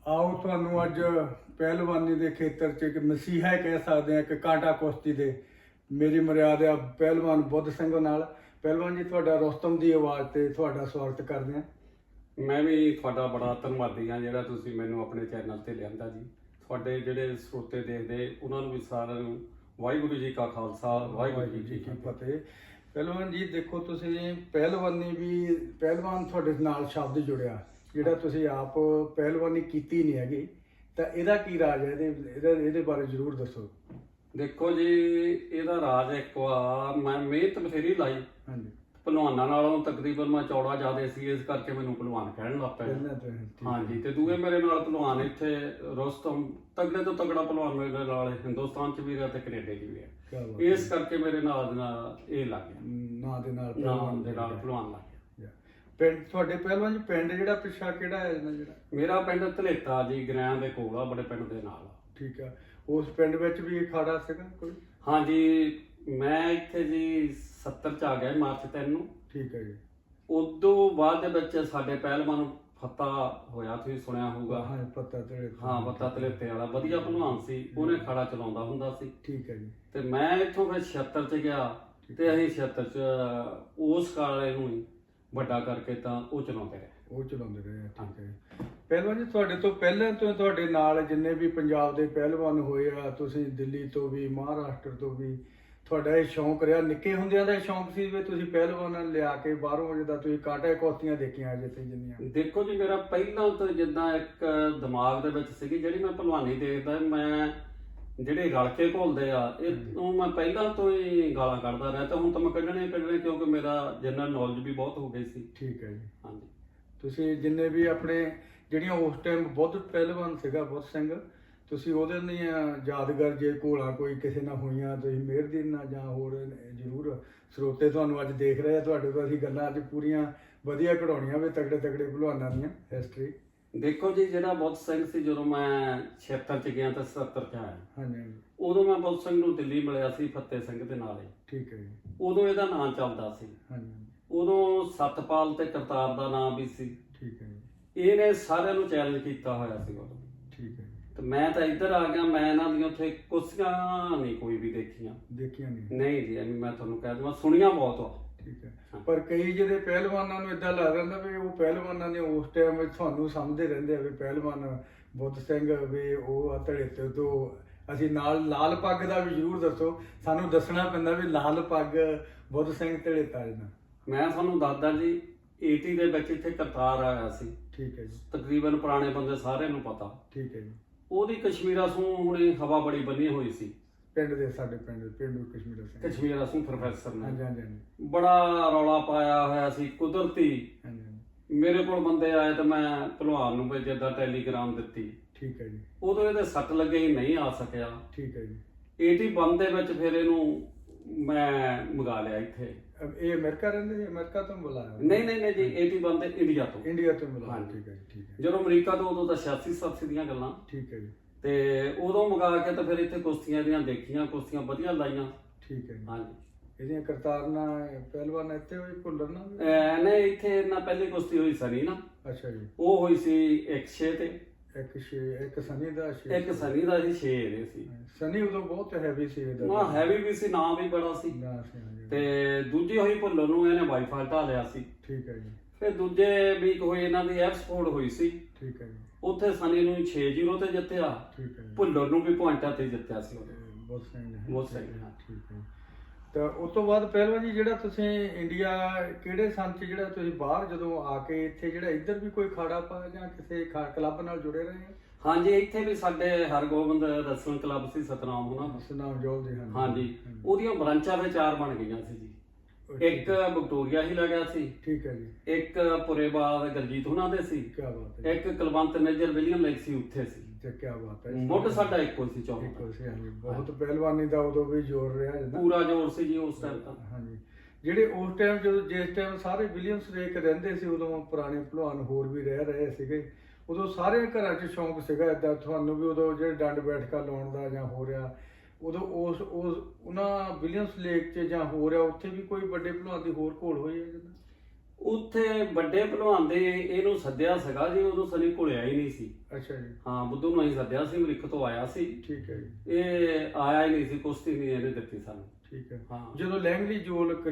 ਆਓ ਤੁਹਾਨੂੰ ਅੱਜ ਪਹਿਲਵਾਨੀ ਦੇ ਖੇਤਰ 'ਚ ਇੱਕ ਮਸੀਹਾ ਹੀ ਕਹਿ ਸਕਦੇ ਹਾਂ, ਇੱਕ ਕਾਂਟਾ ਕੁਸ਼ਤੀ ਦੇ ਮੇਰੀ ਮਰਿਆਦਾ ਪਹਿਲਵਾਨ ਬੁੱਧ ਸਿੰਘ ਨਾਲ। ਪਹਿਲਵਾਨ ਜੀ, ਤੁਹਾਡਾ ਰੁਸਤਮ ਦੀ ਆਵਾਜ਼ ਤੇ ਤੁਹਾਡਾ ਸਵਾਗਤ ਕਰਦੇ ਹਾਂ। ਮੈਂ ਵੀ ਤੁਹਾਡਾ ਬੜਾ ਧੰਨਵਾਦੀ ਹਾਂ ਜਿਹੜਾ ਤੁਸੀਂ ਮੈਨੂੰ ਆਪਣੇ ਚੈਨਲ ਤੇ ਲਿਆਂਦਾ ਜੀ। ਤੁਹਾਡੇ ਜਿਹੜੇ ਸਰੋਤੇ ਦੇਖਦੇ ਉਹਨਾਂ ਨੂੰ ਵੀ ਸਾਰਿਆਂ ਨੂੰ ਵਾਹਿਗੁਰੂ ਜੀ ਕਾ ਖਾਲਸਾ, ਵਾਹਿਗੁਰੂ ਜੀ ਕੀ ਫਤਿਹ। ਪਹਿਲਵਾਨ ਜੀ ਦੇਖੋ, ਤੁਸੀਂ ਪਹਿਲਵਾਨੀ ਵੀ ਪਹਿਲਵਾਨ ਤੁਹਾਡੇ ਨਾਲ ਸ਼ਬਦ ਜੁੜਿਆ, ਜਿਹੜਾ ਤੁਸੀਂ ਆਪ ਪਹਿਲਵਾਨੀ ਕੀਤੀ ਨਹੀਂ ਹੈਗੀ, ਤਾਂ ਇਹਦਾ ਕੀ ਰਾਜ ਹੈ? ਇਹਦੇ ਬਾਰੇ ਜ਼ਰੂਰ ਦੱਸੋ। ਦੇਖੋ ਜੀ, ਇਹਦਾ ਰਾਜ ਇੱਕ ਵਾਰ ਮੈਂ ਮਿਹਨਤ ਬਥੇਰੀ ਲਾਈ। ਹਾਂਜੀ। ਭਲਵਾਨਾਂ ਨਾਲੋਂ ਤਕਰੀਬਨ ਮੈਂ ਚੌੜਾ ਜ਼ਿਆਦਾ ਸੀ, ਇਸ ਕਰਕੇ ਮੈਨੂੰ ਭਲਵਾਨ ਕਹਿਣ ਲੱਗ ਪਏ। ਹਾਂਜੀ, ਤੇ ਦੂਏ ਮੇਰੇ ਨਾਲ ਭਲਵਾਨ ਇੱਥੇ ਰੁਸਤਮ ਤਗੜੇ ਤੋਂ ਤਗੜਾ ਭਲਵਾਨ ਮੇਰੇ ਨਾਲ ਹਿੰਦੁਸਤਾਨ 'ਚ ਵੀ ਰਿਹਾ ਤੇ ਕੈਨੇਡਾ 'ਚ ਵੀ ਰਿਹਾ। ਇਸ ਕਰਕੇ ਮੇਰੇ ਨਾਲ ਇਹ ਲੱਗ ਗਿਆ, ਨਾਂ ਦੇ ਨਾਲ ਭਲਵਾਨ ਲੱਗ ਗਿਆ। ਪਿੰਡ ਤੁਹਾਡੇ ਪਹਿਲਵਾਨ ਜੀ, ਪਿੰਡ ਜਿਹੜਾ ਪਿੱਛਾ ਕਿਹੜਾ ਹੈ ਜਿਹੜਾ? ਮੇਰਾ ਪਿੰਡ ਧਲੇਤਾ ਜੀ, ਗ੍ਰਹਿਆਂ ਦੇ ਕੋਲ ਆ, ਬੜੇ ਪਿੰਡ ਦੇ ਨਾਲ। ਠੀਕ ਆ। ਉਸ ਪਿੰਡ ਵਿੱਚ ਵੀ ਅਖਾੜਾ ਸੀਗਾ ਕੋਈ? ਹਾਂਜੀ, ਮੈਂ ਇੱਥੇ ਜੀ 70 ਚ ਆ ਗਿਆ, ਮਾਰਚ 3 ਨੂੰ। ਠੀਕ ਹੈ ਜੀ। ਉਦੋਂ ਬਾਅਦ ਦੇ ਵਿੱਚ ਸਾਡੇ ਪਹਿਲਵਾਨ ਫੱਤਾ ਹੋਇਆ, ਤੁਸੀਂ ਸੁਣਿਆ ਹੋਊਗਾ। ਹਾਂ, ਪਤਾ ਤੇ ਹਾਂ, ਫੱਤਾ ਧਲੇਤੇ ਵਾਲਾ ਵਧੀਆ ਭਲਵਾਨ ਸੀ, ਉਹਨੇ ਅਖਾੜਾ ਚਲਾਉਂਦਾ ਹੁੰਦਾ ਸੀ। ਠੀਕ ਹੈ ਜੀ। ਤੇ ਮੈਂ ਇੱਥੋਂ ਫਿਰ 76 ਚ ਗਿਆ, ਤੇ ਅਸੀਂ 76 ਚ ਉਸ ਕਾਲੇ ਨੂੰ ਹੀ ਵੱਡਾ ਕਰਕੇ ਤਾਂ ਉਹ ਚਲਾਉਂਦੇ ਰਹੇ। ਠੀਕ ਹੈ। ਪਹਿਲਵਾਨ ਜੀ, ਤੁਹਾਡੇ ਤੋਂ ਪਹਿਲਾਂ ਤੋਂ ਤੁਹਾਡੇ ਨਾਲ ਜਿੰਨੇ ਵੀ ਪੰਜਾਬ ਦੇ ਪਹਿਲਵਾਨ ਹੋਏ ਆ, ਤੁਸੀਂ ਦਿੱਲੀ ਤੋਂ ਵੀ, ਮਹਾਰਾਸ਼ਟਰ ਤੋਂ ਵੀ, ਤੁਹਾਡਾ ਇਹ ਸ਼ੌਂਕ ਰਿਹਾ? ਨਿੱਕੇ ਹੁੰਦਿਆਂ ਦਾ ਸ਼ੌਂਕ ਸੀ ਵੀ ਤੁਸੀਂ ਪਹਿਲਵਾਨਾਂ ਲਿਆ ਕੇ ਬਾਹਰੋਂ, ਜਿੱਦਾਂ ਤੁਸੀਂ ਕਾਂਟਾ ਕੁਸ਼ਤੀਆਂ ਦੇਖੀਆਂ ਜਿੱਥੇ ਜਿੰਨੀਆਂ? ਦੇਖੋ ਜੀ, ਮੇਰਾ ਪਹਿਲਾਂ ਤੋਂ ਜਿੱਦਾਂ ਇੱਕ ਦਿਮਾਗ ਦੇ ਵਿੱਚ ਸੀਗੀ, ਜਿਹੜੀ ਮੈਂ ਭਲਵਾਨੀ ਦੇਖਦਾ, ਮੈਂ ਜਿਹੜੇ ਰਲਕੇ ਘੁਲਦੇ ਆ ਇਹਨੂੰ ਮੈਂ ਪਹਿਲਾਂ ਤੋਂ ਹੀ ਗਾਲਾਂ ਕੱਢਦਾ ਰਿਹਾ, ਤੇ ਹੁਣ ਤਾਂ ਮੈਂ ਕੱਢਣੇ ਕਿਉਂਕਿ ਮੇਰਾ ਜਨਰਲ ਨੌਲੇਜ ਵੀ ਬਹੁਤ ਹੋ ਗਈ ਸੀ। ਠੀਕ ਹੈ ਜੀ। ਹਾਂਜੀ। ਤੁਸੀਂ ਜਿੰਨੇ ਵੀ ਆਪਣੇ ਜਿਹੜੀਆਂ ਉਸ ਟਾਈਮ ਬੁੱਧ ਪਹਿਲਵਾਨ ਸੀਗਾ ਬੁੱਧ ਸਿੰਘ, ਤੁਸੀਂ ਉਹਦੇ ਦੀਆਂ ਯਾਦਗਾਰ ਜੇ ਘੋਲਾਂ ਕੋਈ ਕਿਸੇ ਨਾਲ ਹੋਈਆਂ, ਤੁਸੀਂ ਮਿਹਰਦੀਨ ਨਾਲ ਜਾਂ ਹੋਰ ਜ਼ਰੂਰ ਸਰੋਤੇ ਤੁਹਾਨੂੰ ਅੱਜ ਦੇਖ ਰਹੇ ਆ, ਤੁਹਾਡੇ ਤੋਂ ਅਸੀਂ ਗੱਲਾਂ ਅੱਜ ਪੂਰੀਆਂ ਵਧੀਆ ਕਢਾਉਣੀਆਂ ਵੀ ਤਗੜੇ ਤਗੜੇ ਭਲਵਾਨਾਂ ਦੀਆਂ ਹਿਸਟਰੀ। ਦੇਖੋ ਜੀ, ਜਿਹੜਾ ਬੁੱਧ ਸਿੰਘ ਸੀ, ਜਦੋਂ ਮੈਂ 76 ਚ ਗਿਆ ਤਾਂ 77 ਚ ਆਇਆ। ਹਾਂਜੀ। ਉਦੋਂ ਮੈਂ ਬੁੱਧ ਸਿੰਘ ਨੂੰ ਦਿੱਲੀ ਮਿਲਿਆ ਸੀ, ਫਤਿਹ ਸਿੰਘ ਦੇ ਨਾਲ ਹੀ। ਠੀਕ ਹੈ ਜੀ। ਉਦੋਂ ਇਹਦਾ ਨਾਂ ਚੱਲਦਾ ਸੀ। ਹਾਂਜੀ। ਉਦੋਂ ਸਤਪਾਲ ਤੇ ਕਰਤਾਰ ਦਾ ਨਾਮ ਵੀ ਸੀ। ਠੀਕ ਹੈ ਜੀ। ਇਹਨੇ ਸਾਰਿਆਂ ਨੂੰ ਚੈਲੰਜ ਕੀਤਾ ਹੋਇਆ ਸੀ ਉਦੋਂ। ਠੀਕ ਹੈ। ਤੇ ਮੈਂ ਤਾਂ ਇੱਧਰ ਆ ਗਿਆ, ਮੈਂ ਇਹਨਾਂ ਦੀਆਂ ਉੱਥੇ ਕੁਰਸੀਆਂ ਨਹੀਂ ਕੋਈ ਵੀ ਦੇਖੀਆਂ ਨਹੀਂ ਜੀ, ਮੈਂ ਤੁਹਾਨੂੰ ਕਹਿ ਦਵਾਂ, ਸੁਣੀਆਂ ਬਹੁਤ ਆ। ਠੀਕ ਹੈ। ਪਰ ਕਈ ਜਿਹੜੇ ਪਹਿਲਵਾਨਾਂ ਨੂੰ ਇਦਾਂ ਲੱਗ ਰਹਿੰਦਾ ਵੀ ਉਹ ਪਹਿਲਵਾਨਾਂ ਨੇ ਉਸ ਟਾਈਮ ਵਿੱਚ ਤੁਹਾਨੂੰ ਸਮਝਦੇ ਰਹਿੰਦੇ ਆ ਵੀ ਪਹਿਲਵਾਨ ਬੁੱਧ ਸਿੰਘ ਵੀ ਉਹ ਧੜੇਤੇ ਤੋਂ। ਅਸੀਂ ਨਾਲ ਲਾਲ ਪੱਗ ਦਾ ਵੀ ਜ਼ਰੂਰ ਦੱਸੋ, ਸਾਨੂੰ ਦੱਸਣਾ ਪੈਂਦਾ ਵੀ ਲਾਲ ਪੱਗ ਬੁੱਧ ਸਿੰਘ ਧੜੇਤਾ ਜੀ ਨਾਲ। ਮੈਂ ਤੁਹਾਨੂੰ ਦੱਸਦਾ ਜੀ, 80 ਦੇ ਵਿੱਚ ਇੱਥੇ ਕਰਤਾਰ ਆਇਆ ਸੀ। ਠੀਕ ਹੈ ਜੀ। ਤਕਰੀਬਨ ਪੁਰਾਣੇ ਬੰਦੇ ਸਾਰਿਆਂ ਨੂੰ ਪਤਾ। ਠੀਕ ਹੈ ਜੀ। ਉਹਦੀ ਕਸ਼ਮੀਰਾ ਸੂੰ ਹੁਣੇ ਹਵਾ ਬੜੀ ਬੰਨੀ ਹੋਈ ਸੀ ਪਿੰਡ ਦੇ, ਸਾਡੇ ਪਿੰਡੂ ਕਸ਼ਮੀਰਾ ਸੂੰ ਪ੍ਰੋਫੈਸਰ ਨੇ। ਹਾਂਜੀ ਹਾਂਜੀ। ਬੜਾ ਰੌਲਾ ਪਾਇਆ ਹੋਇਆ ਸੀ ਕੁਦਰਤੀ। ਹਾਂਜੀ। ਮੇਰੇ ਕੋਲ ਬੰਦੇ ਆਏ ਤੇ ਮੈਂ ਭਲਵਾਨ ਨੂੰ ਜਿੱਦਾਂ ਟੈਲੀਗ੍ਰਾਮ ਦਿੱਤੀ। ਠੀਕ ਹੈ ਜੀ। ਉਦੋਂ ਇਹਦੇ ਸੱਟ ਲੱਗੇ ਹੀ ਨਹੀਂ ਆ ਸਕਿਆ। ਠੀਕ ਹੈ ਜੀ। 81 ਦੇ ਵਿੱਚ ਫਿਰ ਇਹਨੂੰ ਮੈਂ ਮੰਗਾ ਲਿਆ ਇੱਥੇ। ਇਹ ਅਮਰੀਕਾ ਰਹਿੰਦੇ ਜੀ? ਅਮਰੀਕਾ ਤੋਂ ਬੁਲਾਇਆ? ਨਹੀਂ ਜੀ, 81 ਦੇ ਇੰਡੀਆ ਤੋਂ ਬੁਲਾਇਆ। ਠੀਕ ਹੈ ਜੀ। ਜਦੋਂ ਅਮਰੀਕਾ ਤੋਂ, ਉਦੋਂ ਤਾਂ 86-87 ਦੀਆਂ ਗੱਲਾਂ। ਠੀਕ ਹੈ ਜੀ। ਤੇ ਉਦੋਂ ਮੰਗਾ ਕੇ ਤਾਂ ਫਿਰ ਇੱਥੇ ਕੁਸ਼ਤੀਆਂ ਦੀਆਂ ਦੇਖੀਆਂ, ਕੁਸ਼ਤੀਆਂ ਵਧੀਆ ਲਾਈਆਂ। ਠੀਕ ਹੈ ਜੀ। ਹਾਂਜੀ। ਇਹਦੀਆਂ ਕਰਤਾਰ ਨਾਲ ਪਹਿਲਵਾਨ ਇੱਥੇ ਹੋਈ ਭੁੱਲਰ ਨਾਲ? ਨਹੀਂ, ਇੱਥੇ ਨਾ ਪਹਿਲੀ ਕੁਸ਼ਤੀ ਹੋਈ ਸਨੀ ਨਾ। ਅੱਛਾ ਜੀ। ਉਹ ਹੋਈ ਸੀ 1-6 ਤੇ। ਇੱਕ ਸਨੀ ਦਾ 6? ਇੱਕ ਸਨੀ ਦਾ ਸੀ, 6 ਦੇ ਸੀ। ਸਨੀ ਉਦੋਂ ਬਹੁਤ ਹੈਵੀ ਸੀ ਇਹਦਾ। ਨਾ ਹੈਵੀ ਵੀ ਸੀ, ਨਾਂ ਵੀ ਬੜਾ ਸੀ। ਤੇ ਦੂਜੀ ਹੋਈ ਭੁੱਲਰ ਨੂੰ, ਇਹਨੇ ਵਾਈਫਾਈ ਢਾ ਲਿਆ ਸੀ। ਠੀਕ ਹੈ ਜੀ। ਫਿਰ ਦੂਜੇ ਵੀਕ ਹੋਏ ਇਹਨਾਂ ਦੀ ਐਕਸਪੋਰਟ ਹੋਈ ਸੀ। ਠੀਕ ਹੈ ਜੀ। ਉੱਥੇ ਸਨੀ ਨੂੰ 6-0 ਤੇ ਜਿੱਤਿਆ। ਠੀਕ ਹੈ। ਭੁੱਲਰ ਨੂੰ ਵੀ ਪੁਆਇੰਟਾਂ ਤੇ ਜਿੱਤਿਆ ਸੀ ਬਹੁਤ ਸਿੰਘ। ਠੀਕ ਹੈ। ਤਾਂ ਉਸ ਤੋਂ ਬਾਅਦ ਪਹਿਲਵਾਨ ਜੀ, ਜਿਹੜਾ ਤੁਸੀਂ ਇੰਡੀਆ ਕਿਹੜੇ ਸੰਨ 'ਚ ਜਿਹੜਾ ਤੁਸੀਂ ਬਾਹਰ ਜਦੋਂ ਆ ਕੇ ਇੱਥੇ ਜਿਹੜਾ ਇੱਧਰ ਵੀ ਕੋਈ ਖਾੜਾ ਪਾਇਆ ਜਾਂ ਕਿਸੇ ਕਲੱਬ ਨਾਲ ਜੁੜੇ ਰਹੇ ਆ? ਹਾਂਜੀ, ਇੱਥੇ ਵੀ ਸਾਡੇ ਹਰਗੋਬਿੰਦ ਰੈਸਲਿੰਗ ਕਲੱਬ ਸੀ, ਸਤਨਾਮ ਹੋਣਾ। ਸਤਨਾਮ ਜੋਲ ਜੀ। ਹਾਂਜੀ। ਉਹਦੀਆਂ ਬ੍ਰਾਂਚਾਂ ਵਿੱਚ 4 ਬਣ ਗਈਆਂ ਸੀ ਜੀ। ਇੱਕ ਵਿਕਟੋਰੀਆ ਹੀ ਲੱਗਿਆ ਸੀ। ਠੀਕ ਹੈ ਜੀ। ਇੱਕ ਪੁਰੇਬਾਦ ਗਰਜੀਤ ਉਹਨਾਂ ਦੇ ਸੀ। ਕੀ ਬਾਤ ਹੈ। ਇੱਕ ਕੁਲਵੰਤ ਮੇਜਰ ਵਿਲੀਅਮ ਲੇਕ ਸੀ, ਉੱਥੇ ਸੀ। ਕੀ ਬਾਤ ਹੈ। ਮੁੱਢ ਸਾਡਾ ਇੱਕੋ ਸੀ, ਚੌਕ। ਬਹੁਤ ਪਹਿਲਵਾਨੀ ਦਾ ਉਦੋਂ ਵੀ ਜ਼ੋਰ ਰਿਹਾ, ਪੂਰਾ ਜ਼ੋਰ ਸੀ ਜੀ ਉਸ ਟਾਈਮ ਤਾਂ। ਹਾਂਜੀ। ਜਿਹੜੇ ਉਸ ਟਾਈਮ ਜਦੋਂ ਜਿਸ ਟਾਈਮ ਸਾਰੇ ਵਿਲੀਅਮਸ ਲੇਕ ਰਹਿੰਦੇ ਸੀ, ਉਦੋਂ ਪੁਰਾਣੇ ਭਲਵਾਨ ਹੋਰ ਵੀ ਰਹਿ ਰਹੇ ਸੀਗੇ, ਉਦੋਂ ਸਾਰੇ ਘਰਾਂ 'ਚ ਸ਼ੌਂਕ ਸੀਗਾ ਏਦਾਂ ਤੁਹਾਨੂੰ ਵੀ? ਉਦੋਂ ਜਿਹੜੇ ਡੰਡ ਬੈਠਕਾ ਲਾਉਣ ਦਾ ਜਾਂ ਹੋ ਰਿਹਾ, ਉਦੋਂ ਉਸ ਉਹਨਾਂ ਵਿਲੀਅਮਸ ਲੇਕ 'ਚ ਜਾਂ ਹੋ ਰਿਹਾ, ਉੱਥੇ ਵੀ ਕੋਈ ਵੱਡੇ ਭਲਵਾਨ ਦੀ ਹੋਰ ਘੋਲ ਹੋਈ ਹੈ? ਉੱਥੇ ਵੱਡੇ ਭਲਵਾਨ ਦੇ ਇਹਨੂੰ ਸੱਦਿਆ ਸੀਗਾ ਜੀ, ਉਦੋਂ ਸਨੀ ਘੁਲਿਆ ਹੀ ਨਹੀਂ ਸੀ। ਅੱਛਾ ਜੀ। ਹਾਂ, ਬੁੱਧੂ ਨੂੰ ਅਸੀਂ ਸੱਦਿਆ ਸੀ, ਅਮਰੀਕਾ ਤੋਂ ਆਇਆ ਸੀ। ਠੀਕ ਹੈ ਜੀ। ਇਹ ਆਇਆ ਹੀ ਨਹੀਂ ਸੀ, ਕੁਸ਼ਤੀ ਨਹੀਂ ਇਹਨੇ ਦਿੱਤੀ ਸਾਨੂੰ। ਠੀਕ ਹੈ। ਹਾਂ, ਜਦੋਂ ਲਹਿੰਗਲੀ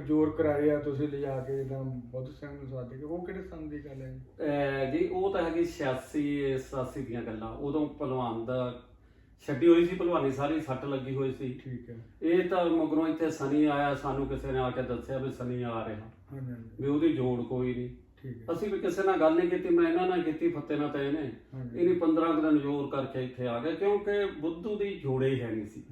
ਜੋਰ ਕਰਾਇਆ ਤੁਸੀਂ ਲਿਜਾ ਕੇ ਜਿੱਦਾਂ ਬੁੱਧ ਸਿੰਘ ਨੂੰ ਸੱਦ ਕੇ, ਉਹ ਕਿਹੜੇ ਸੰਨ ਦੀ ਗੱਲ ਹੈ ਜੀ? ਜੀ ਉਹ ਤਾਂ ਹੈਗੀ 86 87 ਦੀਆਂ ਗੱਲਾਂ। ਉਦੋਂ ਭਲਵਾਨ ਦਾ ਛੱਡੀ ਹੋਈ ਸੀ, ਭਲਵਾਨੀ ਸਾਰੀ ਸੱਟ ਲੱਗੀ ਹੋਈ ਸੀ। ਠੀਕ ਹੈ। ਇਹ ਤਾਂ ਮਗਰੋਂ ਇੱਥੇ ਸਨੀ ਆਇਆ, ਸਾਨੂੰ ਕਿਸੇ ਨੇ ਆ ਕੇ ਦੱਸਿਆ ਵੀ ਸਨੀ ਆ ਰਿਹਾ, ਹਾਂਜੀ ਹਾਂਜੀ। ਵੀ ਉਹਦੀ ਜੋੜ ਕੋਈ ਨਹੀਂ। ਠੀਕ ਹੈ। ਅਸੀਂ ਵੀ ਕਿਸੇ ਨਾਲ ਗੱਲ ਨਹੀਂ ਕੀਤੀ, ਮੈਂ ਇਹਨਾਂ ਨਾਲ ਕੀਤੀ, ਫੱਤੇ ਨਾਲ ਤਾਂ ਇਹਨੇ ਹਾਂਜੀ। ਇਹਨੇ 15 ਕੁ ਦਿਨ ਜ਼ੋਰ ਕਰਕੇ ਇੱਥੇ ਆ ਗਏ, ਕਿਉਂਕਿ ਬੁੱਧੂ ਦੀ ਜੋੜੇ ਹੀ ਹੈ ਨਹੀਂ ਸੀ।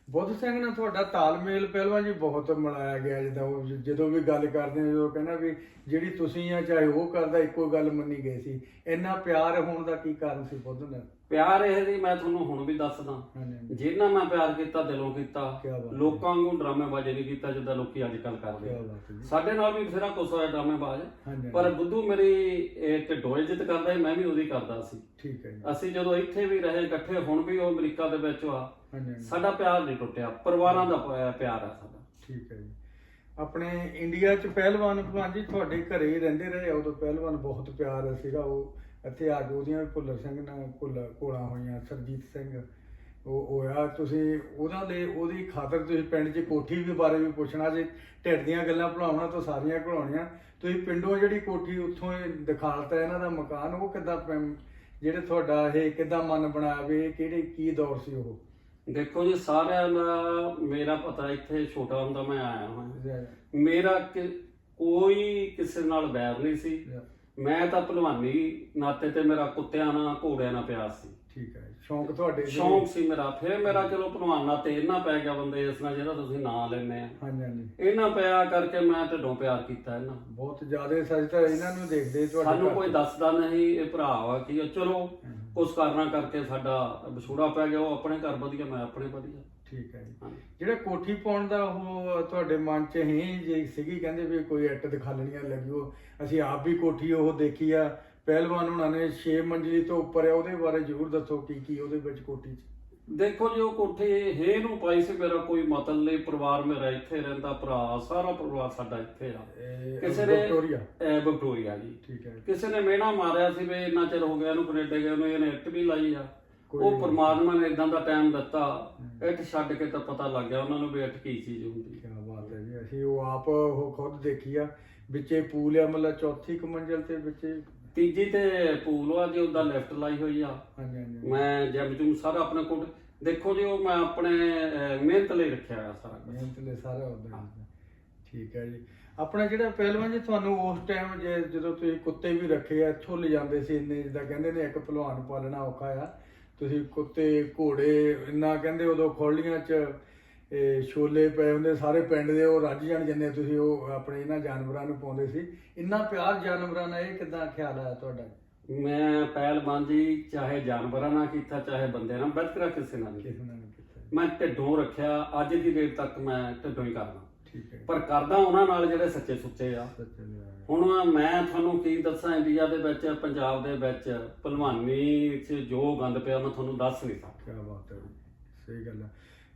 ਬੁੱਧ ਸਿੰਘ ਨਾਲ ਤੁਹਾਡਾ ਤਾਲਮੇਲ ਪਹਿਲਾਂ ਜੀ ਬਹੁਤ ਮਿਲਾਇਆ ਗਿਆ, ਜਿੱਦਾਂ ਉਹ ਜਦੋਂ ਵੀ ਗੱਲ ਕਰਦੇ ਨੇ ਉਹ ਕਹਿੰਦਾ ਵੀ ਜਿਹੜੀ ਤੁਸੀਂ ਆ ਚਾਹੇ ਉਹ ਕਰਦਾ, ਇੱਕੋ ਗੱਲ ਮੰਨੀ ਗਈ ਸੀ। ਇੰਨਾ ਪਿਆਰ ਹੋਣ ਦਾ ਕੀ ਕਾਰਨ ਸੀ ਬੁੱਧ ਨਾਲ? ਪਿਆਰ ਇਹ ਜੀ ਮੈਂ ਤੁਹਾਨੂੰ ਹੁਣ ਵੀ ਦੱਸਦਾ, ਹਾਂਜੀ। ਜਿੰਨਾ ਮੈਂ ਪਿਆਰ ਕੀਤਾ ਦਿਲੋਂ ਕੀਤਾ, ਕਿਆ ਬਾਤ ਹੈ। ਲੋਕਾਂ ਵਾਂਗੂ ਡਰਾਮੇਬਾਜ਼ੀ ਨਹੀਂ ਕੀਤਾ ਜਿੱਦਾਂ ਲੋਕੀ ਅੱਜ ਕੱਲ ਕਰਦੇ ਕਿਆ ਆ। ਬਾਤ ਹੈ ਜੀ। ਸਾਡੇ ਨਾਲ ਵੀ ਬਥੇਰਾ ਕੁਛ ਹੋਇਆ ਡਰਾਮੇਬਾਜ਼, ਹਾਂਜੀ ਪਰ ਬੁੱਧੂ ਮੇਰੀ ਢਿੱਡੋਂ ਇੱਜ਼ਤ ਕਰਦਾ ਸੀ, ਮੈਂ ਵੀ ਉਹਦੀ ਕਰਦਾ ਸੀ। ਠੀਕ ਹੈ ਜੀ। ਅਸੀਂ ਜਦੋਂ ਇੱਥੇ ਵੀ ਰਹੇ ਇਕੱਠੇ, ਹੁਣ ਵੀ ਉਹ ਅਮਰੀਕਾ ਦੇ ਵਿੱਚ ਆ, ਹਾਂਜੀ। ਸਾਡਾ ਪਿਆਰ ਨਹੀਂ ਟੁੱਟਿਆ, ਪਰਿਵਾਰਾਂ ਦਾ ਪਿਆਰ ਆ ਸਾਡਾ। ਠੀਕ ਹੈ ਜੀ। ਆਪਣੇ ਇੰਡੀਆ 'ਚ ਪਹਿਲਵਾਨ ਭਲਵਾਨ ਜੀ ਤੁਹਾਡੇ ਘਰੇ ਹੀ ਰਹਿੰਦੇ ਰਹੇ, ਉਦੋਂ ਪਹਿਲਵਾਨ ਬਹੁਤ ਪਿਆਰ ਸੀਗਾ। ਉਹ ਇੱਥੇ ਆ ਕੇ ਉਹਦੀਆਂ ਭੁੱਲਰ ਸਿੰਘ ਨਾਲ ਘੋਲਾਂ ਹੋਈਆਂ, ਸਰਜੀਤ ਸਿੰਘ ਉਹ ਹੋਇਆ। ਤੁਸੀਂ ਉਹਨਾਂ ਦੇ ਉਹਦੀ ਖਾਤਰ ਤੁਸੀਂ ਪਿੰਡ 'ਚ ਕੋਠੀ ਵੀ ਬਾਰੇ ਵੀ ਪੁੱਛਣਾ ਜੇ, ਢਿੱਡ ਦੀਆਂ ਗੱਲਾਂ ਭੁਲਾਉਣਾ ਤਾਂ ਸਾਰੀਆਂ ਘੁਲਾਉਣੀਆਂ। ਤੁਸੀਂ ਪਿੰਡੋਂ ਜਿਹੜੀ ਕੋਠੀ ਉੱਥੋਂ ਦਿਖਾਲਤਾ ਇਹਨਾਂ ਦਾ ਮਕਾਨ, ਉਹ ਕਿੱਦਾਂ ਜਿਹੜੇ ਤੁਹਾਡਾ ਇਹ ਕਿੱਦਾਂ ਮਨ ਬਣਾਇਆ ਵੀ ਇਹ ਕਿਹੜੇ ਕੀ ਦੌਰ ਸੀ ਉਹ? ਦੇਖੋ ਜੀ, ਸਾਰਿਆਂ ਦਾ ਮੇਰਾ ਪਤਾ, ਇੱਥੇ ਛੋਟਾ ਹੁੰਦਾ ਮੈਂ ਆਇਆ ਹਾਂ, ਮੇਰਾ ਕੋਈ ਕਿਸੇ ਨਾਲ ਵੈਰ ਨਹੀਂ ਸੀ। ਮੈਂ ਤਾਂ ਭਲਵਾਨੀ ਨਾਤੇ ਤੇ ਮੇਰਾ ਕੁੱਤਿਆਂ ਨਾਲ ਘੋੜਿਆਂ ਨਾਲ ਪਿਆਰ ਸੀ। ਠੀਕ ਹੈ। ਸ਼ੌਂਕ ਤੁਹਾਡੇ ਸ਼ੌਂਕ ਸੀ ਮੇਰਾ। ਫਿਰ ਮੇਰਾ ਚਲੋ ਭਲਵਾਨ ਨਾਤੇ ਇਹਨਾਂ ਪੈ ਗਿਆ ਬੰਦੇ ਇਸ ਨਾਲ ਜਿਹੜਾ ਤੁਸੀਂ ਨਾਂ ਲੈਂਦੇ ਆ। ਹਾਂਜੀ ਹਾਂਜੀ। ਇਹਨਾਂ ਪਿਆ ਕਰਕੇ ਮੈਂ ਢਿੱਡੋਂ ਪਿਆਰ ਕੀਤਾ ਇਹਨਾਂ। ਬਹੁਤ ਜ਼ਿਆਦਾ ਸੱਚ ਤਾਂ ਇਹਨਾਂ ਨੂੰ ਦੇਖਦੇ ਤੁਹਾਡੇ ਸਾਨੂੰ ਕੋਈ ਦੱਸਦਾ ਨਹੀਂ ਇਹ ਭਰਾ ਵਾ ਕੀ ਆ, ਚਲੋ ਕੁਛ ਕਰਨਾ ਕਰਕੇ ਸਾਡਾ ਵਿਛੋੜਾ ਪੈ ਗਿਆ। ਉਹ ਆਪਣੇ ਘਰ ਵਧੀਆ, ਮੈਂ ਆਪਣੇ ਵਧੀਆ। ਠੀਕ ਹੈ ਜੀ। ਜਿਹੜਾ ਕੋਠੀ ਪਾਉਣ ਦਾ ਉਹ ਤੁਹਾਡੇ ਮਨ 'ਚ ਹੀ ਜੇ ਸੀਗੀ, ਕਹਿੰਦੇ ਵੀ ਕੋਈ ਇੱਟ ਦਿਖਾਲਣੀਆਂ ਲੱਗੀ, ਉਹ ਅਸੀਂ ਆਪ ਵੀ ਕੋਠੀ ਉਹ ਦੇਖੀ ਆ, ਪਹਿਲਵਾਨ ਉਹਨਾਂ ਨੇ 6 ਮੰਜ਼ਲੀ ਤੋਂ ਉੱਪਰ ਆ, ਉਹਦੇ ਬਾਰੇ ਜ਼ਰੂਰ ਦੱਸੋ ਕੀ ਕੀ ਉਹਦੇ ਵਿੱਚ ਕੋਠੀ 'ਚ? ਦੇਖੋ ਜੀ, ਉਹ ਕੋਠੀ ਹੇ ਨੂੰ ਪਾਈ ਸੀ, ਮੇਰਾ ਕੋਈ ਮਤਲਬ ਨਹੀਂ, ਪਰਿਵਾਰ ਮੇਰਾ ਇੱਥੇ ਰਹਿੰਦਾ, ਭਰਾ ਸਾਰਾ ਪਰਿਵਾਰ ਸਾਡਾ ਇੱਥੇ ਆ। ਕਿਸੇ ਨੇ ਵਿਕਟੋਰੀਆ ਜੀ। ਠੀਕ ਹੈ। ਕਿਸੇ ਨੇ ਮਿਹਣਾ ਮਾਰਿਆ ਸੀ ਵੀ ਇੰਨਾ ਚਿਰ ਹੋ ਗਿਆ ਇਹਨੂੰ ਕੈਨੇਡਾ ਗਏ ਨੂੰ, ਇਹਨੇ ਇੱਟ ਵੀ ਲਾਈ ਆ। ਉਹ ਪਰਮਾਤਮਾ ਨੇ ਇਦਾਂ ਦਾ ਟਾਈਮ ਦਿੱਤਾ, ਇੱਟ ਛੱਡ ਕੇ ਤਾਂ ਪਤਾ ਲੱਗ ਗਿਆ ਉਹਨਾਂ ਨੂੰ ਵੀ ਇੱਟ ਕੀ ਚੀਜ਼ ਹੁੰਦੀ। ਕੀ ਬਾਤ ਹੈ ਜੀ। ਅਸੀਂ ਉਹ ਆਪ ਉਹ ਖੁਦ ਦੇਖੀ ਆ, ਵਿੱਚੇ ਪੂਲ ਆ, ਮਤਲਬ ਚੌਥੀ ਕੁ ਮੰਜ਼ਿਲ ਤੇ ਵਿੱਚੇ ਤੀਜੀ ਤੇ ਪੂਲ ਆ ਜੀ, ਉਹਦਾ ਲਿਫਟ ਲਾਈ ਹੋਈ ਆ। ਹਾਂਜੀ ਹਾਂਜੀ। ਮੈਂ ਜਿਮ ਜੂਮ ਸਾਰਾ ਆਪਣੇ ਕੋਲ, ਦੇਖੋ ਜੀ, ਉਹ ਮੈਂ ਆਪਣੇ ਮਿਹਨਤ ਲਈ ਰੱਖਿਆ ਹੋਇਆ ਸਾਰਾ ਕੁਛ। ਮਿਹਨਤ ਲਈ ਸਾਰਾ ਉਹਦਾ। ਠੀਕ ਹੈ ਜੀ। ਆਪਣਾ ਜਿਹੜਾ ਪਹਿਲਵਾਨ ਜੀ ਤੁਹਾਨੂੰ ਉਸ ਟਾਈਮ ਜਦੋਂ ਤੁਸੀਂ ਕੁੱਤੇ ਵੀ ਰੱਖੇ ਆ, ਇੱਥੋਂ ਲਿਜਾਂਦੇ ਸੀ ਇੰਨੇ, ਜਿੱਦਾਂ ਕਹਿੰਦੇ ਨੇ ਇੱਕ ਪਹਿਲਵਾਨ ਪਾਲਣਾ ਔਖਾ ਆ, ਤੁਸੀਂ ਕੁੱਤੇ ਘੋੜੇ ਇੰਨਾ ਕਹਿੰਦੇ ਉਦੋਂ ਖੋਲੀਆਂ 'ਚ ਛੋਲੇ ਪਏ ਹੁੰਦੇ ਸਾਰੇ ਪਿੰਡ ਦੇ, ਉਹ ਰੱਜ ਜਾਣ ਜਿੰਨੇ ਤੁਸੀਂ ਉਹ ਆਪਣੇ ਇਹਨਾਂ ਜਾਨਵਰਾਂ ਨੂੰ ਪਾਉਂਦੇ ਸੀ। ਇੰਨਾ ਪਿਆਰ ਜਾਨਵਰਾਂ ਨਾਲ, ਇਹ ਕਿੱਦਾਂ ਖਿਆਲ ਆਇਆ ਤੁਹਾਡਾ? ਮੈਂ ਪਹਿਲਵਾਨੀ ਚਾਹੇ ਜਾਨਵਰਾਂ ਨਾਲ ਕੀਤਾ, ਚਾਹੇ ਬੰਦੇ ਨਾਲ, ਬਿਲਕੁਲ ਕਿਸੇ ਨਾਲ ਨਹੀਂ ਕੀਤਾ। ਮੈਂ ਢਿੱਡੋਂ ਰੱਖਿਆ, ਅੱਜ ਦੀ ਡੇਟ ਤੱਕ ਮੈਂ ਢਿੱਡੋਂ ਹੀ ਕਰਦਾ। ਠੀਕ ਹੈ। ਪਰ ਕਰਦਾ ਉਹਨਾਂ ਨਾਲ ਜਿਹੜੇ ਸੱਚੇ ਸੁੱਚੇ ਆ। ਹੁਣ ਮੈਂ ਤੁਹਾਨੂੰ ਕੀ ਦੱਸਾਂ, ਇੰਡੀਆ ਦੇ ਵਿੱਚ, ਪੰਜਾਬ ਦੇ ਵਿੱਚ ਭਲਵਾਨੀ 'ਚ ਜੋ ਗੰਦ ਪਿਆ ਮੈਂ ਤੁਹਾਨੂੰ ਦੱਸ ਨਹੀਂ ਸਕਦਾ। ਕੀ ਬਾਤ ਹੈ, ਸਹੀ ਗੱਲ ਹੈ।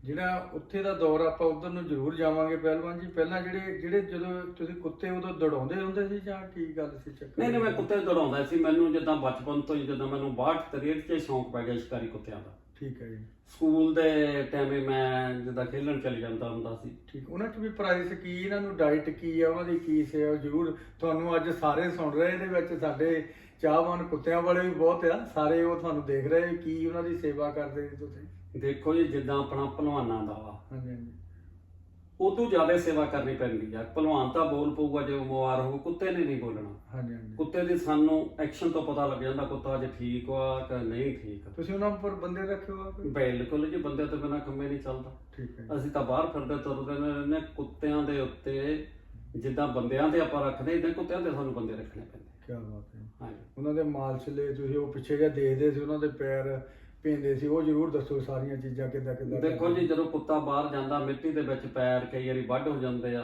ਜਿਹੜਾ ਉੱਥੇ ਦਾ ਦੌਰ ਆਪਾਂ ਉਧਰ ਨੂੰ ਜ਼ਰੂਰ ਜਾਵਾਂਗੇ ਪਹਿਲਵਾਨ ਜੀ। ਪਹਿਲਾਂ ਜਿਹੜੇ ਜਦੋਂ ਤੁਸੀਂ ਕੁੱਤੇ ਉਦੋਂ ਦੌੜਾਉਂਦੇ ਹੁੰਦੇ ਸੀ ਜਾਂ ਕੀ ਗੱਲ ਸੀ ਚੱਕਰ? ਨਹੀਂ, ਮੈਂ ਕੁੱਤੇ ਦੌੜਾਉਂਦਾ ਸੀ। ਮੈਨੂੰ ਜਿੱਦਾਂ ਬਚਪਨ ਤੋਂ ਹੀ, ਜਦੋਂ ਮੈਨੂੰ 62-63 'ਚ ਸ਼ੌਂਕ ਪੈ ਗਿਆ ਸ਼ਿਕਾਰੀ ਕੁੱਤਿਆਂ ਦਾ। ਠੀਕ ਹੈ ਜੀ। ਸਕੂਲ ਦੇ ਟਾਈਮੇ ਮੈਂ ਜਿੱਦਾਂ ਖੇਲਣ ਚਲੇ ਜਾਂਦਾ ਹੁੰਦਾ ਸੀ। ਠੀਕ। ਉਹਨਾਂ 'ਚ ਵੀ ਪ੍ਰਾਈਸ ਕੀ, ਇਹਨਾਂ ਨੂੰ ਡਾਈਟ ਕੀ ਆ, ਉਹਨਾਂ ਦੀ ਕੀ ਸੇਵਾ? ਜ਼ਰੂਰ ਤੁਹਾਨੂੰ ਅੱਜ ਸਾਰੇ ਸੁਣ ਰਹੇ, ਇਹਦੇ ਵਿੱਚ ਸਾਡੇ ਚਾਹਵਾਨ ਕੁੱਤਿਆਂ ਵਾਲੇ ਵੀ ਬਹੁਤ ਆ, ਸਾਰੇ ਉਹ ਤੁਹਾਨੂੰ ਦੇਖ ਰਹੇ, ਕੀ ਉਹਨਾਂ ਦੀ ਸੇਵਾ ਕਰਦੇ ਨੇ ਤੁਸੀਂ? ਦੇਖੋ ਜੀ, ਜਿੱਦਾਂ ਆਪਣਾ ਭਲਵਾਨਾਂ ਦਾ ਵਾ, ਹਾਂਜੀ ਹਾਂਜੀ, ਉਦੋਂ ਜ਼ਿਆਦਾ ਸੇਵਾ ਕਰਨੀ ਪੈਂਦੀ ਆ। ਭਲਵਾਨ ਤਾਂ ਬੋਲ ਪਊਗਾ ਜੇ ਬਿਮਾਰ ਹੋਊ, ਕੁੱਤੇ ਨੇ ਨਹੀਂ ਬੋਲਣਾ। ਹਾਂਜੀ ਹਾਂਜੀ। ਕੁੱਤੇ ਦੀ ਸਾਨੂੰ ਐਕਸ਼ਨ ਤੋਂ ਪਤਾ ਲੱਗ ਜਾਂਦਾ ਕੁੱਤਾ ਅੱਜ ਠੀਕ ਵਾ ਕਿ ਨਹੀਂ ਠੀਕ। ਤੁਸੀਂ ਉਹਨਾਂ ਉੱਪਰ ਬੰਦੇ ਰੱਖੇ ਹੋ ਆਪ? ਬਿਲਕੁਲ ਜੀ, ਬੰਦੇ ਤੋਂ ਬਿਨਾਂ ਕੰਮੇ ਨਹੀਂ ਚੱਲਦਾ। ਠੀਕ ਹੈ। ਅਸੀਂ ਤਾਂ ਬਾਹਰ ਫਿਰਦੇ ਤੁਰਦੇ ਰਹਿੰਦੇ। ਕੁੱਤਿਆਂ ਦੇ ਉੱਤੇ ਜਿੱਦਾਂ ਬੰਦਿਆਂ ਤੇ ਆਪਾਂ ਰੱਖਦੇ, ਇਦਾਂ ਕੁੱਤਿਆਂ ਤੇ ਸਾਨੂੰ ਬੰਦੇ ਰੱਖਣੇ ਪੈਂਦੇ। ਕੀ ਬਾਤ ਹੈ। ਹਾਂਜੀ। ਉਹਨਾਂ ਦੇ ਮਾਲਸ਼ ਲਈ ਤੁਸੀਂ ਉਹ ਪਿੱਛੇ ਜਿਹਾ ਦੇਖਦੇ ਸੀ, ਉਹਨਾਂ ਦੇ ਪੈਰ ਪੀਂਦੇ ਸੀ, ਉਹ ਜ਼ਰੂਰ ਦੱਸੋ ਸਾਰੀਆਂ ਚੀਜ਼ਾਂ ਕਿੱਦਾਂ ਕਿੱਦਾਂ? ਦੇਖੋ ਜੀ, ਜਦੋਂ ਕੁੱਤਾ ਬਾਹਰ ਜਾਂਦਾ, ਮਿੱਟੀ ਦੇ ਵਿੱਚ ਪੈਰ ਕਈ ਵਾਰੀ ਵੱਢ ਹੋ ਜਾਂਦੇ ਆ।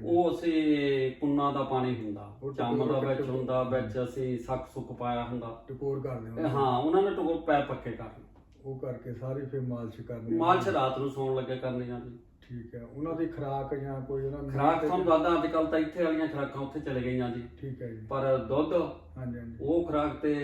ਉਹ ਅਸੀਂ ਪੁੰਨਾ ਦਾ ਪਾਣੀ ਹੁੰਦਾ, ਚੰਮ ਦਾ ਵਿੱਚ ਹੁੰਦਾ, ਵਿੱਚ ਅਸੀਂ ਸੱਕ ਸੁੱਕ ਪਾਇਆ ਹੁੰਦਾ, ਟਕੋਰ ਕਰਦੇ ਹਾਂ, ਉਹਨਾਂ ਨੇ ਟਕੋਰ ਪੈਰ ਪੱਕੇ ਕਰਨੇ, ਉਹ ਕਰਕੇ ਸਾਰੀ ਫਿਰ ਮਾਲਸ਼ ਕਰਨੀ। ਮਾਲਸ਼ ਰਾਤ ਨੂੰ ਸੌਣ ਲੱਗੇ ਕਰਨੀ ਜਾਂਦੀ। ਠੀਕ ਹੈ, ਉਹਨਾਂ ਦੀ ਖੁਰਾਕ ਜਾਂ ਕੋਈ ਉਹਨਾਂ ਨੂੰ ਖੁਰਾਕ ਤੁਹਾਨੂੰ ਦੱਸਦਾ, ਅੱਜ ਕੱਲ ਤਾਂ ਇੱਥੇ ਵਾਲੀਆਂ ਖੁਰਾਕਾਂ ਉੱਥੇ ਚਲੇ ਗਈਆਂ ਜੀ। ਠੀਕ ਹੈ ਜੀ। ਪਰ ਦੁੱਧ ਹਾਂਜੀ ਹਾਂਜੀ, ਉਹ ਖੁਰਾਕ ਤੇ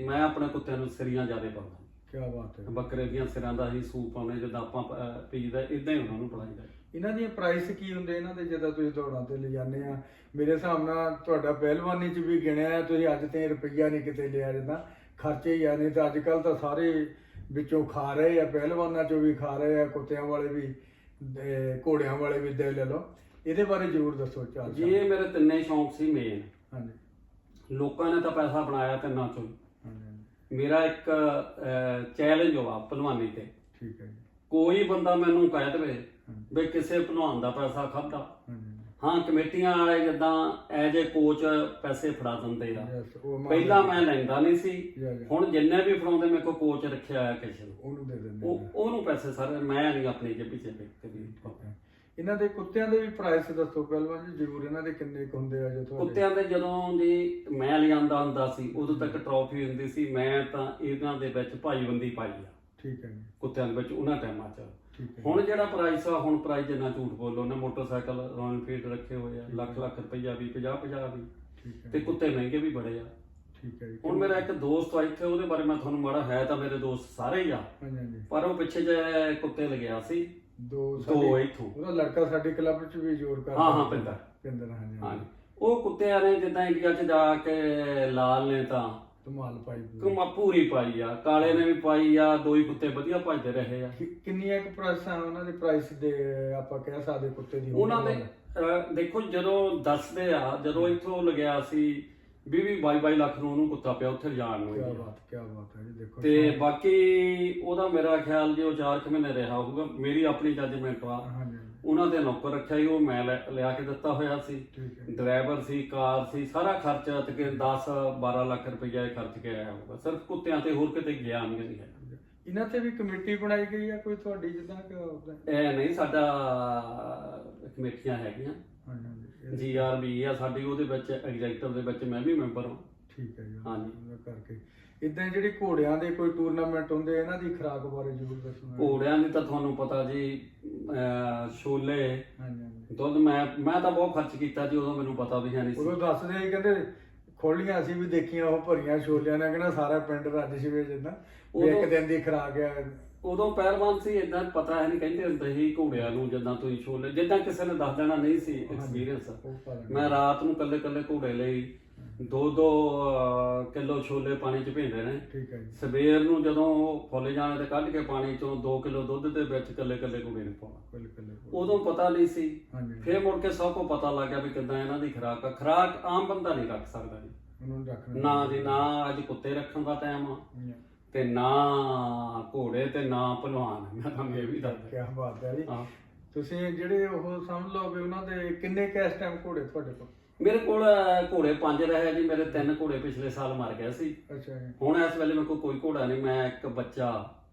ਮੈਂ ਆਪਣੇ ਕੁੱਤਿਆਂ ਨੂੰ ਸਿਰੀਆਂ ਜ਼ਿਆਦਾ ਪਾਉਂਦਾ। ਕੀ ਬਾਤ ਹੈ। ਬੱਕਰੇ ਦੀਆਂ ਸਿਰਾਂ ਦਾ ਹੀ ਸੂਪ ਪਾਉਂਦੇ, ਜਿੱਦਾਂ ਆਪਾਂ ਪੀਦਾ ਇਦਾਂ ਹੀ ਉਹਨਾਂ ਨੂੰ ਪਿਲਾਈਦਾ। ਇਹਨਾਂ ਦੀਆਂ ਪ੍ਰਾਈਸ ਕੀ ਹੁੰਦੇ ਇਹਨਾਂ ਦੇ ਜਦੋਂ ਤੁਸੀਂ ਦੌੜਾਂ ਤੇ ਲਿਜਾਂਦੇ ਆ? ਮੇਰੇ ਹਿਸਾਬ ਨਾਲ ਤੁਹਾਡਾ ਪਹਿਲਵਾਨੀ 'ਚ ਵੀ ਗਿਣਿਆ ਤੁਸੀਂ ਅੱਜ ਤੇ ਰੁਪਈਆ ਨਹੀਂ ਕਿਤੇ ਲਿਆ ਜਾਂਦਾ, ਖਰਚੇ ਹੀ ਆ। ਨਹੀਂ ਤਾਂ ਅੱਜ ਕੱਲ ਤਾਂ ਸਾਰੇ ਵਿੱਚੋਂ ਖਾ ਰਹੇ ਆ, ਪਹਿਲਵਾਨਾਂ 'ਚੋਂ ਵੀ ਖਾ ਰਹੇ ਆ, ਕੁੱਤਿਆਂ ਵਾਲੇ ਵੀ ਘੋੜਿਆਂ ਵਾਲੇ ਵੀ ਦੇ ਲੈ ਲਓ। ਇਹਦੇ ਬਾਰੇ ਜ਼ਰੂਰ ਦੱਸੋ। ਚਾਰ ਜੀ ਇਹ ਮੇਰੇ ਤਿੰਨੇ ਸ਼ੌਂਕ ਸੀ ਮੇਨ। ਹਾਂਜੀ ਲੋਕਾਂ ਨੇ ਤਾਂ ਪੈਸਾ ਬਣਾਇਆ ਤਿੰਨਾਂ ਚੋਂ। ਹਾਂਜੀ, ਮੇਰਾ ਇੱਕ ਚੈਲੰਜ ਹੋਆ ਭਲਵਾਨੀ ਤੇ, ਠੀਕ ਹੈ ਜੀ। ਕੋਈ ਬੰਦਾ ਮੈਨੂੰ ਕਹਿ ਦੇਵੇ ਵੀ ਕਿਸੇ ਭਲਵਾਨ ਦਾ ਪੈਸਾ ਖਾਧਾ। ਹਾਂ, ਕਮੇਟੀਆਂ ਵਾਲੇ ਜਿੱਦਾਂ ਐਜ ਏ ਕੋਚ ਪੈਸੇ ਫੜਾ ਦਿੰਦੇ ਆ। ਪਹਿਲਾਂ ਮੈਂ ਲੈਂਦਾ ਨਹੀਂ ਸੀ, ਹੁਣ ਜਿੰਨੇ ਵੀ ਫੜਾਉਂਦੇ ਮੇਰੇ ਕੋਲ ਕੋਚ ਰੱਖਿਆ ਆ ਕਿਸੇ ਨੂੰ, ਉਹਨੂੰ ਦੇ ਦਿੰਦੇ। ਉਹਨੂੰ ਪੈਸੇ ਸਾਰੇ, ਮੈਂ ਨਹੀਂ ਆਪਣੀ ਜੇਬੀ ਚ ਕਦੀ। ਇਹਨਾਂ ਦੇ ਕੁੱਤਿਆਂ ਦੇ ਵੀ ਪ੍ਰਾਈਸ ਦੱਸੋ ਪਹਿਲਵਾਨ ਜੀ ਜ਼ਰੂਰ, ਇਹਨਾਂ ਦੇ ਕਿੰਨੇ ਕੁ ਹੁੰਦੇ ਆ? ਜੇ ਤੁਹਾਡੇ ਕੁੱਤਿਆਂ ਦੇ ਜਦੋਂ ਦੀ ਮੈਂ ਲਿਆਂਦਾ ਹੁੰਦਾ ਸੀ ਉਦੋਂ ਤੱਕ ਟਰੋਫੀ ਹੁੰਦੀ ਸੀ। ਮੈਂ ਤਾਂ ਇਹਨਾਂ ਦੇ ਵਿੱਚ ਭਾਈਬੰਦੀ ਪਾਈ ਆ। ਠੀਕ ਹੈ ਜੀ। ਕੁੱਤਿਆਂ ਦੇ ਵਿੱਚ ਉਹਨਾਂ ਟਾਈਮਾਂ 'ਚ। ਠੀਕ ਹੈ। ਹੁਣ ਜਿਹੜਾ ਪ੍ਰਾਈਸ ਆ, ਹੁਣ ਪ੍ਰਾਈਸ ਜਿੰਨਾ ਝੂਠ ਬੋਲੋ ਨਾ, ਮੋਟਰਸਾਈਕਲ ਰਾਇਲ ਫੀਲਡ ਰੱਖੇ ਹੋਏ ਆ, ਲੱਖ ਰੁਪਈਆ ਵੀ, 50 ਵੀ। ਠੀਕ ਹੈ। ਤੇ ਕੁੱਤੇ ਮਹਿੰਗੇ ਵੀ ਬੜੇ ਆ। ਠੀਕ ਹੈ ਜੀ। ਹੁਣ ਮੇਰਾ ਇੱਕ ਦੋਸਤ ਆ ਇੱਥੇ, ਉਹਦੇ ਬਾਰੇ ਮੈਂ ਤੁਹਾਨੂੰ ਮਾੜਾ, ਹੈ ਤਾਂ ਮੇਰੇ ਦੋਸਤ ਸਾਰੇ ਹੀ ਆ, ਹਾਂਜੀ ਹਾਂਜੀ, ਪਰ ਉਹ ਪਿੱਛੇ ਜੇ ਕੁੱਤੇ ਲਗਿਆ ਸੀ ਦੋ ਇੱਥੋਂ। ਉਹਦਾ ਲੜਕਾ ਸਾਡੇ ਕਲੱਬ 'ਚ ਵੀ ਜ਼ੋਰ ਕਰਦਾ। ਹਾਂ ਪਿੰਦਰ। ਹਾਂਜੀ ਹਾਂਜੀ, ਉਹ ਕੁੱਤਿਆਂ ਨੇ ਜਿੱਦਾਂ ਇੰਡੀਆ 'ਚ ਜਾ ਕੇ ਲਾਲ ਨੇ ਤਾਂ ਧਮਾਲ ਪਾਈ ਪੂਰੀ ਪਾਈ ਆ, ਕਾਲੇ ਨੇ ਵੀ ਪਾਈ ਆ, ਦੋ ਹੀ ਕੁੱਤੇ ਵਧੀਆ ਭੱਜਦੇ ਰਹੇ ਆ। ਕਿੰਨੀਆਂ ਕੁ ਪ੍ਰਾਈਸਾਂ ਉਹਨਾਂ ਦੇ ਪ੍ਰਾਈਸ ਦੇ ਆਪਾਂ ਕਹਿ ਸਕਦੇ ਕੁੱਤੇ ਦੀ? ਉਹਨਾਂ ਦੇ ਦੇਖੋ ਜਦੋਂ ਦੱਸਦੇ ਆ, ਜਦੋਂ ਇੱਥੋਂ ਲਗਿਆ ਸੀ 20-22 ਲੱਖ ਨੂੰ ਉਹਨੂੰ ਕੁੱਤਾ ਪਿਆ ਉੱਥੇ ਜਾਣ ਨੂੰ। ਕੀ ਬਾਤ ਹੈ ਜੀ। ਦੇਖੋ ਤੇ ਬਾਕੀ ਉਹਦਾ ਮੇਰਾ ਖਿਆਲ ਜੇ ਉਹ 4 ਮਹੀਨੇ ਰਿਹਾ ਹੋਊਗਾ, ਮੇਰੀ ਆਪਣੀ ਜੱਜਮੈਂਟ ਆ। ਉਹਨਾਂ ਦੇ ਨੌਕਰ ਰੱਖਿਆ ਸੀ, ਉਹ ਮੈਂ ਲਿਆ ਕੇ ਦਿੱਤਾ ਹੋਇਆ ਸੀ। ਡਰਾਈਵਰ ਸੀ, ਕਾਰ ਸੀ, ਸਾਰਾ ਖਰਚਾ ਤੇ 10-12 ਲੱਖ ਰੁਪਈਆ ਖਰਚ ਕੇ ਆਇਆ ਹੋਊਗਾ ਸਿਰਫ ਕੁੱਤਿਆਂ ਤੇ, ਹੋਰ ਕਿਤੇ ਗਿਆ ਨਹੀਂ ਹੈ। ਇਹਨਾਂ ਤੇ ਵੀ ਕਮੇਟੀ ਬਣਾਈ ਗਈ ਆ ਕੋਈ ਤੁਹਾਡੀ ਜਿੱਦਾਂ ਕਿ? ਇਹ ਨਹੀਂ, ਸਾਡਾ ਕਮੇਟੀਆਂ ਹੈਗੀਆਂ। GRB ਆ ਸਾਡੀ, ਉਹਦੇ ਵਿੱਚ ਐਗਜ਼ੈਕਟਿਵ ਦੇ ਵਿੱਚ ਮੈਂ ਵੀ ਮੈਂਬਰ ਹਾਂ। ਠੀਕ ਹੈ ਜੀ। ਹਾਂਜੀ, ਕਰਕੇ ਇਦਾਂ ਜਿਹੜੇ ਘੋੜਿਆਂ ਦੇ ਕੋਈ ਟੂਰਨਾਮੈਂਟ ਹੁੰਦੇ, ਇਹਨਾਂ ਦੀ ਖੁਰਾਕ ਬਾਰੇ ਜ਼ਰੂਰ ਦੱਸੋ। ਘੋੜਿਆਂ ਦੀ ਤਾਂ ਤੁਹਾਨੂੰ ਪਤਾ ਜੀ, ਛੋਲੇ, ਹਾਂਜੀ ਦੁੱਧ। ਮੈਂ ਤਾਂ ਬਹੁਤ ਖਰਚ ਕੀਤਾ ਜੀ, ਉਦੋਂ ਮੈਨੂੰ ਪਤਾ ਵੀ ਹੈ ਨਹੀਂ ਸੀ। ਉਦੋਂ ਦੱਸਦੇ ਸੀ ਕਹਿੰਦੇ ਖੋਲੀਆਂ ਅਸੀਂ ਵੀ ਦੇਖੀਆਂ ਉਹ ਭਰੀਆਂ ਛੋਲਿਆਂ ਨੇ, ਕਹਿੰਦਾ ਸਾਰਾ ਪਿੰਡ ਰੱਜ ਛਵੇ ਜਿੱਦਾਂ ਇੱਕ ਦਿਨ ਦੀ ਖੁਰਾਕ ਆ। ਉਦੋਂ ਪਹਿਲਵਾਨ ਸੀ, ਇਦਾਂ ਪਤਾ ਹੈ ਨਹੀਂ, ਕਹਿੰਦੇ ਹੁੰਦੇ ਸੀ ਘੋੜਿਆਂ ਨੂੰ ਜਿੱਦਾਂ ਤੁਸੀਂ ਛੋਲੇ, ਜਿੱਦਾਂ ਕਿਸੇ ਨੇ ਦੱਸ ਦੇਣਾ ਨਹੀਂ ਸੀ ਐਕਸਪੀਰੀਅੰਸ। ਮੈਂ ਰਾਤ ਨੂੰ ਕੱਲੇ ਘੋੜੇ ਲਈ 2-2 ਕਿਲੋ ਛੋਲੇ ਪਾਣੀ 'ਚ ਭੇਜਦੇ ਨੇ। ਠੀਕ ਹੈ ਜੀ। ਸਵੇਰ ਨੂੰ ਜਦੋਂ ਫੁੱਲ ਜਾਣੇ ਤੇ ਕੱਢ ਕੇ ਪਾਣੀ 'ਚੋਂ 2 ਕਿਲੋ ਦੁੱਧ ਦੇ ਵਿੱਚ ਕੱਲੇ ਘੋੜੇ ਨੂੰ ਪਾਉਣਾ। ਉਦੋਂ ਪਤਾ ਨਹੀਂ ਸੀ। ਫਿਰ ਮੁੜ ਕੇ ਸਭ ਕੋ ਪਤਾ ਲੱਗ ਗਿਆ ਵੀ ਕਿੱਦਾਂ ਇਹਨਾਂ ਦੀ ਖੁਰਾਕ ਆ। ਖੁਰਾਕ ਆਮ ਬੰਦਾ ਨਹੀਂ ਰੱਖ ਸਕਦਾ ਜੀ। ਨਾ ਜੀ ਨਾ, ਅੱਜ ਕੁੱਤੇ ਰੱਖਣ ਦਾ ਟਾਈਮ ਆ ਤੇ ਨਾ ਘੋੜੇ ਤੇ ਨਾ ਭਲਵਾਨ। ਮੈਂ ਤੁਹਾਨੂੰ ਇਹ ਵੀ ਦੱਸਦਾ। ਕੀ ਬਾਤ ਹੈ ਜੀ। ਤੁਸੀਂ ਜਿਹੜੇ ਉਹ ਸਮਝ ਲਓ ਵੀ ਉਹਨਾਂ ਦੇ ਕਿੰਨੇ ਕੈਸ ਟਾਈਮ ਘੋੜੇ ਤੁਹਾਡੇ ਕੋਲ? ਮੇਰੇ ਕੋਲ ਘੋੜੇ 5 ਰਹੇ ਜੀ। ਮੇਰੇ 3 ਘੋੜੇ ਪਿਛਲੇ ਸਾਲ ਮਰ ਗਏ ਸੀ। ਅੱਛਾ ਜੀ। ਹੁਣ ਇਸ ਵੇਲੇ ਮੇਰੇ ਕੋਲ ਕੋਈ ਘੋੜਾ ਨਹੀਂ। ਮੈਂ ਇੱਕ ਬੱਚਾ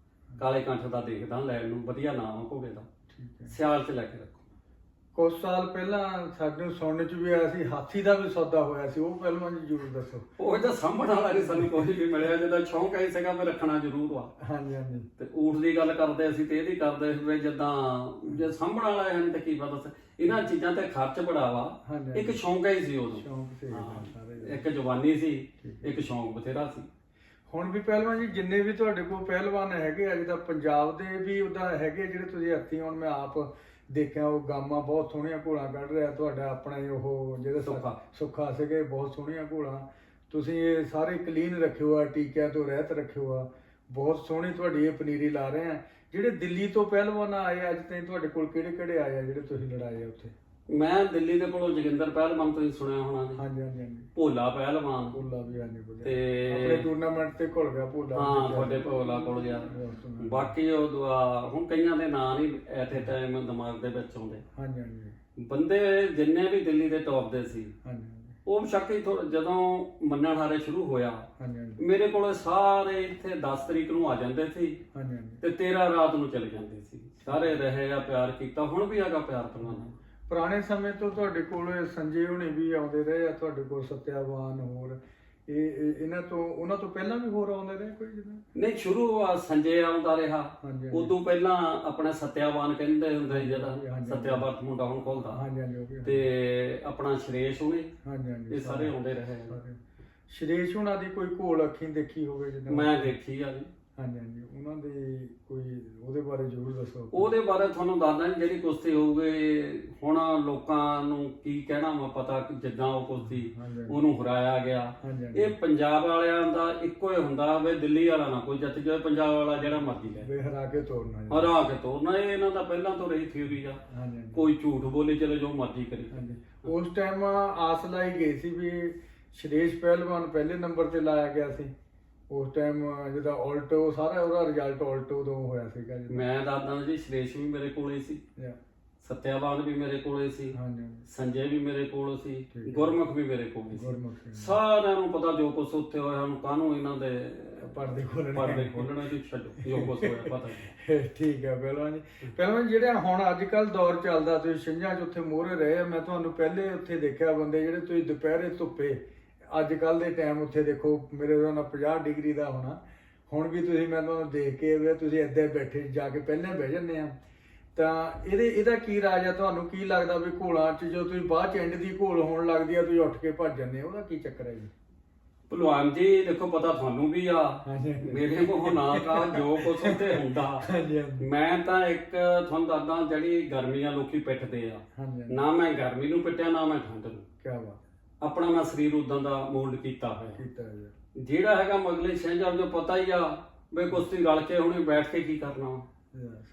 ਕਾਲੇ ਕੰਠ ਦਾ ਦੇਖਦਾ ਲੈਣ ਨੂੰ, ਵਧੀਆ ਨਾਮ ਆ ਘੋੜੇ ਦਾ। ਠੀਕ ਹੈ। ਸਿਆਲ 'ਚ ਲੈ ਕੇ ਰੱਖੋ। ਕੁਝ ਸਾਲ ਪਹਿਲਾਂ ਸਾਡੇ ਸੁਣਨ 'ਚ ਵੀ ਆਇਆ ਸੀ ਹਾਥੀ ਦਾ ਵੀ ਸੌਦਾ ਹੋਇਆ ਸੀ, ਉਹ ਪਹਿਲਾਂ ਜੀ ਜ਼ਰੂਰ ਦੱਸੋ। ਉਹ ਤਾਂ ਸਾਂਭਣ ਵਾਲਾ ਨਹੀਂ ਸਾਨੂੰ ਕੋਈ ਵੀ ਮਿਲਿਆ, ਜਿਹਦਾ ਸ਼ੌਂਕ ਐ ਸੀਗਾ ਮੈਂ ਰੱਖਣਾ ਜ਼ਰੂਰ ਆ। ਹਾਂਜੀ। ਤੇ ਊਠ ਦੀ ਗੱਲ ਕਰਦੇ ਅਸੀਂ ਤੇ ਇਹਦੀ ਕਰਦੇ ਵੀ ਜਿੱਦਾਂ ਜੇ ਸਾਂਭਣ ਵਾਲਾ ਹੈ ਨਹੀਂ ਤੇ ਕੀ ਪਤਾ। ਇਹਨਾਂ ਚੀਜ਼ਾਂ ਤੇ ਖਰਚ ਬੜਾ ਵਾ। ਇੱਕ ਸ਼ੌਂਕ ਹੀ ਸੀ ਉਦੋਂ, ਇੱਕ ਜਵਾਨੀ ਸੀ, ਇੱਕ ਸ਼ੌਂਕ ਬਥੇਰਾ ਸੀ। ਹੁਣ ਵੀ ਪਹਿਲਵਾਨ ਜੀ ਜਿੰਨੇ ਵੀ ਤੁਹਾਡੇ ਕੋਲ ਪਹਿਲਵਾਨ ਹੈਗੇ ਅੱਜ ਦਾ ਪੰਜਾਬ ਦੇ ਵੀ ਉਹਦਾ ਹੈਗੇ ਜਿਹੜੇ ਤੁਸੀਂ ਹੱਥੀਂ, ਹੁਣ ਮੈਂ ਆਪ ਦੇਖਿਆ ਉਹ ਗਾਮਾਂ ਬਹੁਤ ਸੋਹਣੀਆਂ ਘੋੜਾਂ ਕੱਢ ਰਿਹਾ। ਤੁਹਾਡਾ ਆਪਣਾ ਉਹ ਜਿਹੜੇ ਸੁੱਖਾ ਸੀਗੇ, ਬਹੁਤ ਸੋਹਣੀਆਂ ਘੋੜਾਂ ਤੁਸੀਂ ਇਹ ਸਾਰੇ ਕਲੀਨ ਰੱਖਿਓ ਆ, ਟੀਕਿਆਂ ਤੋਂ ਰਹਿਤ ਰੱਖਿਓ ਆ, ਬਹੁਤ ਸੋਹਣੀ ਤੁਹਾਡੀ ਇਹ ਪਨੀਰੀ ਲਾ ਰਹੇ ਆ। ਜਿਹੜੇ ਦਿੱਲੀ ਤੋਂ ਪਹਿਲਵਾਨ ਆਏ ਅੱਜ ਤਾਈਂ ਤੁਹਾਡੇ ਕੋਲ ਕਿਹੜੇ ਆਏ ਆ ਜਿਹੜੇ ਤੁਸੀਂ ਲੜਾਏ ਆ ਉੱਥੇ? ਮੈਂ ਦਿੱਲੀ ਦੇ ਕੋਲੋਂ ਜੋਗਿੰਦਰ ਪਹਿਲਵਾਨ ਤੁਸੀਂ ਸੁਣਿਆ ਹੋਣਾ ਜੀ। ਹਾਂਜੀ। ਭੋਲਾ ਪਹਿਲਵਾਨ। ਭੋਲਾ ਵੀ ਹਾਂਜੀ ਤੇ ਆਪਣੇ ਟੂਰਨਾਮੈਂਟ ਤੇ ਘੁਲ ਗਿਆ ਭੋਲਾ। ਹਾਂ, ਤੁਹਾਡੇ ਭੋਲਾ ਕੋਲ ਗਿਆ। ਬਾਕੀ ਉਹ ਹੁਣ ਕਈਆਂ ਦੇ ਨਾਂ ਨਹੀਂ ਐਟ ਏ ਟਾਈਮ ਦਿਮਾਗ ਦੇ ਵਿੱਚ ਆਉਂਦੇ। ਹਾਂਜੀ। ਬੰਦੇ ਜਿੰਨੇ ਵੀ ਦਿੱਲੀ ਦੇ ਟੌਪ ਦੇ ਸੀ, ਉਹ ਸ਼ੱਕ ਹੀ ਜਦੋਂ ਮੰਨਣ ਹਾਰੇ ਸ਼ੁਰੂ ਹੋਇਆ, ਮੇਰੇ ਕੋਲ ਸਾਰੇ ਇੱਥੇ 10 ਤਰੀਕ ਨੂੰ ਆ ਜਾਂਦੇ ਸੀ ਤੇ 13 ਰਾਤ ਨੂੰ ਚਲੇ ਜਾਂਦੇ ਸੀ। ਸਾਰੇ ਰਹੇ ਆ, ਪਿਆਰ ਕੀਤਾ, ਹੁਣ ਵੀ ਹੈਗਾ ਪਿਆਰ ਕਰਨਾ। ਪੁਰਾਣੇ ਸਮੇਂ ਤੋਂ ਤੁਹਾਡੇ ਕੋਲ ਸੰਜੇ ਹੋਣੀ ਵੀ ਆਉਂਦੇ ਰਹੇ ਆ ਤੁਹਾਡੇ ਕੋਲ, ਸਤਿਆਵਾਨ ਹੋਰ ਇਹਨਾਂ ਤੋਂ ਉਹਨਾਂ ਤੋਂ ਪਹਿਲਾਂ ਵੀ ਹੋਰ ਆਉਂਦੇ ਰਹੇ ਕੋਈ ਜਿੱਦਾਂ? ਨਹੀਂ, ਸ਼ੁਰੂ ਸੰਜੇ ਆਉਂਦਾ ਰਿਹਾ। ਹਾਂਜੀ ਉਦੋਂ ਪਹਿਲਾਂ ਆਪਣਾ ਸਤਿਆਵਾਨ ਕਹਿੰਦੇ ਹੁੰਦੇ ਸੀ ਜਿਹੜਾ, ਹਾਂਜੀ। ਸਤਿਆਵਰਤ ਮੁੰਡਾ ਹੁਣ ਖੋਲਦਾ, ਹਾਂਜੀ ਹਾਂਜੀ ਉਹ ਵੀ ਤੇ ਆਪਣਾ ਸ਼੍ਰੇਸ਼ ਹੁਣੇ, ਹਾਂਜੀ ਹਾਂਜੀ ਇਹ ਸਾਰੇ ਆਉਂਦੇ ਰਹੇ। ਸਾਰੇ। ਸ਼੍ਰੇਸ਼ ਹੁਣਾਂ ਦੀ ਕੋਈ ਘੋਲ ਅੱਖੀਂ ਦੇਖੀ ਹੋਵੇ ਜਿੱਦਾਂ? ਮੈਂ ਦੇਖੀ ਆ ਜੀ। ਹਾਂਜੀ ਹਾਂਜੀ ਉਹਨਾਂ ਦੀ ਕੋਈ ਉਹਦੇ ਬਾਰੇ ਜ਼ਰੂਰ ਦੱਸੋ। ਉਹਦੇ ਬਾਰੇ ਤੁਹਾਨੂੰ ਦੱਸਦਾ ਜੀ, ਜਿਹੜੀ ਕੁਸ਼ਤੀ ਹੋਊਗੀ ਹੁਣ ਲੋਕਾਂ ਨੂੰ ਕੀ ਕਹਿਣਾ ਵਾ ਪਤਾ, ਜਿੱਦਾਂ ਉਹ ਕੁਸ਼ਤੀ ਹਾਂਜੀ ਉਹਨੂੰ ਹਰਾਇਆ ਗਿਆ। ਹਾਂਜੀ ਹਾਂਜੀ ਇਹ ਪੰਜਾਬ ਵਾਲਿਆਂ ਦਾ ਇੱਕੋ ਹੀ ਹੁੰਦਾ ਵੀ ਦਿੱਲੀ ਵਾਲਾ ਨਾ ਕੋਈ ਜਿੱਤ ਜਾਵੇ, ਪੰਜਾਬ ਵਾਲਾ ਜਿਹੜਾ ਮਰਜ਼ੀ ਲੈ ਵੀ ਹਰਾ ਕੇ ਤੋਰਨਾ ਜੀ। ਹਰਾ ਕੇ ਤੋਰਨਾ। ਇਹ ਇਹਨਾਂ ਦਾ ਪਹਿਲਾਂ ਤੋਂ ਰਹੀ ਥਿਊਰੀ ਆ, ਹਾਂਜੀ ਹਾਂਜੀ ਕੋਈ ਝੂਠ ਬੋਲੇ ਚਲੇ ਜੋ ਮਰਜ਼ੀ ਕਰੇ। ਹਾਂਜੀ। ਉਸ ਟਾਈਮ ਆਸ ਲਾਈ ਗਈ ਸੀ ਵੀ ਸ਼੍ਰੇਸ਼ ਪਹਿਲਵਾਨ ਪਹਿਲੇ ਨੰਬਰ ਤੇ ਲਾਇਆ ਗਿਆ ਸੀ ਉਸ ਟਾਈਮ, ਜਿਹਦਾ ਆਲਟੋ ਸਾਰਾ ਉਹਦਾ ਰਿਜ਼ਲਟ ਆਲਟੋ ਤੋਂ ਹੋਇਆ ਸੀਗਾ ਜੀ। ਮੈਂ ਦੱਸਦਾ ਜੀ, ਸ਼੍ਰੇਸ਼ ਵੀ ਮੇਰੇ ਕੋਲੇ ਸੀ, ਸਤਿਆਵਾਨ ਵੀ ਮੇਰੇ ਕੋਲੇ ਸੀ, ਹਾਂਜੀ ਸੰਜੇ ਵੀ ਮੇਰੇ ਕੋਲ ਸੀ, ਠੀਕ ਹੈ। ਗੁਰਮੁਖ ਵੀ ਮੇਰੇ ਕੋਲ ਸੀ। ਗੁਰਮੁਖ ਸਿੰਘ ਸਾਰਿਆਂ ਨੂੰ ਪਤਾ ਜੋ ਕੁਛ ਉੱਥੇ ਹੋਇਆ, ਹੁਣ ਕਾਹਨੂੰ ਇਹਨਾਂ ਦੇ ਪਰਦੇ ਖੋਲਣੇ। ਪਰਦੇ ਖੋਲਣਾ ਜੀ, ਛੱਡੋ ਜੋ ਕੁਛ ਹੋਇਆ ਪਤਾ ਨਹੀਂ। ਠੀਕ ਹੈ ਪਹਿਲਵਾਨ ਜੀ। ਪਹਿਲਵਾਨ ਜਿਹੜਾ ਹੁਣ ਅੱਜ ਕੱਲ ਦੌਰ ਚੱਲਦਾ, ਤੁਸੀਂ ਛਿੰਝਾਂ 'ਚ ਉੱਥੇ ਮੋਹਰੇ ਰਹੇ ਆ, ਮੈਂ ਤੁਹਾਨੂੰ ਪਹਿਲੇ ਉੱਥੇ ਦੇਖਿਆ ਬੰਦੇ ਜਿਹੜੇ ਤੁਸੀਂ ਦੁਪਹਿਰੇ ਧੁੱਪੇ ਅੱਜ ਕੱਲ ਦੇ ਟਾਈਮ ਉੱਥੇ ਦੇਖੋ ਮੇਰੇ ਨਾਲ 50 ਡਿਗਰੀ ਦਾ ਹੋਣਾ, ਹੁਣ ਵੀ ਤੁਸੀਂ ਮੈਂ ਤੁਹਾਨੂੰ ਦੇਖ ਕੇ ਵੀ ਤੁਸੀਂ ਏਦਾਂ ਬੈਠੇ ਜਾ ਕੇ ਪਹਿਲਾਂ ਬਹਿ ਜਾਂਦੇ ਆ, ਤਾਂ ਇਹਦਾ ਕੀ ਰਾਜ ਆ? ਤੁਹਾਨੂੰ ਕੀ ਲੱਗਦਾ ਵੀ ਘੋਲਾਂ 'ਚ ਜੋ ਤੁਸੀਂ ਬਾਅਦ 'ਚ ਐਂਡ ਦੀ ਘੋਲ ਹੋਣ ਲੱਗਦੀ ਆ ਤੁਸੀਂ ਉੱਠ ਕੇ ਭੱਜ ਜਾਂਦੇ, ਉਹਦਾ ਕੀ ਚੱਕਰ ਹੈ ਜੀ? ਭਲਵਾਨ ਜੀ ਦੇਖੋ, ਪਤਾ ਤੁਹਾਨੂੰ ਵੀ ਆ, ਹਾਂਜੀ ਮੇਰੇ ਕੋਲ ਨਾ ਕਾ ਜੋ ਕੁਛ ਉੱਥੇ ਹੁੰਦਾ। ਹਾਂਜੀ ਹਾਂਜੀ ਮੈਂ ਤਾਂ ਇੱਕ ਤੁਹਾਨੂੰ ਦੱਸਦਾ, ਜਿਹੜੀ ਗਰਮੀਆਂ ਲੋਕੀ ਪਿੱਟਦੇ ਆ, ਹਾਂਜੀ ਨਾ ਮੈਂ ਗਰਮੀ ਨੂੰ ਪਿੱਟਿਆ ਨਾ ਮੈਂ ਠੰਡ ਨੂੰ। ਕੀ ਬਾਤ ਆਪਣਾ ਮੈਂ ਸਰੀਰ ਉਦਾਂ ਦਾ ਮੋਲਡ ਕੀਤਾ ਹੋਇਆ। ਕੀਤਾ ਜੀ। ਜਿਹੜਾ ਹੈਗਾ ਮਗਲੇ ਛਿੰਝਾਂ ਜੋ ਪਤਾ ਹੀ ਆ ਵੀ ਕੁਸ਼ਤੀ ਰਲ ਕੇ ਹੁਣੇ ਬੈਠ ਕੇ ਕੀ ਕਰਨਾ ਵਾ।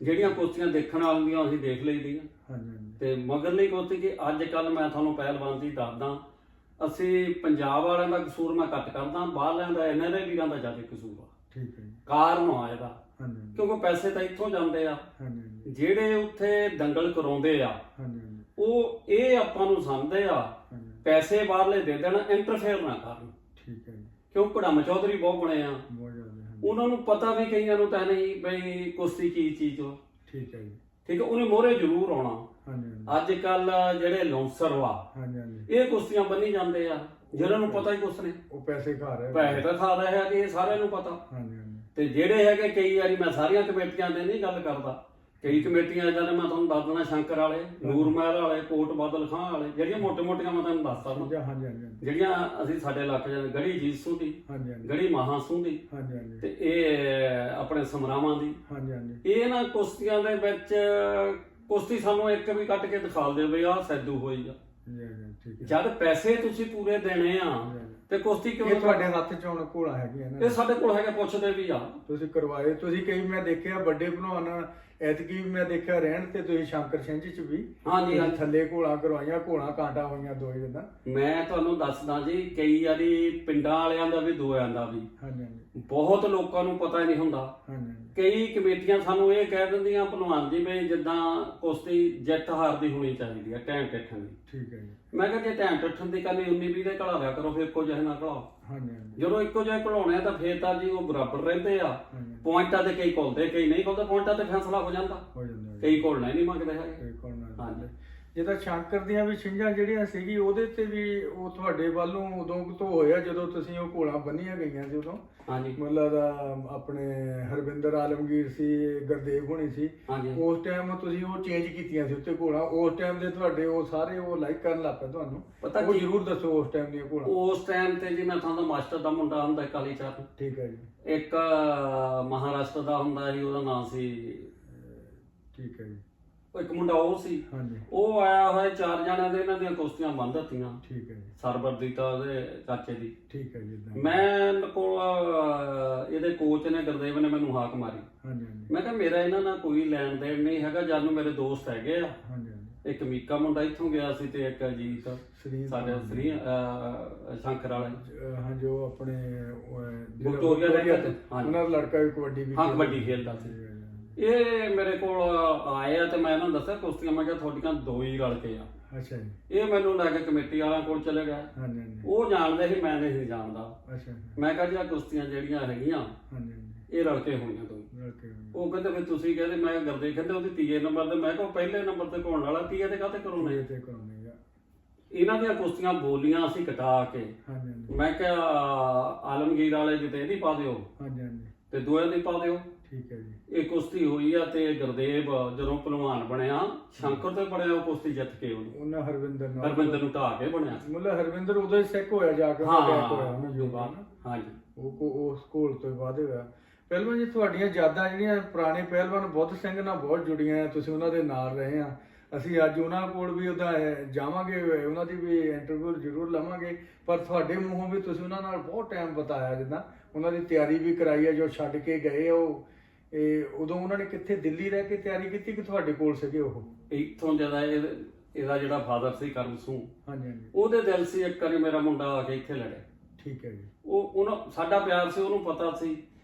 ਜਿਹੜੀਆਂ ਕੁਸ਼ਤੀਆਂ ਦੇਖਣ ਵਾਲੀਆਂ ਅਸੀਂ ਦੇਖ ਲਈਦੀਆਂ, ਹਾਂਜੀ ਹਾਂਜੀ ਤੇ ਮਗਰਲੀ ਕੁਸ਼ਤੀ ਕਿ ਅੱਜ ਕੱਲ ਮੈਂ ਤੁਹਾਨੂੰ ਪਹਿਲਵਾਨ ਦੀ ਦੱਸਦਾ, ਅਸੀਂ ਪੰਜਾਬ ਵਾਲਿਆਂ ਦਾ ਕਸੂਰ ਮੈਂ ਘੱਟ ਕਰਦਾ, ਬਾਹਰਲਿਆਂ ਦਾ ਇਹਨਾਂ ਦੇ ਵੀਰਾਂ ਦਾ ਜ਼ਿਆਦਾ ਕਸੂਰ ਆ। ਠੀਕ ਹੈ ਜੀ। ਕਾਰਨ ਆ ਇਹਦਾ, ਹਾਂਜੀ ਹਾਂਜੀ ਕਿਉਂਕਿ ਪੈਸੇ ਤਾਂ ਇੱਥੋਂ ਜਾਂਦੇ ਆ। ਹਾਂਜੀ ਹਾਂਜੀ ਜਿਹੜੇ ਉੱਥੇ ਦੰਗਲ ਕਰਾਉਂਦੇ ਆ, ਹਾਂਜੀ ਹਾਂਜੀ ਉਹ ਇਹ ਆਪਾਂ ਨੂੰ ਸਮਝਦੇ ਆ ਹਾਂਜੀ ਪੈਸੇ ਬਾਹਰਲੇ ਦੇ ਦੇਣ, ਇੰਟਰਫੇਅਰ ਨਾ ਕਰਨ। ਠੀਕ ਹੈ ਜੀ। ਕਿਉਂ ਘੜਮ ਚੌਧਰੀ ਬਹੁਤ ਬਣੇ ਆ, ਬਹੁਤ ਜ਼ਿਆਦਾ ਹਾਂਜੀ। ਉਹਨਾਂ ਨੂੰ ਪਤਾ ਵੀ ਕਈਆਂ ਨੂੰ ਤਾਂ ਨਹੀਂ ਬਈ ਕੁਸ਼ਤੀ ਕੀ ਚੀਜ਼ ਹੋ। ਠੀਕ ਹੈ ਜੀ। ਠੀਕ ਹੈ, ਉਹਨੇ ਮੋਹਰੇ ਜ਼ਰੂਰ ਆਉਣਾ। ਹਾਂਜੀ ਹਾਂਜੀ ਅੱਜ ਕੱਲ ਜਿਹੜੇ ਲੌਂਸਰ ਵਾ, ਹਾਂਜੀ ਹਾਂਜੀ ਇਹ ਕੁਸ਼ਤੀਆਂ ਬੰਨੀ ਜਾਂਦੇ ਆ, ਜਿਹਨਾਂ ਨੂੰ ਪਤਾ ਹੀ ਕੁਛ ਨਹੀਂ, ਉਹ ਪੈਸੇ ਖਾ ਰਹੇ ਪੈਸੇ ਤਾਂ ਖਾ ਰਹੇ ਆ ਕਿ ਇਹ ਸਾਰਿਆਂ ਨੂੰ ਪਤਾ। ਹਾਂਜੀ ਹਾਂਜੀ ਤੇ ਜਿਹੜੇ ਹੈਗੇ, ਕਈ ਵਾਰੀ ਮੈਂ ਸਾਰੀਆਂ ਕਮੇਟੀਆਂ ਦੇ ਨਹੀਂ ਗੱਲ ਕਰਦਾ, ਕਈ ਕਮੇਟੀਆਂ ਇਦਾਂ ਨੇ, ਮੈਂ ਤੁਹਾਨੂੰ ਦੱਸ ਦੇਣਾ, ਸ਼ੰਕਰ ਵਾਲੇ, ਨੂਰ ਮਹਿਲ ਵਾਲੇ, ਕੋਟ ਬਾਦਲ ਖਾਂ ਵਾਲੇ, ਜਿਹੜੀਆਂ ਮੋਟੇ ਮੋਟੀਆਂ ਮੈਂ ਤੁਹਾਨੂੰ ਦੱਸ ਸਕਦਾ, ਹਾਂਜੀ ਹਾਂਜੀ ਹਾਂਜੀ ਜਿਹੜੀਆਂ ਅਸੀਂ ਸਾਡੇ ਇਲਾਕੇ ਚ ਗੜੀ ਜੀਸੂ ਦੀ, ਹਾਂਜੀ ਹਾਂਜੀ ਗੜੀ ਮਹਾਸੂ ਦੀ, ਹਾਂਜੀ ਹਾਂਜੀ ਤੇ ਇਹ ਆਪਣੇ ਸਮਰਾਵਾਂ ਦੀ। ਹਾਂਜੀ ਹਾਂਜੀ ਇਹ ਨਾ ਕੁਸ਼ਤੀਆਂ ਦੇ ਵਿੱਚ ਕੁਸ਼ਤੀ ਸਾਨੂੰ ਇੱਕ ਵੀ ਕੱਟ ਕੇ ਦਿਖਾ ਦਿਓ ਵੀ ਆਹ ਸੈਦੂ ਹੋਈ ਆ। ਜੀ ਜੀ ਠੀਕ ਹੈ। ਜਦ ਪੈਸੇ ਤੁਸੀਂ ਪੂਰੇ ਦੇਣੇ ਆ ਤੇ ਕੁਸ਼ਤੀ ਇਹ ਕਿਉਂ? ਤੁਹਾਡੇ ਹੱਥ 'ਚ ਹੁਣ ਘੋੜਾ ਹੈਗੀਆਂ ਨਾ, ਇਹ ਸਾਡੇ ਕੋਲ ਹੈਗੇ, ਪੁੱਛਦੇ ਵੀ ਆ। ਤੁਸੀਂ ਕਰਵਾਏ, ਤੁਸੀਂ ਕਈ ਮੈਂ ਦੇਖਿਆ ਵੱਡੇ ਭਲਵਾਨ, ਐਤਕੀ ਮੈਂ ਦੇਖਿਆ ਰਹਿਣ ਤੇ ਤੁਸੀਂ ਸ਼ੰਕਰ ਸਿੰਘ 'ਚ ਵੀ ਹਾਂਜੀ ਹਾਂਜੀ। ਥੱਲੇ ਘੋੜਾ ਕਰਵਾਈਆਂ, ਘੋੜਾ ਕਾਂਟਾ ਹੋਈਆਂ ਦੋ ਜਿੱਦਾਂ। ਮੈਂ ਤੁਹਾਨੂੰ ਦੱਸਦਾ ਜੀ, ਕਈ ਵਾਰੀ ਪਿੰਡਾਂ ਵਾਲਿਆਂ ਦਾ ਵੀ ਦੋਇਆਂ ਦਾ ਵੀ ਹਾਂਜੀ ਹਾਂਜੀ ਬਹੁਤ ਲੋਕਾਂ ਨੂੰ ਪਤਾ ਹੀ ਨਹੀਂ ਹੁੰਦਾ। ਹਾਂਜੀ ਕਈ ਕਮੇਟੀਆਂ ਸਾਨੂੰ ਇਹ ਕਹਿ ਦਿੰਦੀਆਂ ਭਲਵਾਨ ਜੀ ਵੀ ਜਿੱਦਾਂ ਕੁਸ਼ਤੀ ਜਿੱਤ ਹਾਰ ਦੀ ਹੋਣੀ ਚਾਹੀਦੀ ਹੈ, ਟਾਈਮ ਟੱਠਣ ਦੀ। ਠੀਕ ਹੈ ਜੀ। ਮੈਂ ਕਿਹਾ ਜੇ ਟਾਈਮ ਟੱਠਣ ਦੀ ਕਰਨੀ 19-20 ਦੇ ਘਲਾ ਲਿਆ ਕਰੋ, ਫਿਰ ਇੱਕੋ ਜਿਹੇ ਨਾ ਘਲਾਓ। ਹਾਂਜੀ ਹਾਂਜੀ ਜਦੋਂ ਇੱਕੋ ਜਿਹੇ ਘਲਾਉਣੇ ਆ ਤਾਂ ਫੇਰ ਤਾਂ ਜੀ ਉਹ ਬਰਾਬਰ ਰਹਿੰਦੇ ਆ। ਹਾਂਜੀ ਪੁਆਇੰਟਾਂ ਤੇ ਕਈ ਘੁਲਦੇ, ਕਈ ਨਹੀਂ ਘੁਲਦੇ, ਪੁਆਇੰਟਾਂ ਤੇ ਫੈਸਲਾ ਹੋ ਜਾਂਦਾ। ਹੋ ਜਾਂਦਾ ਕਈ ਘੁਲਣਾ ਹੀ ਨਹੀਂ ਮੰਗਦੇ ਹੈਗੇ। ਕੋਈ ਕੋਲ ਨਾ ਹਾਂਜੀ। ਜਿਹਦਾ ਸ਼ੰਕਰ ਦੀਆਂ ਵੀ ਛਿੰਝਾਂ ਜਿਹੜੀਆਂ ਸੀਗੀ, ਉਹਦੇ ਤੇ ਵੀ ਉਹ ਤੁਹਾਡੇ ਵੱਲੋਂ ਉਦੋਂ ਤੋਂ ਹੋਇਆ ਜਦੋਂ ਤੁਸੀਂ ਉਹ ਘੋਲਾਂ ਬੰਨੀਆਂ ਗਈਆਂ ਸੀ ਉਦੋਂ? ਹਾਂਜੀ ਮਤਲਬ ਆਪਣੇ ਹਰਵਿੰਦਰ ਆਲਮਗੀਰ ਸੀ, ਗੁਰਦੇਵ ਹੋਣੀ ਸੀ, ਹਾਂਜੀ। ਉਸ ਟਾਈਮ ਤੁਸੀਂ ਉਹ ਚੇਂਜ ਕੀਤੀਆਂ ਸੀ ਉੱਤੇ ਘੋਲਾਂ, ਉਸ ਟਾਈਮ ਦੇ ਤੁਹਾਡੇ ਉਹ ਸਾਰੇ ਉਹ ਲਾਈਕ ਕਰਨ ਲੱਗ ਪਏ ਤੁਹਾਨੂੰ? ਪਤਾ ਉਹ ਕੀ- ਜ਼ਰੂਰ ਦੱਸੋ ਉਸ ਟਾਈਮ ਦੀਆਂ ਘੋਲਾਂ। ਉਸ ਟਾਈਮ ਤੇ ਜੀ ਮੈਂ ਤੁਹਾਨੂੰ ਮਾਸਟਰ ਦਾ ਮੁੰਡਾ ਹੁੰਦਾ ਕਾਲੀ ਚਰਨ, ਠੀਕ ਹੈ ਜੀ। ਇੱਕ ਮਹਾਰਾਸ਼ਟਰ ਦਾ ਹੁੰਦਾ ਸੀ, ਉਹਦਾ ਨਾਮ ਸੀ, ਠੀਕ ਹੈ ਜੀ। ਇੱਕ ਮੁੰਡਾ ਉਹ ਸੀ, ਹਾਂਜੀ ਉਹ ਆਇਆ ਹੋਇਆ, 4 ਜਣਿਆਂ ਦੇ ਇਹਨਾਂ ਦੀਆਂ ਕੁਸ਼ਤੀਆਂ ਬੰਨ ਦਿੱਤੀਆਂ। ਠੀਕ ਹੈ ਜੀ। ਸਰਬਰ ਦੀ ਤਾਂ ਉਹਦੇ ਚਾਚੇ ਦੀ। ਠੀਕ ਹੈ ਜੀ ਏਦਾਂ। ਮੈਂ ਕੋਲ ਇਹਦੇ ਕੋਚ ਨੇ, ਗੁਰਦੇਵ ਨੇ ਮੈਨੂੰ ਹਾਕ ਮਾਰੀ। ਹਾਂਜੀ ਹਾਂਜੀ ਮੈਂ ਕਿਹਾ ਮੇਰਾ ਇਹਨਾਂ ਨਾਲ ਕੋਈ ਲੈਣ ਦੇਣ ਨਹੀਂ ਹੈਗਾ, ਜਦ ਨੂੰ ਮੇਰੇ ਦੋਸਤ ਹੈਗੇ ਆ। ਹਾਂਜੀ ਹਾਂਜੀ ਇੱਕ ਮੀਕਾ ਮੁੰਡਾ ਇੱਥੋਂ ਗਿਆ ਸੀ ਤੇ ਇੱਕ ਅਜੀਤ ਸਰੀਰ ਸਾਡੇ ਸ੍ਰੀ ਸ਼ੰਕਰ ਵਾਲੇ, ਹਾਂ ਜੋ ਆਪਣੇ ਵਿਕਟੋਰੀਆ ਦੇ ਵਿੱਚ। ਉਹਨਾਂ ਦਾ ਲੜਕਾ ਵੀ ਕਬੱਡੀ ਵੀ ਹਾਂ, ਕਬੱਡੀ ਖੇਡਦਾ ਸੀ। ਇਹ ਮੇਰੇ ਕੋਲ ਆਏ ਆ ਤੇ ਮੈਂ ਇਹਨਾਂ ਨੂੰ ਦੱਸਿਆ ਕੁਸ਼ਤੀਆਂ, ਮੈਂ ਕਿਹਾ ਤੁਹਾਡੀਆਂ 2 ਹੀ ਰਲ ਕੇ ਆ। ਅੱਛਾ ਜੀ। ਇਹ ਮੈਨੂੰ ਲੈ ਕੇ ਕਮੇਟੀ ਵਾਲਿਆਂ ਕੋਲ ਚਲੇ ਗਿਆ। ਹਾਂਜੀ ਹਾਂਜੀ ਉਹ ਜਾਣਦੇ ਸੀ, ਮੈਂ ਨਹੀਂ ਜਾਣਦਾ। ਅੱਛਾ ਮੈਂ ਕਿਹਾ ਜੀ ਆਹ ਕੁਸ਼ਤੀਆਂ ਜਿਹੜੀਆਂ ਹੈਗੀਆਂ ਹਾਂਜੀ ਹਾਂਜੀ ਇਹ ਰਲ ਕੇ ਹੋਈਆਂ 2। ਲੜਕੇ ਉਹ ਕਹਿੰਦੇ ਵੀ ਤੁਸੀਂ ਕਹਿੰਦੇ, ਮੈਂ ਗੁਰਦੇ ਕਹਿੰਦੇ ਉਹਦੀ 3 ਨੰਬਰ ਤੇ, ਮੈਂ ਕਿਹਾ ਪਹਿਲੇ ਨੰਬਰ ਤੇ ਘੋਣ ਵਾਲਾ 3 ਤੇ ਕਾਹਤੇ ਕਰਾਉਣੇ? ਤੇ ਕਰਾਉਣੇ ਆ। ਇਹਨਾਂ ਦੀਆਂ ਕੁਸ਼ਤੀਆਂ ਬੋਲੀਆਂ ਅਸੀਂ ਕਟਾ ਕੇ ਹਾਂਜੀ ਹਾਂਜੀ ਮੈਂ ਕਿਹਾ ਆਲਮਗੀਰ ਵਾਲੇ ਦੀ ਤੇ ਇਹਦੀ ਪਾ ਦਿਓ ਹਾਂਜੀ ਹਾਂਜੀ ਤੇ ਦੋਹਾਂ ਦੀ ਪਾ ਦਿਓ। ਠੀਕ ਹੈ ਜੀ। ਇਹ ਕੁਸ਼ਤੀ ਹੋਈ ਆ ਤੇ ਗੁਰਦੇਵ ਜਦੋਂ ਪਹਿਲਵਾਨ ਬਣਿਆ ਸ਼ੰਕਰ ਤੇ ਬਣਿਆ ਉਹ ਕੁਸ਼ਤੀ ਜਿੱਤ ਕੇ ਉਹਨਾਂ ਹਰਵਿੰਦਰ ਨੂੰ ਢਾਹ ਕੇ ਬਣਿਆ। ਮਤਲਬ ਹਰਵਿੰਦਰ ਉਦੋਂ ਹੀ ਸਿੱਖ ਹੋਇਆ ਜਾ ਕੇ ਅਟੈਕ ਹੋਇਆ ਉਹਨਾਂ ਜੋ ਹਾਂਜੀ ਉਹ ਸਕੂਲ ਤੋਂ ਬਾਅਦ ਹੋਇਆ। ਪਹਿਲਵਾਨ ਜੀ ਤੁਹਾਡੀਆਂ ਯਾਦਾਂ ਜਿਹੜੀਆਂ ਪੁਰਾਣੇ ਪਹਿਲਵਾਨ ਬੁੱਧ ਸਿੰਘ ਨਾਲ ਬਹੁਤ ਜੁੜੀਆਂ ਆ, ਤੁਸੀਂ ਉਹਨਾਂ ਦੇ ਨਾਲ ਰਹੇ ਆ। ਅਸੀਂ ਅੱਜ ਉਹਨਾਂ ਕੋਲ ਵੀ ਉਹਦਾ ਜਾਵਾਂਗੇ, ਉਹਨਾਂ ਦੀ ਵੀ ਇੰਟਰਵਿਊ ਜ਼ਰੂਰ ਲਵਾਂਗੇ, ਪਰ ਤੁਹਾਡੇ ਮੂੰਹੋਂ ਵੀ ਤੁਸੀਂ ਉਹਨਾਂ ਨਾਲ ਬਹੁਤ ਟਾਈਮ ਬਿਤਾਇਆ, ਜਿੱਦਾਂ ਉਹਨਾਂ ਦੀ ਤਿਆਰੀ ਵੀ ਕਰਾਈ ਆ ਜੋ ਛੱਡ ਕੇ ਗਏ ਉਹ ਉਦੋਂ ਉਹਨਾਂ ਨੇ ਕਿੱਥੇ ਦਿੱਲੀ ਰਹਿ ਕੇ ਤਿਆਰੀ ਕੀਤੀ ਕਿ ਤੁਹਾਡੇ ਕੋਲ ਸੀਗੇ ਉਹ? ਇੱਥੋਂ ਜਦੋਂ ਇਹਦਾ ਜਿਹੜਾ ਫਾਦਰ ਸੀ ਕਰਮ ਸਿੰਘ, ਹਾਂਜੀ ਹਾਂਜੀ, ਉਹਦੇ ਦਿਲ ਸੀ ਇੱਕ ਵਾਰੀ ਮੇਰਾ ਮੁੰਡਾ ਆ ਕੇ ਇੱਥੇ ਲੜੇ। ਠੀਕ ਹੈ ਜੀ। ਉਹਨਾਂ ਸਾਡਾ ਪਿਆਰ ਸੀ, ਉਹਨੂੰ ਪਤਾ ਸੀ।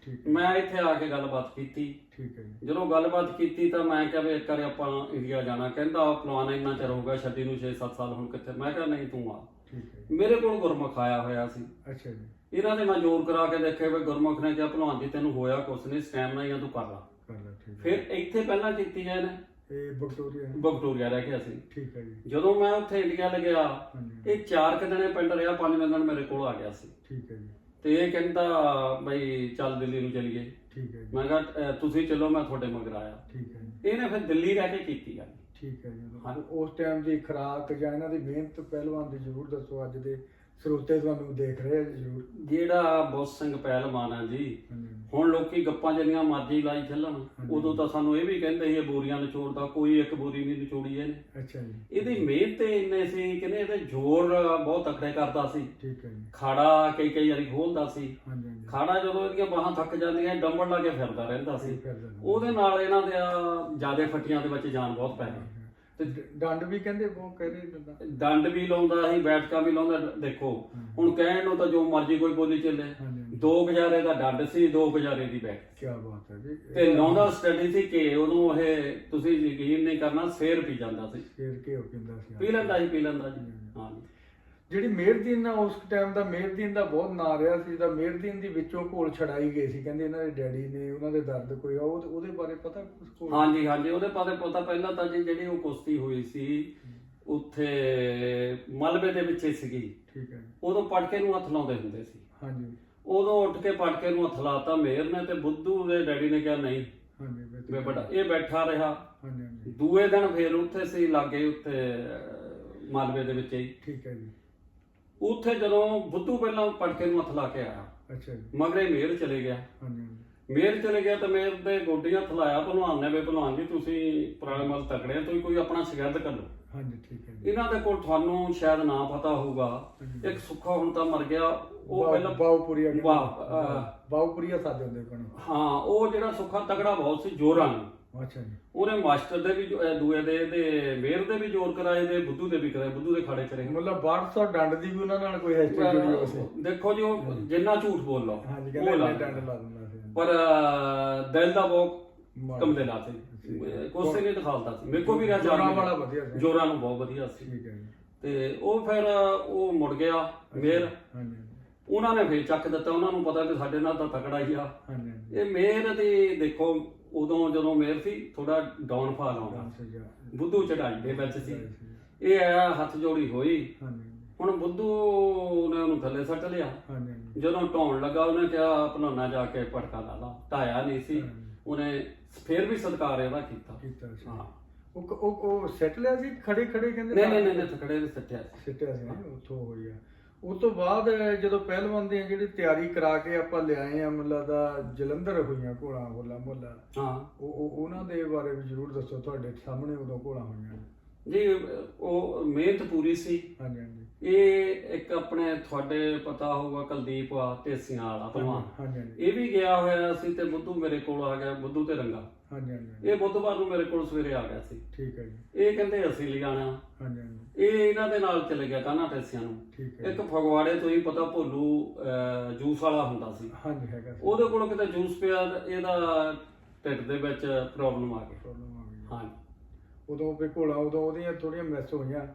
ਮੈਂ ਇੱਥੇ ਆ ਕੇ ਗੱਲਬਾਤ ਕੀਤੀ। ਠੀਕ ਹੈ ਜੀ। ਜਦੋਂ ਗੱਲਬਾਤ ਕੀਤੀ ਤਾਂ ਮੈਂ ਕਿਹਾ ਵੀ ਇੱਕ ਵਾਰੀ ਆਪਾਂ ਇੰਡੀਆ ਜਾਣਾ। ਕਹਿੰਦਾ ਪਲਵਾਨ ਇੰਨਾ ਚਿਰ ਹੋ ਗਿਆ ਛੱਡੀ ਨੂੰ 6-7 ਸਾਲ, ਹੁਣ ਕਿੱਥੇ? ਮੈਂ ਕਿਹਾ ਨਹੀਂ ਤੂੰ ਆ। ਠੀਕ ਹੈ। ਮੇਰੇ ਕੋਲ ਗੁਰਮੁਖ ਆਇਆ ਹੋਇਆ ਸੀ। ਅੱਛਾ ਜੀ। ਇਹਨਾਂ ਨੇ ਮੈਂ ਜ਼ੋਰ ਕਰਾ ਕੇ ਦੇਖਿਆ ਵੀ ਗੁਰਮੁਖ ਨੇ ਕਿਹਾ ਭਲਵਾਨ ਜੀ ਤੈਨੂੰ ਹੋਇਆ ਕੁਛ ਨਹੀਂ, ਸਟੈਮਨਾ ਹੀ ਆ, ਤੂੰ ਕਰ ਲਾ। ਫਿਰ ਇੱਥੇ ਪਹਿਲਾਂ ਕੀਤੀ ਹੈ ਇਹਨੇ ਵਿਕਟੋਰੀਆ ਰਹਿ ਗਿਆ ਸੀ। ਠੀਕ ਹੈ ਜੀ। ਜਦੋਂ ਮੈਂ ਉੱਥੇ ਇੰਡੀਆ ਲੱਗਿਆ ਇਹ 4 ਦਿਨੇ ਪਿੰਡ ਰਿਹਾ, 5 ਦਿਨ ਮੇਰੇ ਕੋਲ ਆ ਗਿਆ ਸੀ। ਠੀਕ ਹੈ ਜੀ। ਤੇ ਇਹ ਕਹਿੰਦਾ ਬਈ ਚੱਲ ਦਿੱਲੀ ਨੂੰ ਚੱਲੀਏ। ਠੀਕ ਹੈ ਜੀ। ਮੈਂ ਕਿਹਾ ਤੁਸੀਂ ਚਲੋ ਮੈਂ ਤੁਹਾਡੇ ਮਗਰ ਆਇਆ। ਠੀਕ ਹੈ ਜੀ। ਇਹਨੇ ਫਿਰ ਦਿੱਲੀ ਰਹਿ ਕੇ ਕੀਤੀ ਆ। ਠੀਕ ਹੈ ਜੀ। ਉਸ ਟਾਈਮ ਦੀ ਖੁਰਾਕ ਜਾਂ ਇਹਨਾਂ ਦੀ ਮਿਹਨਤ ਪਹਿਲਵਾਨ ਦੀ ਜ਼ਰੂਰ ਦੱਸੋ, ਅੱਜ ਦੇ ਸਰੋਤੇ ਤੁਹਾਨੂੰ ਦੇਖ ਰਹੇ ਆ ਜ਼ਰੂਰ। ਜਿਹੜਾ ਬੁੱਧ ਸਿੰਘ ਪਹਿਲਵਾਨ ਆ ਜੀ, ਹੁਣ ਲੋਕੀ ਗੱਪਾਂ ਜਿਹੜੀਆਂ ਮਰਜ਼ੀ ਲਾਈ ਚੱਲਣ, ਉਦੋਂ ਤਾਂ ਸਾਨੂੰ ਇਹ ਵੀ ਕਹਿੰਦੇ ਸੀ ਇਹ ਬੋਰੀਆਂ ਨਿਚੋੜਦਾ, ਕੋਈ ਇੱਕ ਬੋਰੀ ਨਹੀਂ ਨਿਚੋੜੀ ਇਹਨੇ। ਅੱਛਾ ਜੀ। ਇਹਦੀ ਮਿਹਨਤ ਇੰਨੇ ਸੀ ਕਿ ਇਹਦੇ ਜ਼ੋਰ ਬਹੁਤ ਤਕੜੇ ਕਰਦਾ ਸੀ। ਠੀਕ ਹੈ ਜੀ। ਖਾੜਾ ਕਈ ਵਾਰੀ ਖੋਲਦਾ ਸੀ। ਹਾਂਜੀ। ਖਾੜਾ ਜਦੋਂ ਇਹਦੀਆਂ ਬਾਹਾਂ ਥੱਕ ਜਾਂਦੀਆਂ ਡੰਬਲ ਲਾ ਕੇ ਫਿਰਦਾ ਰਹਿੰਦਾ ਸੀ। ਉਹਦੇ ਨਾਲ ਇਹਨਾਂ ਦੇ ਜਿਆਦੇ ਫੱਟੀਆਂ ਦੇ ਵਿੱਚ ਜਾਨ ਬਹੁਤ ਪੈ ਗਈ। ਤੇ ਡੰਡ ਵੀ ਕਹਿੰਦੇ ਬਹੁਤ ਕਹਿੰਦੇ ਡੰਡ ਵੀ ਲਾਉਂਦਾ ਸੀ, ਬੈਠਕਾਂ ਵੀ ਲਾਉਂਦਾ। ਦੇਖੋ ਹੁਣ ਕਹਿਣ ਨੂੰ ਤਾਂ ਜੋ ਮਰਜ਼ੀ ਕੋਈ ਬੋਲੀ ਚੱਲੇ। 2 ਗਜਾਰੇ ਦਾ ਡੰਡ ਸੀ, 2 ਗਜਾਰੇ ਦੀ ਬੈਠ। ਕੀ ਬਾਤ ਹੈ ਜੀ। ਤੇ ਲਾਉਂਦਾ ਸਟੱਡੀ ਸੀ ਕਿ ਉਦੋਂ ਇਹ ਤੁਸੀਂ ਯਕੀਨ ਨਹੀਂ ਕਰਨਾ ਸ਼ੇਰ ਪੀ ਜਾਂਦਾ ਸੀ। ਸ਼ੇਰ ਘਿਓ ਪੀਂਦਾ ਸੀ। ਪੀ ਲੈਂਦਾ ਜੀ। ਹਾਂ। ਜਿਹੜੀ ਮੇਹਰਦੀਨ ਨਾਲ ਉਸ ਟਾਈਮ ਦਾ ਮੇਹਰਦੀਨ ਦਾ ਬਹੁਤ ਨਾਂ ਰਿਹਾ ਸੀ, ਤਾਂ ਮੇਹਰਦੀਨ ਦੀ ਵਿੱਚੋਂ ਘੋਲ ਛੜਾਈ ਗਈ ਸੀ, ਕਹਿੰਦੇ ਇਹਨਾਂ ਦੇ ਡੈਡੀ ਨੇ, ਉਹਨਾਂ ਦੇ ਦਰਦ ਕੋਈ ਉਹਦੇ ਬਾਰੇ ਪਤਾ ਕੁਝ? ਹਾਂਜੀ ਉਹਦੇ ਬਾਰੇ ਪਤਾ। ਪਹਿਲਾਂ ਤਾਂ ਜੀ ਜਿਹੜੀ ਉਹ ਕੁਸ਼ਤੀ ਹੋਈ ਸੀ ਉੱਥੇ ਮਲਬੇ ਦੇ ਵਿੱਚ ਸੀਗੀ। ਠੀਕ ਹੈ। ਉਦੋਂ ਪਟਕੇ ਨੂੰ ਹੱਥ ਲਾਉਂਦੇ ਹੁੰਦੇ ਸੀ। ਹਾਂਜੀ। ਉਦੋਂ ਉੱਠ ਕੇ ਪਟਕੇ ਨੂੰ ਹੱਥ ਲਾਤਾ ਮੇਹਰ ਨੇ, ਤੇ ਬੁੱਧੂ ਦੇ ਡੈਡੀ ਨੇ ਕਿਹਾ ਨਹੀਂ। ਹਾਂਜੀ। ਬੜਾ ਇਹ ਬੈਠਾ ਰਿਹਾ। ਹਾਂਜੀ। ਦੂਏ ਦਿਨ ਫੇਰ ਉੱਥੇ ਸੀ ਲਾਗੇ ਉੱਥੇ ਮਲਬੇ ਦੇ ਵਿੱਚ ਹੀ। ਠੀਕ ਹੈ ਜੀ। ਉੱਥੇ ਜਦੋਂ ਬੁੱਧੂ ਪਹਿਲਾਂ ਪਟਕੇ ਨੂੰ ਹੱਥ ਲਾ ਕੇ ਆਇਆ। ਅੱਛਾ ਜੀ। ਮਗਰੇ ਮੇਹਰ ਚਲੇ ਗਿਆ। ਹਾਂਜੀ। ਮੇਹਰ ਚਲੇ ਗਿਆ ਤਾਂ ਮੇਹਰ ਦੇ ਗੋਡੀਆਂ ਹੱਥ ਲਾਇਆ ਭਲਵਾਨ ਨੇ, ਵੀ ਭਲਵਾਨ ਜੀ ਤੁਸੀਂ ਪੁਰਾਣੇ ਮਲ ਤਕੜੇ ਆ, ਤੁਸੀਂ ਕੋਈ ਆਪਣਾ ਸ਼ਿਕਾਇਤ ਕਰ ਲਓ। ਹਾਂਜੀ। ਠੀਕ ਹੈ ਜੀ। ਇਹਨਾਂ ਦੇ ਕੋਲ ਤੁਹਾਨੂੰ ਸ਼ਾਇਦ ਨਾ ਪਤਾ ਹੋਊਗਾ, ਇੱਕ ਸੁੱਖਾ ਹੁਣ ਤਾਂ ਮਰ ਗਿਆ, ਉਹ ਪਹਿਲਾਂ ਬਾਉਪੁਰੀਆ ਸਾਦੇ ਹੁੰਦੇ ਕੋਣ। ਹਾਂ, ਉਹ ਜਿਹੜਾ ਸੁੱਖਾ ਤਕੜਾ ਬਹੁਤ ਸੀ ਜੋਰਾਂ ਨੂੰ। ਅੱਛਾ ਜੀ। ਉਹਨੇ ਮਾਸਟਰ ਦੇ ਵੀ ਦੂਏ ਦੇ ਤੇ ਮੇਰ ਦੇ ਵੀ ਜ਼ੋਰ ਕਰਾਏ, ਤੇ ਬੁੱਧੂ ਦੇ ਵੀ ਕਰਾਏ, ਬੁੱਧੂ ਦੇ ਖਾੜੇ ਚ ਰਹੇ। ਮਤਲਬ 1200 ਡੰਡ ਦੀ ਵੀ ਉਹਨਾਂ ਨਾਲ ਕੋਈ ਹਿਸਟਰੀ ਜੁੜੀ ਹੋਈ ਸੀ। ਦੇਖੋ ਜੀ ਉਹ ਜਿੰਨਾ ਝੂਠ ਬੋਲ ਲਓ ਉਹ ਲਾ ਦਿੰਦਾ ਸੀ, ਪਰ ਦਿਲ ਦਾ ਬਹੁਤ ਕਮ ਦਿਲਾ ਸੀ, ਕੋਸੇ ਨਹੀਂ ਦਿਖਾਉਂਦਾ ਸੀ। ਮੇਰੇ ਕੋ ਵੀ ਜੋਰਾਂ ਵਾਲਾ ਵਧੀਆ ਸੀ, ਜੋਰਾਂ ਨੂੰ ਬਹੁਤ ਵਧੀਆ ਸੀ। ਠੀਕ ਹੈ। ਤੇ ਉਹ ਫਿਰ ਉਹ ਮੁੜ ਗਿਆ ਮੇਰ। ਹਾਂਜੀ। ਉਹਨਾਂ ਨੇ ਫੇਰ ਚੱਕ ਦਿੱਤਾ, ਉਹਨਾਂ ਨੂੰ ਪਤਾ ਕਿ ਸਾਡੇ ਨਾਲ ਤਾਂ ਤਕੜਾ ਹੀ ਆ। ਇਹ ਮੇਰ ਦੀ ਦੇਖੋ ਉਦੋਂ ਜਦੋਂ ਮੇਰ ਸੀ ਥੋੜਾ ਡਾਊਨਫਾਲ ਆਉਂਦਾ, ਬੁੱਧੂ ਚੜਾਈ ਦੇ ਵਿੱਚ ਸੀ। ਇਹ ਆਇਆ ਹੱਥ ਜੋੜੀ ਹੋਈ। ਹੁਣ ਬੁੱਧੂ ਨੇ ਉਹਨੂੰ ਥੱਲੇ ਸੱਟ ਲਿਆ। ਜਦੋਂ ਢਾਉਣ ਲੱਗਾ ਉਹਨੇ ਕਿਹਾ ਭਲਵਾਨਾ ਜਾ ਕੇ ਪਟਕਾ ਲਾ ਲਾ। ਢਾਇਆ ਨਹੀਂ ਸੀ ਉਹਨੇ, ਫੇਰ ਵੀ ਸਤਿਕਾਰ ਇਹਦਾ ਕੀਤਾ। ਹਾਂ। ਉਹ ਸੱਟ ਲਿਆ ਸੀ ਖੜੇ ਕਹਿੰਦੇ? ਨਹੀਂ ਖੜੇ ਨੇ ਸਿੱਟਿਆ ਸੀ ਉੱਥੋਂ ਹੋਈ ਆ। ਉਸ ਤੋਂ ਬਾਅਦ ਜਦੋਂ ਪਹਿਲਵਾਨ ਦੀ ਜਿਹੜੀ ਤਿਆਰੀ ਕਰਾ ਕੇ ਆਪਾਂ ਲਿਆਏ ਆ, ਮਤਲਬ ਦਾ ਜਲੰਧਰ ਹੋਈਆਂ ਘੋਲਾਂ ਹੋਲਾ ਮੁਹੱਲਾ। ਹਾਂ। ਉਹਨਾਂ ਦੇ ਬਾਰੇ ਵੀ ਜ਼ਰੂਰ ਦੱਸੋ, ਤੁਹਾਡੇ ਸਾਹਮਣੇ ਉਦੋਂ ਘੋਲਾਂ ਹੋਈਆਂ ਜੀ। ਉਹ ਮਿਹਨਤ ਪੂਰੀ ਸੀ। ਹਾਂਜੀ ਹਾਂਜੀ। ਇਹ ਇੱਕ ਆਪਣੇ ਤੁਹਾਡੇ ਪਤਾ ਹੋਊਗਾ ਕੁਲਦੀਪ ਆ ਢੇਸੀਆਂ ਵਾਲਾ ਭਲਵਾਨ, ਇਹ ਵੀ ਗਿਆ ਹੋਇਆ ਸੀ, ਤੇ ਬੁੱਧੂ ਮੇਰੇ ਕੋਲ ਆ ਗਿਆ, ਬੁੱਧੂ ਤੇ ਰੰਗਾ। ਹਾਂਜੀ ਹਾਂਜੀ। ਇਹ ਬੁੱਧਵਾਰ ਨੂੰ ਮੇਰੇ ਕੋਲ ਸਵੇਰੇ ਆ ਗਿਆ ਸੀ। ਠੀਕ ਹੈ ਜੀ। ਇਹ ਕਹਿੰਦੇ ਅਸੀਂ ਲਿਜਾਣਾ। ਹਾਂਜੀ ਹਾਂਜੀ। ਇਹ ਇਹਨਾਂ ਦੇ ਨਾਲ ਚਲੇ ਗਿਆ ਕਾਨਾ ਢੇਸੀਆਂ ਨੂੰ। ਠੀਕ ਹੈ। ਇੱਕ ਫਗਵਾੜੇ ਤੋਂ ਹੀ ਪਤਾ ਭੋਲੂ ਜੂਸ ਵਾਲਾ ਹੁੰਦਾ ਸੀ। ਹਾਂਜੀ ਹੈਗਾ। ਉਹਦੇ ਕੋਲ ਕਿਤੇ ਜੂਸ ਪਿਆ, ਇਹਦਾ ਢਿੱਡ ਦੇ ਵਿੱਚ ਪ੍ਰੋਬਲਮ ਆ ਗਈ। ਹਾਂਜੀ। ਉਦੋਂ ਵੀ ਘੋੜਾ ਉਦੋਂ ਉਹਦੀਆਂ ਥੋੜੀਆਂ ਮਿਸ ਹੋਈਆਂ।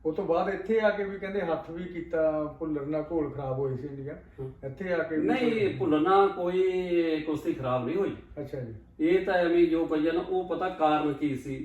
ਉਹ ਤੋਂ ਬਾਅਦ ਇੱਥੇ ਆ ਕੇ ਵੀ ਕਹਿੰਦੇ ਹੱਥ ਵੀ ਕੀਤਾ, ਭੁੱਲਰ ਨਾਲ ਘੋਲ ਖਰਾਬ ਹੋਈ ਸੀ ਇੰਡੀਆ। ਇੱਥੇ ਆ ਕੇ ਨਹੀਂ, ਭੁੱਲਰ ਨਾਲ ਕੋਈ ਕੁਸ਼ਤੀ ਖਰਾਬ ਨਹੀਂ ਹੋਈ। ਅੱਛਾ ਜੀ। ਇਹ ਤਾਂ ਐਵੇਂ ਜੋ ਪਈਆ ਨਾ, ਉਹ ਪਤਾ ਕਾਰਨ ਕੀ ਸੀ।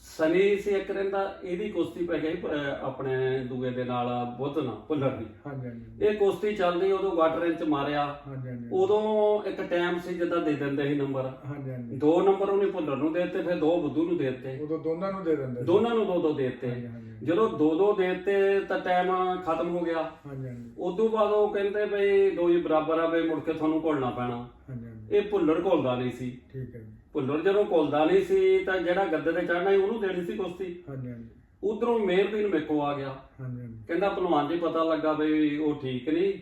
ਸਨੀ ਸੀ ਇੱਕ ਰਹਿੰਦਾ, ਇਹਦੀ ਕੁਸ਼ਤੀ ਪੈ ਗਈ ਆਪਣੇ ਦੂਏ ਦੇ ਨਾਲ ਬੁੱਧ ਨਾਲ ਭੁੱਲਰ ਦੀ। ਹਾਂਜੀ ਹਾਂਜੀ ਇਹ ਕੁਸ਼ਤੀ ਚੱਲਦੀ, ਉਦੋਂ ਗਾਟਰ ਇੰਚ ਮਾਰਿਆ। ਹਾਂਜੀ ਹਾਂਜੀ ਉਦੋਂ ਇੱਕ ਟਾਈਮ ਸੀ ਜਿੱਦਾਂ ਦੇ ਦਿੰਦੇ ਸੀ ਨੰਬਰ, ਹਾਂਜੀ ਹਾਂਜੀ 2 ਨੰਬਰ ਉਹਨੇ ਭੁੱਲਰ ਨੂੰ ਦੇ ਦਿੱਤੇ, ਫਿਰ 2 ਬੁੱਧੂ ਨੂੰ ਦੇ ਦਿੱਤੇ, ਉਦੋਂ ਦੋਨਾਂ ਨੂੰ ਦੇ ਦਿੰਦੇ ਸੀ। ਦੋਨਾਂ ਨੂੰ 2-2 ਦੇ ਦਿੱਤੇ। ਹਾਂਜੀ ਹਾਂਜੀ ਜਦੋਂ 2-2 ਦੇ ਦਿੱਤੇ ਤਾਂ ਟਾਈਮ ਖਤਮ ਹੋ ਗਿਆ। ਹਾਂਜੀ ਹਾਂਜੀ ਉਦੋਂ ਬਾਅਦ ਉਹ ਕਹਿੰਦੇ ਬਈ 2 ਹੀ ਬਰਾਬਰ ਆ, ਬਈ ਮੁੜ ਕੇ ਤੁਹਾਨੂੰ ਘੋਲਣਾ ਪੈਣਾ। ਹਾਂਜੀ ਹਾਂਜੀ ਇਹ ਭੁੱਲਰ ਘੋਲਦਾ ਨਹੀਂ ਸੀ। ਠੀਕ ਹੈ ਜੀ। ਭੁੱਲਰ ਜਦੋਂ ਘੋਲਦਾ ਨਹੀਂ ਸੀ ਤਾਂ ਜਿਹੜਾ ਗੱਦੇ ਤੇ ਚੜਨਾ ਸੀ ਉਹਨੂੰ ਦੇਣੀ ਸੀ ਕੁਸ਼ਤੀ। ਹਾਂਜੀ ਹਾਂਜੀ ਉਧਰੋਂ ਮੇਹਰਦੀਨ ਮੇਕੋ ਆ ਗਿਆ, ਹਾਂਜੀ ਹਾਂਜੀ ਕਹਿੰਦਾ ਭਲਵਾਨ ਜੀ ਪਤਾ ਲੱਗਾ ਬਈ ਉਹ ਠੀਕ ਨਹੀਂ,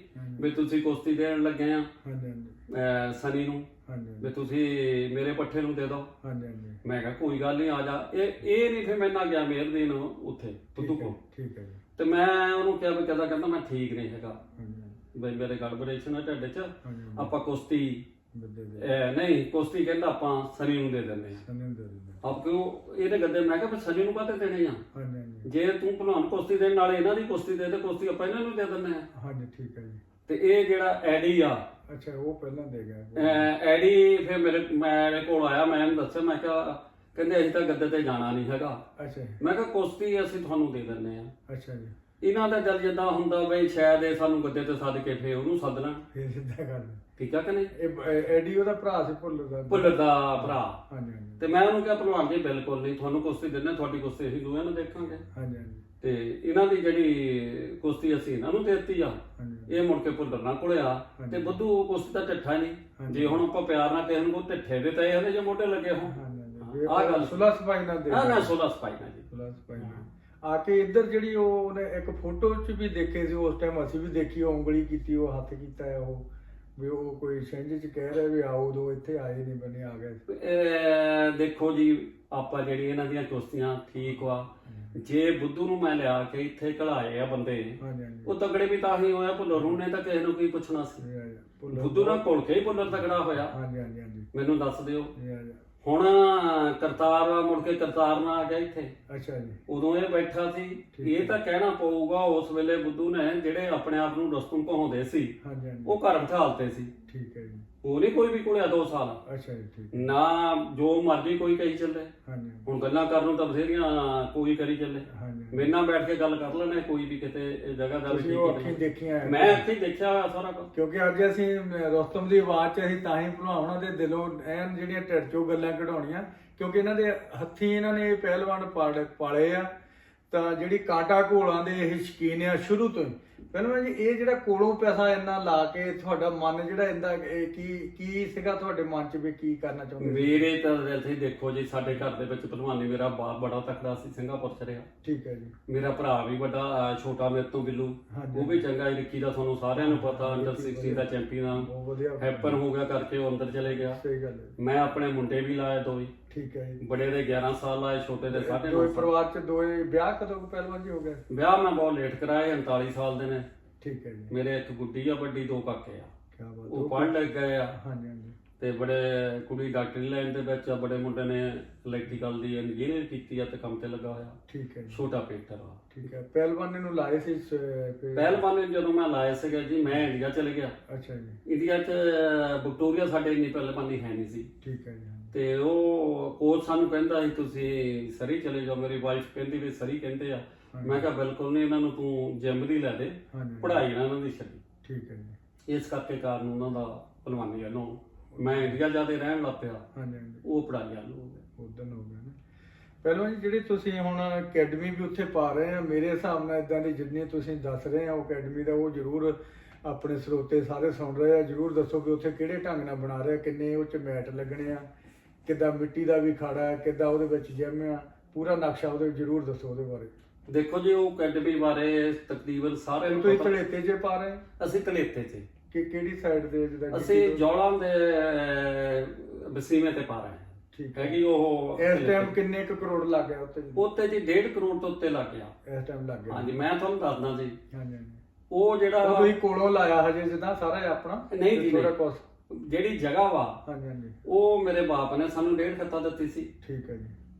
ਵੀ ਤੁਸੀਂ ਕੁਸ਼ਤੀ ਦੇਣ ਲੱਗੇ ਆ ਹਾਂਜੀ ਹਾਂਜੀ ਸਨੀ ਨੂੰ, ਹਾਂਜੀ ਵੀ ਤੁਸੀਂ ਮੇਰੇ ਪੱਠੇ ਨੂੰ ਦੇ ਦਿਓ। ਹਾਂਜੀ ਹਾਂਜੀ ਮੈਂ ਕਿਹਾ ਕੋਈ ਗੱਲ ਨਹੀਂ, ਆ ਜਾ। ਇਹ ਨਹੀਂ, ਫਿਰ ਮੈਂ ਨਾ ਗਿਆ ਮੇਹਰਦੀਨ ਉੱਥੇ ਬੁੱਧੂ ਕੋਲ, ਠੀਕ ਹੈ ਜੀ। ਤੇ ਮੈਂ ਉਹਨੂੰ ਕਿਹਾ ਵੀ ਕਹਿੰਦਾ ਮੈਂ ਠੀਕ ਨਹੀਂ ਹੈਗਾ, ਹਾਂਜੀ ਬਈ ਮੇਰੇ ਗੜਬੜੇਸ਼ਨ ਆ ਢਿੱਡ 'ਚ, ਹਾਂਜੀ ਆਪਾਂ ਕੁਸ਼ਤੀ ਬੱਦੇ ਦੇ ਨਹੀਂ ਕੁਸ਼ਤੀ ਕਹਿੰਦਾ ਆਪਾਂ ਸਨੀ ਨੂੰ ਦੇ ਦਿੰਦੇ ਆ। ਸੰਨੇ ਨੂੰ ਦੇ ਦਿੰਦੇ। ਆਪ ਕਿਉਂ ਇਹਦੇ ਗੱਦੇ, ਮੈਂ ਕਿਹਾ ਵੀ ਸਨੀ ਨੂੰ ਕਾਹਤੇ ਦੇਣੇ ਆ, ਹਾਂਜੀ ਹਾਂਜੀ ਜੇ ਤੂੰ ਭਲਵਾਨ ਕੁਸ਼ਤੀ ਦੇਣ ਨਾਲ ਇਹਨਾਂ ਦੀ ਕੁਸ਼ਤੀ ਦੇ ਤੇ ਕੁਸ਼ਤੀ ਆਪਾਂ ਇਹਨਾਂ ਨੂੰ ਦੇ ਦਿੰਦੇ ਆ। ਹਾਂਜੀ ਠੀਕ ਹੈ ਜੀ। ਤੇ ਇਹ ਜਿਹੜਾ ਐਡੀ ਆ, ਅੱਛਾ ਉਹ ਪਹਿਲਾਂ ਦੇ ਗਿਆ। ਐਡੀ ਫਿਰ ਮੇਰੇ ਕੋਲ ਆਇਆ, ਮੈਂ ਇਹਨੂੰ ਦੱਸਿਆ, ਮੈਂ ਕਿਹਾ ਕਹਿੰਦੇ ਅਸੀਂ ਤਾਂ ਗੱਦੇ ਤੇ ਜਾਣਾ ਨਹੀਂ ਹੈਗਾ। ਅੱਛਾ ਜੀ। ਮੈਂ ਕਿਹਾ ਕੁਸ਼ਤੀ ਅਸੀਂ ਤੁਹਾਨੂੰ ਦੇ ਦਿੰਦੇ ਆ। ਅੱਛਾ ਜੀ। ਇਹਨਾਂ ਦਾ ਦਿਲ ਜਿੱਦਾਂ ਹੁੰਦਾ ਬਈ ਸ਼ਾਇਦ ਇਹ ਸਾਨੂੰ ਗੱਦੇ ਤੇ ਸੱਦ ਕੇ ਫੇਰ ਉਹਨੂੰ ਸੱਦ ਲੈਣ, ਇਹ ਸਿੱਧਾ ਗੱਲ। ਠੀਕ ਆ ਕਿ ਨਹੀਂ। ਇਹ ਐਡੀ ਉਹਦਾ ਭਰਾ ਸੀ ਭੁੱਲਰ ਦਾ। ਭੁੱਲਰ ਦਾ ਭਰਾ। ਹਾਂਜੀ ਹਾਂਜੀ ਤੇ ਮੈਂ ਉਹਨੂੰ ਕਿਹਾ ਭਲਵਾਨ ਜੀ ਬਿਲਕੁਲ ਨਹੀਂ, ਤੁਹਾਨੂੰ ਕੁਸ਼ਤੀ ਦਿੰਦੇ, ਤੁਹਾਡੀ ਕੁਸ਼ਤੀ ਅਸੀਂ ਦੋਵੇਂ ਨੂੰ ਦੇਖਾਂਗੇ। ਹਾਂਜੀ ਹਾਂਜੀ ਤੇ ਇਹਨਾਂ ਦੀ ਜਿਹੜੀ ਕੁਸ਼ਤੀ ਅਸੀਂ ਇਹਨਾਂ ਨੂੰ ਦੇ ਦਿੱਤੀ ਆ। ਹਾਂਜੀ ਇਹ ਮੁੜ ਕੇ ਭੁੱਲਰ ਨਾਲ ਘੁਲਿਆ, ਤੇ ਬੁੱਧੂ ਕੁਸ਼ਤੀ ਤਾਂ ਢਿੱਠਾ ਨਹੀਂ। ਜੇ ਹੁਣ ਆਪਾਂ ਪਿਆਰ ਨਾਲ ਕਿਸੇ ਨੂੰ ਢਿੱਠੇ ਦੇ ਤਾਂ ਇਹਦੇ ਜੇ ਮੋਢੇ ਲੱਗੇ ਹੋਣ, ਹਾਂਜੀ ਆਹ ਗੱਲ ਸੁਲਾ ਸਫਾਈ ਨਾਲ ਦੇ। ਨਾ 16 ਸਪਾਈ ਨਾਲ ਜੀ। ਸੁਲਾ ਸਫਾਈ ਨਾਲ ਆ ਕੇ ਇੱਧਰ ਜਿਹੜੀ ਉਹਨੇ ਇੱਕ ਫੋਟੋ 'ਚ ਵੀ ਦੇਖੇ ਸੀ ਉਸ ਟਾਈਮ, ਅਸੀਂ ਵੀ ਦੇਖੀ, ਉਹ ਉਂਗਲੀ ਕੀਤੀ, ਉਹ ਹੱਥ ਕੀਤਾ ਹੈ, ਉਹ ਵੀ ਉਹ ਕੋਈ ਛਿੰਝ 'ਚ ਕਹਿ ਰਿਹਾ ਵੀ ਆਓ, ਉਦੋਂ ਇੱਥੇ ਆਏ ਨਹੀਂ, ਬਣੇ ਆ ਗਏ। ਦੇਖੋ ਜੀ, ਆਪਾਂ ਜਿਹੜੀ ਇਹਨਾਂ ਦੀਆਂ ਕੁਸ਼ਤੀਆਂ ਠੀਕ ਵਾ, ਜੇ ਬੁੱਧੂ ਨੂੰ ਮੈਂ ਲਿਆ ਕੇ ਇੱਥੇ ਘਲਾਏ ਆ ਬੰਦੇ, ਹਾਂਜੀ ਹਾਂਜੀ ਉਹ ਤਗੜੇ ਵੀ ਤਾਂ ਹੀ ਹੋਇਆ। ਭੁੱਲਰ ਨੂੰ ਨੇ ਤਾਂ ਕਿਸੇ ਨੂੰ ਕੀ ਪੁੱਛਣਾ ਸੀ, ਬੁੱਧੂ ਨਾਲ ਘੁਲ ਕੇ ਹੀ ਭੁੱਲਰ ਤਗੜਾ ਹੋਇਆ। ਹਾਂਜੀ ਹਾਂਜੀ ਹਾਂਜੀ ਮੈਨੂੰ ਦੱਸ ਦਿਓ। ਹਾਂਜੀ। ਹੁਣ ਕਰਤਾਰ ਮੁੜ ਕੇ ਕਰਤਾਰ ਨਾਲ ਆ ਗਿਆ ਇੱਥੇ, ਅੱਛਾ ਜੀ। ਉਦੋਂ ਇਹ ਬੈਠਾ ਸੀ। ਇਹ ਤਾਂ ਕਹਿਣਾ ਪਊਗਾ ਉਸ ਵੇਲੇ ਬੁੱਧੂ ਨੇ ਜਿਹੜੇ ਆਪਣੇ ਆਪ ਨੂੰ ਰਸਤੋਂ ਕਹਾਉਂਦੇ ਸੀ, ਹਾਂਜੀ ਹਾਂਜੀ ਉਹ ਘਰ ਬਿਠਾਲਤੇ ਸੀ। ਠੀਕ ਹੈ ਜੀ। ਉਹ ਨਹੀਂ ਕੋਈ ਵੀ ਘੁਲਿਆ 2 ਸਾਲ, ਅੱਛਾ ਜੀ ਠੀਕ ਨਾ ਜੋ ਮਰਜ਼ੀ ਕੋਈ ਕਹੀ ਚੱਲੇ। ਹਾਂਜੀ ਹੁਣ ਗੱਲਾਂ ਕਰਨ ਨੂੰ ਤਾਂ ਬਥੇਰੀਆਂ ਕੋਈ ਕਰੀ ਚੱਲੇ, ਹਾਂਜੀ ਮੇਰੇ ਨਾਲ ਬੈਠ ਕੇ ਗੱਲ ਕਰ ਲੈਣਾ, ਕੋਈ ਵੀ ਕਿਤੇ ਇਹ ਜਗ੍ਹਾ ਦਾ ਤੁਸੀਂ ਉਹ ਅੱਖੀਂ ਦੇਖੀਆਂ ਮੈਂ ਅੱਖੀਂ ਦੇਖਿਆ ਹੋਇਆ ਸਾਰਾ ਕੁਝ। ਕਿਉਂਕਿ ਅੱਜ ਅਸੀਂ ਰੁਸਤਮ ਦੀ ਆਵਾਜ਼ 'ਚ ਅਸੀਂ ਤਾਂ ਹੀ ਭਲਵਾਨਾਂ ਦੇ ਦਿਲੋਂ ਐਨ ਜਿਹੜੀਆਂ ਢਿੱਡ 'ਚੋਂ ਗੱਲਾਂ ਕਢਾਉਣੀਆਂ, ਕਿਉਂਕਿ ਇਹਨਾਂ ਦੇ ਹੱਥੀਂ ਇਹਨਾਂ ਨੇ ਇਹ ਪਹਿਲਵਾਨ ਪਾਲੇ ਆ। ਤਾਂ ਜਿਹੜੀ ਕਾਂਟਾ ਘੋਲਾਂ ਦੇ ਇਹ ਸ਼ੌਕੀਨ ਆ ਸ਼ੁਰੂ ਤੋਂ ਹੀ। ਪਹਿਲਾਂ ਜੀ ਇਹ ਜਿਹੜਾ ਕੋਲੋਂ ਪੈਸਾ ਇੰਨਾ ਲਾ ਕੇ ਤੁਹਾਡਾ ਮਨ ਜਿਹੜਾ ਇੰਦਾ ਕੀ ਸੀਗਾ ਤੁਹਾਡੇ ਮਨ 'ਚ ਵੀ ਕੀ ਕਰਨਾ ਚਾਹੁੰਦੇ ਸੀ? ਮੇਰੇ ਤਾਂ ਦਿਲ ਤੇ ਦੇਖੋ ਜੀ, ਸਾਡੇ ਘਰ ਦੇ ਵਿੱਚ ਭਲਵਾਨੀ, ਮੇਰਾ ਬਾਪ ਬੜਾ ਤਕੜਾ ਸੀ, ਸਿੰਗਾਪੁਰ ਚ ਰਿਹਾ। ਠੀਕ ਹੈ ਜੀ। ਮੇਰਾ ਭਰਾ ਵੀ ਵੱਡਾ, ਛੋਟਾ ਮੇਰੇ ਤੋਂ ਬਿੱਲੂ, ਉਹ ਵੀ ਚੰਗਾ ਹੀ ਰਿੱਕੀ ਦਾ ਤੁਹਾਨੂੰ ਸਾਰਿਆਂ ਨੂੰ ਪਤਾ, ਅੰਡਰ 16 ਦਾ ਚੈਂਪੀਅਨ, ਬਹੁਤ ਵਧੀਆ। ਹੈਪਨ ਹੋ ਗਿਆ ਕਰਕੇ ਉਹ ਅੰਦਰ ਚਲੇ ਗਿਆ। ਸਹੀ ਗੱਲ ਹੈ। ਮੈਂ ਆਪਣੇ ਮੁੰਡੇ ਵੀ ਲਾਏ 2 ਹੀ। ਠੀਕ ਹੈ ਜੀ। ਬੜੇ ਦੇ 11 ਸਾਲ ਲਾਏ, ਛੋਟੇ ਦੇ 9.5 ਦੋਏ ਸਾਲ। ਪਰਿਵਾਰ 'ਚ ਦੋਏ ਵਿਆਹ ਕਦੋਂ ਪਹਿਲਵਾਨ ਜੀ ਹੋ ਗਏ? ਵਿਆਹ ਮੈਂ ਬਹੁਤ ਲੇਟ ਕਰਾਏ, 39 ਸਾਲ ਦੇ ਨੇ। ਠੀਕ ਹੈ ਜੀ। ਮੇਰੇ ਇੱਕ ਗੁੱਡੀ ਆ ਵੱਡੀ, 2 ਕਾਕੇ ਆ, ਕੀ ਬਾਤ। ਉਹ ਪੜ੍ਹ ਲੱਗ ਗਏ ਆ। ਹਾਂਜੀ ਹਾਂਜੀ ਤੇ ਬੜੇ ਕੁੜੀ ਡਾਕਟਰੀ ਲਾਈਨ ਦੇ ਵਿੱਚ ਆ, ਬੜੇ ਮੁੰਡੇ ਨੇ ਇਲੈਕਟ੍ਰੀਕਲ ਦੀ ਇੰਜੀਨੀਅਰ ਕੀਤੀ ਆ ਤੇ ਕੰਮ ਤੇ ਲੱਗਾ ਹੋਇਆ। ਠੀਕ ਹੈ ਜੀ। ਛੋਟਾ ਪੇਟਰ ਆ। ਠੀਕ ਹੈ। ਪਹਿਲਵਾਨੀ ਨੂੰ ਲਾਏ ਸੀ ਪਹਿਲਵਾਨ ਜਦੋਂ ਮੈਂ ਲਾਇਆ ਸੀਗਾ ਜੀ, ਮੈਂ ਇੰਡੀਆ ਚਲੇ ਗਿਆ। ਅੱਛਾ ਜੀ। ਇੰਡੀਆ 'ਚ ਵਿਕਟੋਰੀਆ ਸਾਡੇ ਇੰਨੀ ਪਹਿਲਵਾਨੀ ਹੈ ਨਹੀਂ ਸੀ। ਠੀਕ ਹੈ ਜੀ। ਤੇ ਉਹ ਕੋਚ ਸਾਨੂੰ ਕਹਿੰਦਾ ਸੀ ਤੁਸੀਂ ਸਰੀ ਚਲੇ ਜਾਓ। ਮੇਰੀ ਵਾਈਫ ਕਹਿੰਦੀ ਵੀ ਸਰੀ ਕਹਿੰਦੇ ਆ। ਮੈਂ ਕਿਹਾ ਬਿਲਕੁਲ ਨਹੀਂ, ਇਹਨਾਂ ਨੂੰ ਤੂੰ ਜਿਮ ਦੀ ਲੈ ਦੇ, ਹਾਂਜੀ ਪੜ੍ਹਾਈ ਨਾ ਇਹਨਾਂ ਦੀ ਛੱਡੀ। ਠੀਕ ਹੈ ਜੀ। ਇਸ ਕਰਕੇ ਕਾਰਨ ਉਹਨਾਂ ਦਾ ਪਹਿਲਵਾਨੀ ਵੱਲੋਂ ਮੈਂ ਇੰਡੀਆ ਜਾਦੇ ਰਹਿਣ ਲੱਗ ਪਿਆ, ਹਾਂਜੀ ਹਾਂਜੀ ਉਹ ਪੜ੍ਹਾਈ ਵੱਲ ਹੋ ਗਿਆ। ਉਦੋਂ ਹੋ ਗਿਆ ਨਾ। ਪਹਿਲਾਂ ਜੀ ਜਿਹੜੀ ਤੁਸੀਂ ਹੁਣ ਅਕੈਡਮੀ ਵੀ ਉੱਥੇ ਪਾ ਰਹੇ ਆ, ਮੇਰੇ ਹਿਸਾਬ ਨਾਲ ਇਦਾਂ ਦੀ ਜਿੰਨੀ ਤੁਸੀਂ ਦੱਸ ਰਹੇ ਆ ਉਹ ਅਕੈਡਮੀ ਦਾ, ਉਹ ਜ਼ਰੂਰ ਆਪਣੇ ਸਰੋਤੇ ਸਾਰੇ ਸੁਣ ਰਹੇ ਆ। ਜ਼ਰੂਰ ਦੱਸੋ ਵੀ ਉੱਥੇ ਕਿਹੜੇ ਢੰਗ ਨਾਲ ਬਣਾ ਰਹੇ ਆ, ਕਿੰਨੇ ਉਹ 'ਚ ਮੈਟ ਲੱਗਣੇ ਆ, ਕਿੱਦਾਂ ਮਿੱਟੀ ਦਾ ਵੀ ਖਾੜਾ ਹੈ, ਕਿੱਦਾਂ ਉਹਦੇ ਵਿੱਚ ਜਿਮ ਆ, ਪੂਰਾ ਨਕਸ਼ਾ ਉਹਦੇ ਜ਼ਰੂਰ ਦੱਸੋ ਉਹਦੇ ਬਾਰੇ। ਦੇਖੋ ਜੀ, ਉਹ ਅਕੈਡਮੀ ਬਾਰੇ ਤਕਰੀਬਨ ਸਾਰਿਆਂ ਨੂੰ ਤੁਸੀਂ ਪਤਾ। ਧਲੇਤੇ 'ਚ ਪਾ ਰਹੇ ਆ? ਅਸੀਂ ਧਲੇਤੇ 'ਚ। ਕਿ ਕਿਹੜੀ ਸਾਈਡ ਤੇ ਜਿੱਦਾਂ ਅਸੀਂ ਜੌਲਾਂ ਦੇ ਵਸੀਵੇਂ ਤੇ ਪਾ ਰਹੇ ਹਾਂ। ਠੀਕ ਹੈ। ਹੈਗੀ ਉਹ ਇਸ ਟਾਈਮ ਕਿੰਨੇ ਕੁ ਕਰੋੜ ਲੱਗ ਗਿਆ ਉੱਤੇ? ਉੱਤੇ ਜੀ 1.5 ਕਰੋੜ ਤੋਂ ਉੱਤੇ ਲੱਗ ਗਿਆ ਇਸ ਟਾਈਮ ਲੱਗ ਗਿਆ। ਹਾਂਜੀ, ਮੈਂ ਤੁਹਾਨੂੰ ਦੱਸਦਾ ਜੀ। ਹਾਂਜੀ ਹਾਂਜੀ। ਉਹ ਜਿਹੜਾ ਉਹ ਤੁਸੀਂ ਕੋਲੋਂ ਲਾਇਆ ਹਜੇ ਜਿੱਦਾਂ ਸਾਰਾ ਆਪਣਾ? ਨਹੀਂ ਜੀ, ਥੋੜਾ ਕੁਛ ਜਿਹੜੀ ਜਗ੍ਹਾ ਵਾ, ਹਾਂਜੀ ਹਾਂਜੀ, ਉਹ ਮੇਰੇ ਬਾਪ ਨੇ ਸਾਨੂੰ 1.5 ਖੱਤਾ ਦਿੱਤੀ ਸੀ। ਠੀਕ ਹੈ ਜੀ।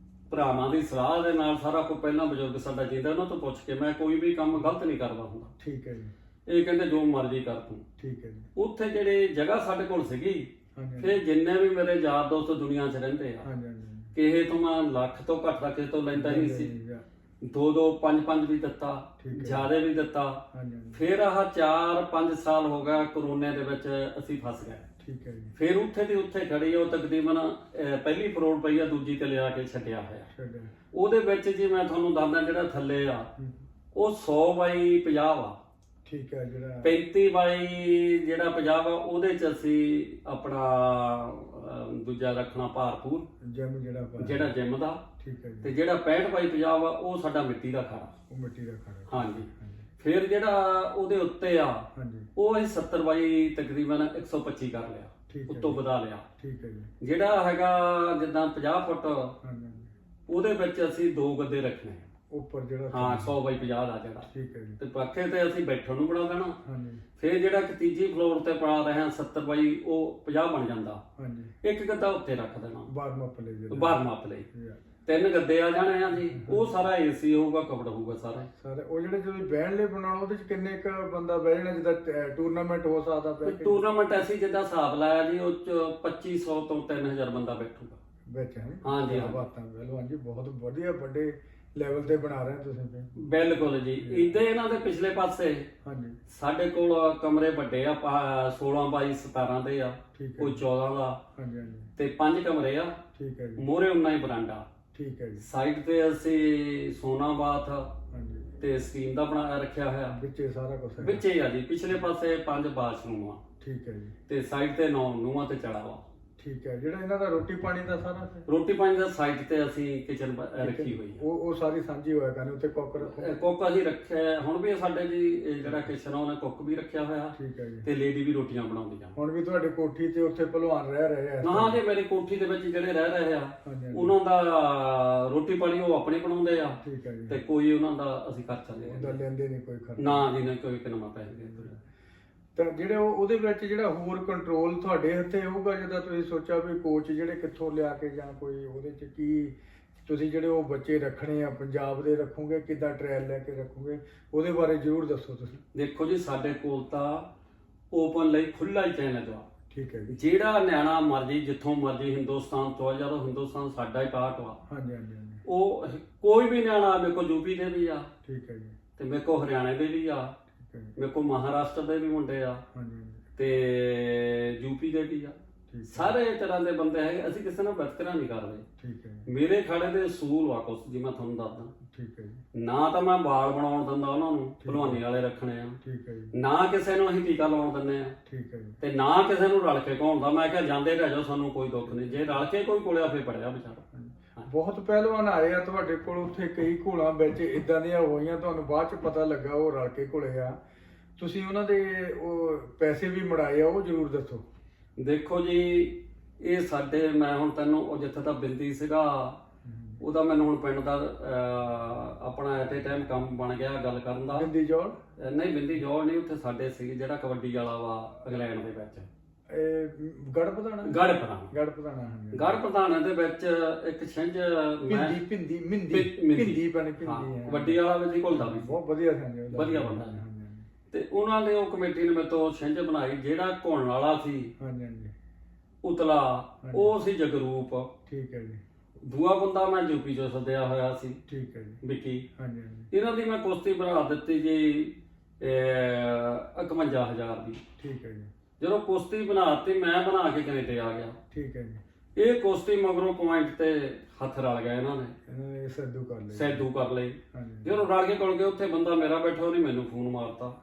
ਭਰਾਵਾਂ ਦੀ ਸਲਾਹ ਦੇ ਨਾਲ ਸਾਰਾ ਕੁਝ, ਪਹਿਲਾਂ ਬਜ਼ੁਰਗ ਸਾਡਾ ਜਿੰਦਾ, ਉਹਨਾਂ ਤੋਂ ਪੁੱਛ ਕੇ। ਮੈਂ ਕੋਈ ਵੀ ਕੰਮ ਗਲਤ ਨਹੀਂ ਕਰਦਾ ਹੁੰਦਾ। ਠੀਕ ਹੈ ਜੀ। ਇਹ ਕਹਿੰਦੇ ਜੋ ਮਰਜ਼ੀ ਕਰ ਤੂੰ। ਠੀਕ ਹੈ ਜੀ। ਉੱਥੇ ਜਿਹੜੀ ਜਗ੍ਹਾ ਸਾਡੇ ਕੋਲ ਸੀਗੀ, ਹਾਂਜੀ ਫਿਰ ਜਿੰਨੇ ਵੀ ਮੇਰੇ ਯਾਰ ਦੋਸਤ ਦੁਨੀਆ 'ਚ ਰਹਿੰਦੇ ਆ, ਹਾਂਜੀ ਹਾਂਜੀ, ਕਿਸੇ ਤੋਂ ਮੈਂ ਲੱਖ ਤੋਂ ਘੱਟ ਦਾ ਕਿਸੇ ਤੋਂ ਲੈਂਦਾ ਨਹੀਂ ਸੀ। 2-2 5-5 ਵੀ ਦਿੱਤਾ, ਜ਼ਿਆਦਾ ਵੀ ਦਿੱਤਾ। ਫਿਰ ਆਹ 4-5 ਸਾਲ ਹੋ ਗਿਆ ਕਰੋਨੇ ਦੇ ਵਿੱਚ ਅਸੀਂ ਫਸ ਗਏ। ਠੀਕ ਹੈ ਜੀ। ਫਿਰ ਉੱਥੇ ਦੀ ਉੱਥੇ ਖੜੀ ਉਹ ਤਕਰੀਬਨ ਪਹਿਲੀ ਫਰੋਡ ਪਈ ਆ, ਦੂਜੀ ਤੇ ਲਿਆ ਕੇ ਛੱਡਿਆ ਹੋਇਆ। ਉਹਦੇ ਵਿੱਚ ਜੀ ਮੈਂ ਤੁਹਾਨੂੰ ਦੱਸਦਾ ਜਿਹੜਾ ਥੱਲੇ ਆ ਉਹ 100/50 ਆ। ਠੀਕ ਹੈ। ਜਿਹੜਾ 35 ਜਿਹੜਾ 50 ਆ ਉਹਦੇ ਚ ਅਸੀਂ ਆਪਣਾ ਦੂਜਾ ਰੱਖਣਾ ਭਾਰਪੂਰ ਜਿਹੜਾ ਜਿਮ ਦਾ। ਠੀਕ ਹੈ ਜੀ। ਤੇ ਜਿਹੜਾ 65/50 ਆ ਉਹ ਸਾਡਾ ਮਿੱਟੀ ਦਾ ਖਾੜਾ। ਉਹ ਮਿੱਟੀ ਦਾ ਖਾੜਾ। ਹਾਂਜੀ। ਫਿਰ ਜਿਹੜਾ ਉਹਦੇ ਉੱਤੇ ਆ ਉਹ ਅਸੀਂ 70 ਤਕਰੀਬਨ 125 ਕਰ ਲਿਆ, ਉੱਤੋਂ ਵਧਾ ਲਿਆ। ਠੀਕ ਹੈ ਜੀ। ਜਿਹੜਾ ਹੈਗਾ ਜਿੱਦਾਂ 50 ਫੁੱਟ ਉਹਦੇ ਵਿੱਚ ਅਸੀਂ 2 ਗੱਦੇ ਰੱਖਣੇ ਉੱਪਰ ਜਿਹੜਾ। ਹਾਂ 100/50 ਦਾ ਜਿਹੜਾ। ਠੀਕ ਹੈ ਜੀ। ਤੇ ਪੱਖੇ ਤੇ ਅਸੀਂ ਬੈਠਣ ਨੂੰ ਬਣਾ ਦੇਣਾ। ਫਿਰ ਜਿਹੜਾ ਕਿ ਤੀਜੀ ਫਲੋਰ ਤੇ ਪਾ ਰਹੇ ਹਾਂ 70/50 ਬਣ ਜਾਂਦਾ। ਇੱਕ ਗੱਦਾ ਉੱਤੇ ਰੱਖ ਦੇਣਾ ਵਾਰਮ-ਅਪ ਲਈ। 3 ਗੱਦੇ ਆ ਜਾਣੇ ਆ ਜੀ। ਉਹ ਸਾਰਾ ਏਸੀ ਹੋਊਗਾ, ਕਵਰ ਹੋਊਗਾ ਸਾਰਾ। ਉਹ ਜਿਹੜੇ ਜਦੋਂ ਬਹਿਣ ਲਈ ਬਣਾਉਣਾ ਉਹਦੇ ਚ ਕਿੰਨੇ ਕ ਬੰਦਾ ਬਹਿ ਜਾਣਾ, ਜਿੱਦਾਂ ਟੂਰਨਾਮੈਂਟ ਹੋ ਸਕਦਾ ਪਿਆ? ਟੂਰਨਾਮੈਂਟ ਅਸੀਂ ਜਿੱਦਾਂ ਹਿਸਾਬ ਲਾਇਆ ਜੀ ਉਹ ਚ 2500 ਤੋਂ 3000 ਬੰਦਾ ਬੈਠੂਗਾ ਵਿੱਚ। ਹਾਂਜੀ ਬਾਤਾਂ ਪਹਿਲਵਾਨ ਜੀ ਬਹੁਤ ਵਧੀਆ ਵੱਡੇ ਲੈਵਲ ਤੇ ਬਣਾ ਰਹੇ ਤੁਸੀਂ। ਬਿਲਕੁਲ ਜੀ। ਇੱਦਾਂ ਇਹਨਾਂ ਦੇ ਪਿਛਲੇ ਪਾਸੇ ਸਾਡੇ ਕੋਲ ਕਮਰੇ ਵੱਡੇ ਆ 16/17 ਦੇ ਆ, ਕੋਈ 14 ਦਾ ਤੇ 5 ਕਮਰੇ ਆ। ਠੀਕ ਹੈ ਜੀ। ਮੋਹਰੇ ਉਨਾ ਹੀ ਬਰਾਂਡਾ। ਠੀਕ ਹੈ ਜੀ। ਸਾਈਡ ਤੇ ਅਸੀਂ ਸੋਨਾ ਬਾਥ ਤੇ ਸਟੀਮ ਦਾ ਬਣਾ ਰੱਖਿਆ ਹੋਇਆ। ਵਿੱਚੇ ਸਾਰਾ ਕੁਝ ਵਿੱਚੇ ਆ ਜੀ। ਪਿਛਲੇ ਪਾਸੇ 5 ਬਾਥਰੂਮ ਆ। ਠੀਕ ਹੈ ਜੀ। ਤੇ ਸਾਈਡ ਤੇ 9 ਨੂੰਹਾਂ ਤੇ ਚੜਾ ਵਾ। ਠੀਕ ਹੈ। ਜਿਹੜਾ ਇਹਨਾਂ ਦਾ ਰੋਟੀ ਪਾਣੀ ਦਾ ਸਾਰਾ ਰੋਟੀ ਪਾਣੀ ਦਾ ਸਾਈਡ ਤੇ ਅਸੀਂ ਕਿਚਨ ਰੱਖੀ ਹੋਈ ਆ। ਉਹ ਸਾਰੀ ਸਾਂਝੀ ਹੋਇਆ ਕਰਨੀ, ਉੱਤੇ ਕੁੱਕ ਰੱਖੋ। ਕੁੱਕ ਅਸੀਂ ਰੱਖਿਆ ਹੁਣ ਵੀ ਸਾਡੇ ਜੀ ਜਿਹੜਾ ਕਿਚਨ ਆ ਉਹਨੇ ਕੁੱਕ ਵੀ ਰੱਖਿਆ ਹੋਇਆ। ਠੀਕ ਹੈ ਜੀ। ਤੇ ਲੇਡੀ ਵੀ ਰੋਟੀਆਂ ਬਣਾਉਂਦੀਆਂ। ਹੁਣ ਵੀ ਤੁਹਾਡੀ ਕੋਠੀ ਤੇ ਉੱਥੇ ਭਲਵਾਨ ਰਹਿ ਰਹੇ ਆ? ਹਾਂ ਜੀ, ਮੇਰੀ ਕੋਠੀ ਦੇ ਵਿੱਚ ਜਿਹੜੇ ਰਹਿ ਰਹੇ ਆ ਉਹਨਾਂ ਦਾ ਰੋਟੀ ਪਾਣੀ ਉਹ ਆਪਣੇ ਬਣਾਉਂਦੇ ਆ। ਠੀਕ ਹੈ ਜੀ। ਤੇ ਕੋਈ ਉਹਨਾਂ ਦਾ ਅਸੀਂ ਖਰਚਾ ਲੈਂਦੇ ਨਹੀਂ ਕੋਈ ਖਰਚਾ? ਨਾ ਜੀ, ਨਾ ਕੋਈ ਕਿੰਨਾ ਪੈਸੇ ਦਿੰਦੇ। ਤਾਂ ਜਿਹੜੇ ਉਹਦੇ ਵਿੱਚ ਜਿਹੜਾ ਹੋਰ ਕੰਟਰੋਲ ਤੁਹਾਡੇ ਹੱਥੇ ਹੋਊਗਾ, ਜਿੱਦਾਂ ਤੁਸੀਂ ਸੋਚਿਆ ਵੀ ਕੋਚ ਜਿਹੜੇ ਕਿੱਥੋਂ ਲਿਆ ਕੇ ਜਾਂ ਕੋਈ ਉਹਦੇ ਚ ਕੀ ਤੁਸੀਂ ਜਿਹੜੇ ਉਹ ਬੱਚੇ ਰੱਖਣੇ ਆ ਪੰਜਾਬ ਦੇ ਰੱਖੋਗੇ, ਕਿੱਦਾਂ ਟ੍ਰਾਇਲ ਲੈ ਕੇ ਰੱਖੋਗੇ, ਉਹਦੇ ਬਾਰੇ ਜ਼ਰੂਰ ਦੱਸੋ ਤੁਸੀਂ। ਦੇਖੋ ਜੀ, ਸਾਡੇ ਕੋਲ ਤਾਂ ਓਪਨ ਲਈ ਖੁੱਲਾ ਹੀ ਚੈਨਲ ਆ। ਠੀਕ ਹੈ ਜੀ। ਜਿਹੜਾ ਨਿਆਣਾ ਮਰਜੀ ਜਿੱਥੋਂ ਮਰਜੀ ਹਿੰਦੁਸਤਾਨ ਤੋਂ ਆ, ਜਦੋਂ ਹਿੰਦੁਸਤਾਨ ਸਾਡਾ ਹੀ ਪਾਰਟ ਵਾ। ਹਾਂਜੀ। ਉਹ ਕੋਈ ਵੀ ਨਿਆਣਾ ਮੇਰੇ ਕੋਲ ਯੂਪੀ ਦੇ ਵੀ ਆ। ਠੀਕ ਹੈ ਜੀ। ਤੇ ਮੇਰੇ ਕੋਲ ਹਰਿਆਣੇ ਦੇ ਵੀ ਆ, ਮੇਰੇ ਕੋਲ ਮਹਾਰਾਸ਼ਟਰ ਦੇ ਵੀ ਮੁੰਡੇ ਆ, ਤੇ ਯੂਪੀ ਦੇ ਵੀ ਆ। ਸਾਰੇ ਤਰ੍ਹਾਂ ਦੇ ਬੰਦੇ ਹੈਗੇ। ਅਸੀਂ ਕਿਸੇ ਨਾਲ ਵਿਤਕਰਾ ਨਹੀਂ ਕਰਦੇ। ਠੀਕ ਹੈ। ਮੇਰੇ ਖਾੜੇ ਦੇ ਅਸੂਲ ਆ ਕੁਛ ਜੀ, ਮੈਂ ਤੁਹਾਨੂੰ ਦੱਸਦਾ। ਠੀਕ ਹੈ ਜੀ। ਨਾ ਤਾਂ ਮੈਂ ਬਾਲ ਬਣਾਉਣ ਦਿੰਦਾ ਉਹਨਾਂ ਨੂੰ, ਭਲਵਾਨੀ ਵਾਲੇ ਰੱਖਣੇ ਆ। ਠੀਕ ਹੈ ਜੀ। ਨਾ ਕਿਸੇ ਨੂੰ ਅਸੀਂ ਟੀਕਾ ਲਾਉਣ ਦਿੰਦੇ ਆ। ਠੀਕ ਹੈ ਜੀ। ਤੇ ਨਾ ਕਿਸੇ ਨੂੰ ਰਲ ਕੇ ਘਾਉਂਦਾ। ਮੈਂ ਕਿਹਾ ਜਾਂਦੇ ਰਹਿ ਜਾਓ, ਸਾਨੂੰ ਕੋਈ ਦੁੱਖ ਨਹੀਂ। ਜੇ ਰਲ ਕੇ ਕੋਈ ਕੋਲਿਆ ਫੇਰ ਪੜਿਆ ਵਿਚਾਰਾ। ਬਹੁਤ ਪਹਿਲਵਾਨ ਆਏ ਆ ਤੁਹਾਡੇ ਕੋਲ, ਉੱਥੇ ਕਈ ਘੋਲਾਂ ਵਿੱਚ ਇਦਾਂ ਦੀਆਂ ਹੋਈਆਂ, ਤੁਹਾਨੂੰ ਬਾਅਦ ਚ ਪਤਾ ਲੱਗਾ ਉਹ ਰਲ ਕੇ ਘੁਲੇ ਆ। ਤੁਸੀਂ ਉਹਨਾਂ ਦੇ ਉਹ ਪੈਸੇ ਵੀ ਮੜਾਏ ਆ, ਉਹ ਜ਼ਰੂਰ ਦੱਸੋ। ਦੇਖੋ ਜੀ, ਇਹ ਸਾਡੇ ਮੈਂ ਹੁਣ ਤੈਨੂੰ ਉਹ ਜਿੱਥੇ ਤਾਂ ਬਿੰਦੀ ਸੀਗਾ ਉਹਦਾ ਮੈਨੂੰ ਹੁਣ ਪਿੰਡ ਦਾ ਆਪਣਾ ਐਟ ਏ ਟਾਈਮ ਕੰਮ ਬਣ ਗਿਆ ਗੱਲ ਕਰਨ ਦਾ। ਬਿੰਦੀ ਜੋੜ? ਨਹੀਂ, ਬਿੰਦੀ ਜੋੜ ਨਹੀਂ। ਉੱਥੇ ਸਾਡੇ ਸੀ ਜਿਹੜਾ ਕਬੱਡੀ ਵਾਲਾ ਵਾ ਇੰਗਲੈਂਡ ਦੇ ਵਿੱਚ। ਗੜ ਪ੍ਰਧਾਨ ਦੇ ਵਿੱਚ ਇੱਕ ਛਿੰਝ ਵੱਡੀ ਵਾਲਾ ਵੀ ਘੁਲਦਾ ਵੀ ਬਹੁਤ ਵਧੀਆ ਬੰਦਾ। ਤੇ ਉਹਨਾਂ ਨੇ ਉਹ ਕਮੇਟੀ ਨੇ ਮੇਰੇ ਤੋਂ ਛਿੰਝ ਬਣਾਈ। ਜਿਹੜਾ ਘੁਲਣ ਵਾਲਾ ਸੀ ਉਤਲਾ ਉਹ ਸੀ ਜਗਰੂਪ। ਠੀਕ ਹੈ ਜੀ। ਦੂਆ ਬੰਦਾ ਮੈਂ ਯੂਪੀ ਚੋਂ ਸੱਦਿਆ ਹੋਇਆ ਸੀ। ਠੀਕ ਹੈ ਜੀ। ਵਿੱਕੀ। ਇਹਨਾਂ ਦੀ ਮੈਂ ਕੁਸ਼ਤੀ ਬਣਾ ਦਿੱਤੀ ਜੀ 51,000 ਦੀ। ਠੀਕ ਹੈ ਜੀ। ਜਦੋਂ ਕੁਸ਼ਤੀ ਬਣਾਤੀ ਮੈਂ ਬਣਾ ਕੇ ਕੈਨੇਡਾ ਆ ਗਿਆ। ਠੀਕ ਹੈ ਜੀ। ਇਹ ਕੁਸ਼ਤੀ ਮਗਰੋਂ ਪੁਆਇੰਟ ਤੇ ਹੱਥ ਰਲ ਗਿਆ ਇਹਨਾਂ ਨੇ ਸੈਦੂ ਕਰ ਲਈ। ਜਦੋਂ ਰਲ ਕੇ ਕੋਲ ਗਏ ਉੱਥੇ ਬੰਦਾ ਮੇਰਾ ਬੈਠਾ, ਉਹਨੇ ਮੈਨੂੰ ਫੋਨ ਮਾਰਤਾ।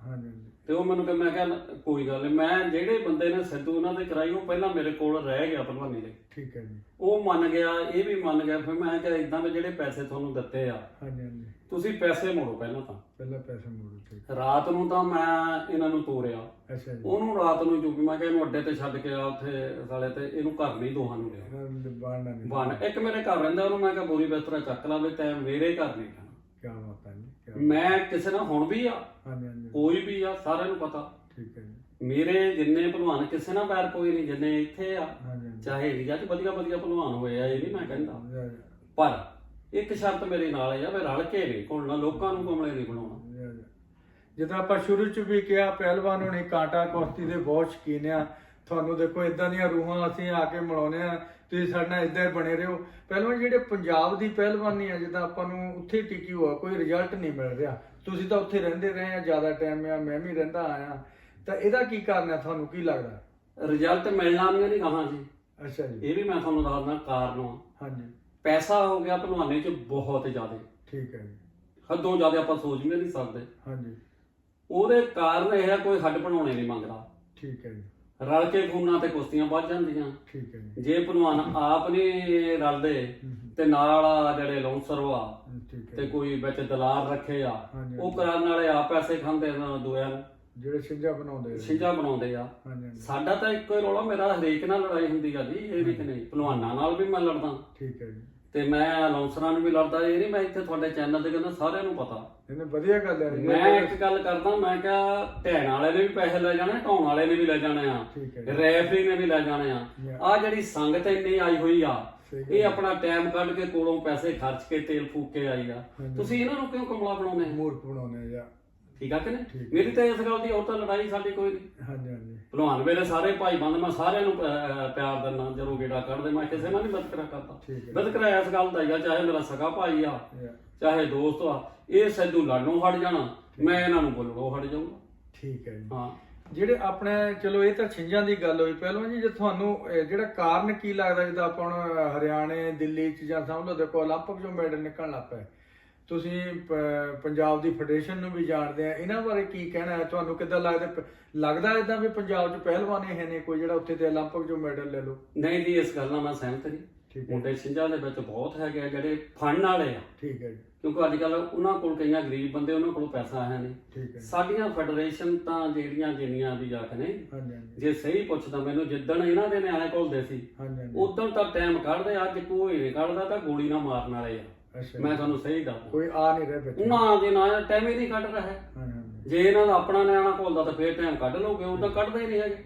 ਤੇ ਉਹ ਮੈਨੂੰ ਮੈਂ ਕਿਹਾ ਕੋਈ ਗੱਲ ਨਹੀਂ। ਮੈਂ ਜਿਹੜੇ ਬੰਦੇ ਨੇ ਸੈਦੂ ਉਹਨਾਂ ਦੇ ਕਰਾਈ ਉਹ ਪਹਿਲਾਂ ਮੇਰੇ ਕੋਲ ਰਹਿ ਗਿਆ ਭਲਵਾਨੀ ਦੇ। ਠੀਕ ਹੈ ਜੀ। ਉਹ ਮੰਨ ਗਿਆ, ਇਹ ਵੀ ਮੰਨ ਗਿਆ। ਫਿਰ ਮੈਂ ਕਿਹਾ ਇਦਾਂ ਦੇ ਜਿਹੜੇ ਪੈਸੇ ਤੁਹਾਨੂੰ ਦਿੱਤੇ ਆ ਤੁਸੀਂ ਪੈਸੇ ਮੋੜੋ। ਪਹਿਲਾਂ ਪੈਸੇ ਮੋੜੋ। ਠੀਕ। ਰਾਤ ਨੂੰ ਤਾਂ ਮੈਂ ਇਹਨਾਂ ਨੂੰ ਤੋਰਿਆ। ਅੱਛਾ ਜੀ। ਉਹਨੂੰ ਰਾਤ ਨੂੰ ਚੁੱਕੀ। ਮੈਂ ਕਿਹਾ ਇਹਨੂੰ ਅੱਡੇ ਤੇ ਛੱਡ ਕੇ ਆ ਉੱਥੇ ਸਾਲੇ ਤੇ, ਇਹਨੂੰ ਘਰ ਨਹੀਂ ਦੋਹਾਂ ਨੂੰ ਲਿਆ ਬਣ। ਇੱਕ ਮੇਰੇ ਘਰ ਰਹਿੰਦਾ, ਉਹਨੂੰ ਮੈਂ ਕਿਹਾ ਬੋਰੀ ਬਿਸਤਰਾ ਚੱਕ ਲਾਵੇ, ਤੈਂ ਮੇਰੇ ਘਰ ਨਹੀਂ ਖਾਣਾ। ਕੀ ਬਾਤ ਹੈ ਜੀ। ਮੈਂ ਕਿਸੇ ਨਾਲ ਹੁਣ ਵੀ ਆ, ਕੋਈ ਵੀ ਆ, ਸਾਰਿਆਂ ਨੂੰ ਪਤਾ। ਠੀਕ ਹੈ ਜੀ। ਮੇਰੇ ਜਿੰਨੇ ਭਲਵਾਨ ਕਿਸੇ ਨਾਲ ਬੈਰ ਕੋਈ ਨਹੀਂ, ਜਿੰਨੇ ਇੱਥੇ ਆ ਚਾਹੇ ਇੰਡੀਆ 'ਚ ਵਧੀਆ ਭਲਵਾਨ ਹੋਏ ਆ, ਇਹ ਨਹੀਂ ਮੈਂ ਕਹਿੰਦਾ। ਪਰ ਇੱਕ ਸ਼ਰਤ ਮੇਰੇ ਨਾਲ ਆ, ਮੈਂ ਰਲ ਕੇ ਨਹੀਂ ਘੁਲਣਾ, ਲੋਕਾਂ ਨੂੰ ਕਮਲੇ ਨਹੀਂ ਬਣਾਉਣਾ। ਜਿੱਦਾਂ ਆਪਾਂ ਸ਼ੁਰੂ ਚ ਵੀ ਕਿਹਾ, ਪਹਿਲਵਾਨ ਹੋਣੀ ਕਾਂਟਾ ਕੁਸ਼ਤੀ ਦੇ ਬਹੁਤ ਸ਼ੌਕੀਨ ਆ। ਤੁਹਾਨੂੰ ਦੇਖੋ ਇਦਾਂ ਦੀਆਂ ਰੂਹਾਂ ਅਸੀਂ ਆ ਕੇ ਮਿਲਾਉਂਦੇ ਆ। ਤੁਸੀਂ ਸਾਡੇ ਨਾਲ ਇਦਾਂ ਹੀ ਬਣੇ ਰਹੋ। ਪਹਿਲਵਾਨ ਜਿਹੜੇ ਪੰਜਾਬ ਦੀ ਪਹਿਲਵਾਨੀ ਆ, ਜਿੱਦਾਂ ਆਪਾਂ ਨੂੰ ਉੱਥੇ ਟਿਕੀ ਹੋਆ, ਕੋਈ ਰਿਜ਼ਲਟ ਨਹੀਂ ਮਿਲ ਰਿਹਾ। ਤੁਸੀਂ ਤਾਂ ਉੱਥੇ ਰਹਿੰਦੇ ਰਹੇ ਆ ਜ਼ਿਆਦਾ ਟਾਈਮ, ਆ ਮੈਂ ਵੀ ਰਹਿੰਦਾ ਆਇਆ, ਤਾਂ ਇਹਦਾ ਕੀ ਕਾਰਨ ਹੈ, ਤੁਹਾਨੂੰ ਕੀ ਲੱਗਦਾ? ਰਿਜ਼ਲਟ ਮਿਲਣਾ ਨਹੀਂ ਕਹਾਂ ਜੀ। ਅੱਛਾ ਜੀ। ਇਹ ਵੀ ਮੈਂ ਤੁਹਾਨੂੰ ਦੱਸਦਾ ਕਾਰਨ। ਹਾਂਜੀ। ਪੈਸਾ ਹੋ ਗਿਆ ਭਲਵਾਨੀ 'ਚ ਬਹੁਤ ਜ਼ਿਆਦਾ। ਠੀਕ ਹੈ ਜੀ। ਹੱਦੋਂ ਜ਼ਿਆਦਾ ਆਪਾਂ ਸੋਚ ਵੀ ਨਹੀਂ ਸਕਦੇ। ਹਾਂਜੀ। ਉਹਦੇ ਕਾਰਨ ਇਹ ਹੈ, ਕੋਈ ਹੱਡ ਬਣਾਉਣੇ ਨਹੀਂ ਮੰਗਦਾ। ਠੀਕ ਹੈ ਜੀ। ਰਲ ਕੇ ਖੂਨਾਂ ਤੇ ਕੁਸ਼ਤੀਆਂ ਵੱਜ ਜਾਂਦੀਆਂ। ਠੀਕ ਹੈ ਜੀ। ਜੇ ਭਲਵਾਨ ਆਪ ਨਹੀਂ ਰਲਦੇ ਤੇ ਨਾਲ ਜਿਹੜੇ ਲੌਂਸਰ ਵਾ ਤੇ ਕੋਈ ਵਿੱਚ ਦਲਾਲ ਰੱਖੇ ਆ, ਉਹ ਕਰਨ ਵਾਲੇ ਆ ਪੈਸੇ ਖਾਂਦੇ ਦੂਆਂ ਨੂੰ, ਜਿਹੜੇ ਛਿੰਝਾਂ ਬਣਾਉਂਦੇ ਆ। ਸਾਡਾ ਤਾਂ ਇੱਕੋ ਹੀ ਰੌਲਾ, ਮੇਰਾ ਹਰੇਕ ਨਾਲ ਲੜਾਈ ਹੁੰਦੀ ਆ ਜੀ। ਇਹ ਵੀ ਕਿ ਨਹੀਂ, ਭਲਵਾਨਾਂ ਨਾਲ ਵੀ ਮੈਂ ਲੜਦਾ। ਠੀਕ ਹੈ ਜੀ। ਤੇ ਮੈਂ ਲੌਂਸਰਾਂ ਨੂੰ ਵੀ ਲੜਦਾ। ਇਹ ਨਹੀਂ ਮੈਂ ਇੱਥੇ ਤੁਹਾਡੇ ਚੈਨਲ ਤੇ ਕਹਿੰਦਾ, ਸਾਰਿਆਂ ਨੂੰ ਪਤਾ। ਇਹਨੇ ਵਧੀਆ ਗੱਲ ਹੈ। ਮੈਂ ਇੱਕ ਗੱਲ ਕਰਦਾ, ਮੈਂ ਕਿਹਾ ਢਹਿਣ ਵਾਲੇ ਨੇ ਵੀ ਪੈਸੇ ਲੈ ਜਾਣੇ, ਢਾਉਣ ਵਾਲੇ ਨੇ ਵੀ ਲੈ ਜਾਣੇ ਆ, ਰੈਫਰੀ ਨੇ ਵੀ ਲੈ ਜਾਣੇ ਆ। ਆ ਜਿਹੜੀ ਸੰਗਤ ਇੰਨੀ ਆਈ ਹੋਈ ਆ, ਇਹ ਆਪਣਾ ਟਾਈਮ ਕੱਢ ਕੇ ਕੋਲੋਂ ਪੈਸੇ ਖਰਚ ਕੇ ਤੇਲ ਫੂਕ ਕੇ ਆਈ ਆ। ਤੁਸੀਂ ਇਹਨਾਂ ਨੂੰ ਕਿਉਂ ਕਮਲਾ ਬਣਾਉਂਦੇ, ਮੂਰਖ ਬਣਾਉਂਦੇ ਆ? ਠੀਕ ਆ ਕਿ ਨਹੀਂ? ਮੇਰੀ ਤਾਂ ਇਸ ਗੱਲ ਦੀ ਹੋਰ ਤਾਂ ਲੜਾਈ ਸਾਡੀ ਕੋਈ ਨਹੀਂ। ਹਾਂਜੀ ਹਾਂਜੀ। ਭਲਵਾਨ ਵੇਲੇ ਸਾਰੇ ਭਾਈ ਬੰਦ, ਮੈਂ ਸਾਰਿਆਂ ਨੂੰ ਪਿਆਰ ਦਿੰਦਾ। ਜਦੋਂ ਗੇੜਾ ਕੱਢਦੇ ਮੈਂ ਕਿਸੇ ਨਾਲ ਨਹੀਂ ਵਿਤਕਰਾ ਕਰਦਾ। ਵਿਤਕਰਾ ਇਸ ਗੱਲ ਦਾ ਹੀ ਆ, ਚਾਹੇ ਮੇਰਾ ਸਗਾ ਭਾਈ ਆ, ਚਾਹੇ ਦੋਸਤ ਆ, ਇਹ ਸੈਦੂ ਲੜਨੋਂ ਹਟ ਜਾਣਾ, ਮੈਂ ਇਹਨਾਂ ਨੂੰ ਬੋਲਣੋਂ ਹਟ ਜਾਊਗਾ। ਠੀਕ ਹੈ ਜੀ। ਹਾਂ। ਜਿਹੜੇ ਆਪਣੇ, ਚਲੋ ਇਹ ਤਾਂ ਛਿੰਝਾਂ ਦੀ ਗੱਲ ਹੋਈ। ਪਹਿਲਾਂ ਜੀ ਜੇ ਤੁਹਾਨੂੰ ਜਿਹੜਾ ਕਾਰਨ ਕੀ ਲੱਗਦਾ, ਜਿੱਦਾਂ ਆਪਾਂ ਹੁਣ ਹਰਿਆਣੇ, ਦਿੱਲੀ 'ਚ ਜਾਂ ਸਮਝ ਲਓ ਦੇਖੋ 올림픽 'ਚੋਂ ਮੈਡਲ ਨਿਕਲਣ ਲੱਗ ਪਏ, ਤੁਸੀਂ ਪੰਜਾਬ ਦੀ ਫੈਡਰੇਸ਼ਨ ਨੂੰ ਵੀ ਜਾਣਦੇ ਆ, ਇਹਨਾਂ ਬਾਰੇ ਕੀ ਕਹਿਣਾ ਹੈ? ਤੁਹਾਨੂੰ ਕਿੱਦਾਂ ਲੱਗਦਾ ਇਦਾਂ ਵੀ ਪੰਜਾਬ 'ਚ ਪਹਿਲਵਾਨ ਹੈ ਨੇ ਕੋਈ ਜਿਹੜਾ ਉੱਥੇ ਤੇ 올림픽 'ਚੋਂ ਮੈਡਲ ਲੈ ਲਓ? ਨਹੀਂ ਜੀ, ਇਸ ਗੱਲ ਨਾਲ ਮੈਂ ਸਹਿਮਤ ਨਹੀਂ। ਮੁੰਡੇ ਛਿੰਝਾਂ ਦੇ ਵਿੱਚ ਬਹੁਤ ਹੈਗੇ ਆ ਜਿਹੜੇ ਫੜਨ ਵਾਲੇ ਆ। ਠੀਕ ਹੈ ਜੀ। ਕਿਉਂਕਿ ਅੱਜ ਕੱਲ ਉਹਨਾਂ ਕੋਲ ਕਈਆਂ ਗਰੀਬ ਬੰਦੇ, ਉਹਨਾਂ ਕੋਲ ਪੈਸਾ ਹੈ ਨਹੀਂ। ਠੀਕ ਹੈ। ਸਾਡੀਆਂ ਫੈਡਰੇਸ਼ਨ ਤਾਂ ਜਿਹੜੀਆਂ ਜਿੰਨੀਆਂ ਵੀ ਜਾ ਕੇ ਨੇ, ਜੇ ਸਹੀ ਪੁੱਛਦਾ ਮੈਨੂੰ, ਜਿੱਦਣ ਇਹਨਾਂ ਦੇ ਨਿਆਣੇ ਘੁਲਦੇ ਸੀ ਉਦੋਂ ਤਾਂ ਟਾਈਮ ਕੱਢਦੇ, ਅੱਜ ਕੋਈ ਨਹੀਂ ਕੱਢਦਾ ਤਾਂ ਗੋਲੀ ਨਾਲ ਮਾਰਨ ਵਾਲੇ ਆ। ਮੈਂ ਤੁਹਾਨੂੰ ਸਹੀ ਦੱਸਦਾ, ਕੋਈ ਆ ਨਹੀਂ ਰਿਹਾ ਨਾ ਜੀ, ਨਾ ਟਾਈਮ ਹੀ ਨਹੀਂ ਕੱਢ ਰਿਹਾ। ਜੇ ਇਹਨਾਂ ਦਾ ਆਪਣਾ ਨਿਆਣਾ ਘੁਲਦਾ ਤਾਂ ਫੇਰ ਟਾਈਮ ਕੱਢ ਲਓਗੇ, ਉਦੋਂ ਕੱਢਦੇ ਹੀ ਨਹੀਂ ਹੈਗੇ।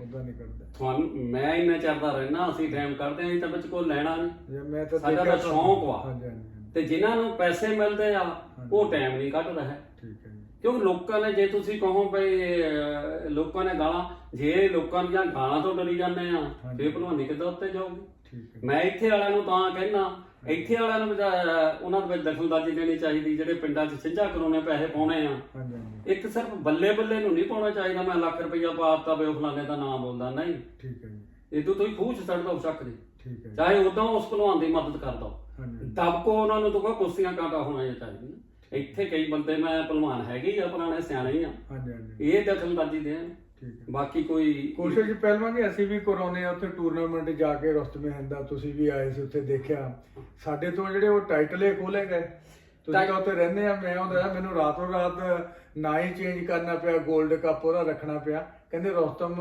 ਤੁਹਾਨੂੰ ਮੈਂ ਇੰਨਾ ਚਿਰਦਾ ਰਹਿਣਾ, ਅਸੀਂ ਟਾਈਮ ਕੱਢਦੇ ਆਂ ਤਾਂ ਵਿੱਚ ਕੋਈ ਲੈਣਾ ਨਹੀਂ, ਸਾਡਾ ਤਾਂ ਸ਼ੌਂਕ ਵਾ। ਤੇ ਜਿਨ੍ਹਾਂ ਨੂੰ ਪੈਸੇ ਮਿਲਦੇ ਆ ਉਹ ਟਾਈਮ ਨਹੀਂ ਕੱਢ ਰਿਹਾ। ਕਿਉਂਕਿ ਲੋਕਾਂ ਨੇ, ਜੇ ਤੁਸੀਂ ਕਹੋ ਬਈ ਲੋਕਾਂ ਨੇ ਗਾਲਾਂ, ਜੇ ਲੋਕਾਂ ਦੀਆਂ ਗਾਲਾਂ ਤੋਂ ਡਰੀ ਜਾਂਦੇ ਆ, ਫੇਰ ਭਲਵਾਨੀ ਕਿੱਦਾਂ ਉੱਤੇ ਜਾਊਗੀ? ਮੈਂ ਇੱਥੇ ਵਾਲਿਆਂ ਨੂੰ ਤਾਂ ਕਹਿਣਾ, ਇੱਥੇ ਵਾਲਿਆਂ ਨੂੰ ਉਹਨਾਂ ਦੇ ਵਿੱਚ ਦਖਲਅੰਦਾਜ਼ੀ ਦੇਣੀ ਚਾਹੀਦੀ। ਜਿਹੜੇ ਪਿੰਡਾਂ 'ਚ ਛਿੰਝਾਂ ਕਰਾਉਣੇ, ਪੈਸੇ ਪਾਉਣੇ ਆ, ਇੱਕ ਸਿਰਫ ਬੱਲੇ ਬੱਲੇ ਨੂੰ ਨਹੀਂ ਪਾਉਣਾ ਚਾਹੀਦਾ। ਮੈਂ ਲੱਖ ਰੁਪਈਆ ਪਾਤਾ ਵੀ ਉਹ ਫਲਾਣੇ ਦਾ ਨਾਮ ਬੋਲਦਾ, ਨਹੀਂ। ਠੀਕ ਹੈ ਜੀ। ਇਹ ਤੁਸੀਂ ਖੂਹ 'ਚ ਸੱਟ ਦੋ ਸ਼ੱਕ ਦੀ, ਚਾਹੇ ਉਦਾਂ ਉਸ ਭਲਵਾਨ ਦੀ ਮਦਦ ਕਰ ਦੋ, ਦਬਕੋ ਉਹਨਾਂ ਨੂੰ, ਤਾਂ ਕੁਸ਼ਤੀਆਂ ਕਾਂਟਾ ਹੋਣਾ ਚਾਹੀਦਾ। ਇੱਥੇ ਕਈ ਬੰਦੇ ਮੈਂ ਭਲਵਾਨ ਹੈਗੇ ਆ, ਪੁਰਾਣੇ ਸਿਆਣੇ ਆ, ਇਹ ਦਖਲਅੰਦਾਜ਼ੀ ਦੇਣ। ਬਾਕੀ ਕੋਈ ਕੋਸ਼ਿਸ਼ ਪਹਿਲਵਾਨ ਜੀ ਅਸੀਂ ਵੀ ਕਰਾਉਨੇ ਆ। ਉੱਥੇ ਟੂਰਨਾਮੈਂਟ ਜਾ ਕੇ ਰੁਸਤਮੇ ਹੁੰਦਾ, ਤੁਸੀਂ ਵੀ ਆਏ ਸੀ, ਉੱਥੇ ਦੇਖਿਆ। ਸਾਡੇ ਤੋਂ ਜਿਹੜੇ ਉਹ ਟਾਈਟਲੇ ਖੋਲੇ ਗਏ, ਤੁਸੀਂ ਤਾਂ ਉੱਥੇ ਰਹਿੰਦੇ ਆ, ਮੈਂ ਹੁੰਦਾ, ਮੈਨੂੰ ਰਾਤੋਂ ਰਾਤ ਨਾ ਹੀ ਚੇਂਜ ਕਰਨਾ ਪਿਆ, 골ਡ ਕੱਪ ਉਹਦਾ ਰੱਖਣਾ ਪਿਆ। ਕਹਿੰਦੇ ਰੁਸਤਮ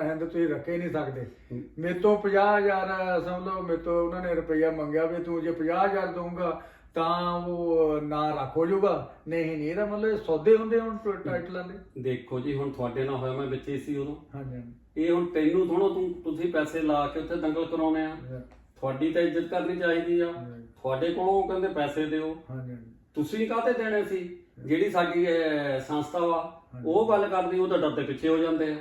ਹਿੰਦ ਤੁਸੀਂ ਰੱਖੇ ਨਹੀਂ ਸਕਦੇ। ਮੇਰੇ ਤੋਂ 50,000 ਸਮਝ ਲਓ, ਮੇਰੇ ਤੋਂ ਉਹਨਾਂ ਨੇ ਰੁਪਈਆ ਮੰਗਿਆ ਵੀ ਤੂੰ ਜੇ 50,000 ਦਊਂਗਾ ਤਾਂ ਉਹ ਨਾ ਰੱਖ ਹੋ ਜਾਊਗਾ। ਨਹੀਂ, ਇਹਦਾ ਮਤਲਬ ਸੌਦੇ ਹੁੰਦੇ ਹੁਣ ਟਾਈਟਲਾਂ ਦੇ। ਦੇਖੋ ਜੀ, ਹੁਣ ਤੁਹਾਡੇ ਨਾਲ ਹੋਇਆ, ਮੈਂ ਵਿੱਚ ਹੀ ਸੀ ਉਦੋਂ। ਇਹ ਹੁਣ ਤੈਨੂੰ ਥੋੜਾ, ਤੁਸੀਂ ਪੈਸੇ ਲਾ ਕੇ ਉੱਥੇ ਦੰਗਲ ਕਰਾਉਣੇ ਆ, ਤੁਹਾਡੀ ਤਾਂ ਇੱਜ਼ਤ ਕਰਨੀ ਚਾਹੀਦੀ ਆ। ਤੁਹਾਡੇ ਕੋਲੋਂ ਕਹਿੰਦੇ ਪੈਸੇ ਦਿਓ, ਤੁਸੀਂ ਕਾਹਤੇ ਦੇਣੇ ਸੀ? ਜਿਹੜੀ ਸਾਡੀ ਸੰਸਥਾ ਵਾ ਉਹ ਗੱਲ ਕਰਦੀ, ਉਹ ਤਾਂ ਡਰਦੇ ਪਿੱਛੇ ਹੋ ਜਾਂਦੇ ਆ।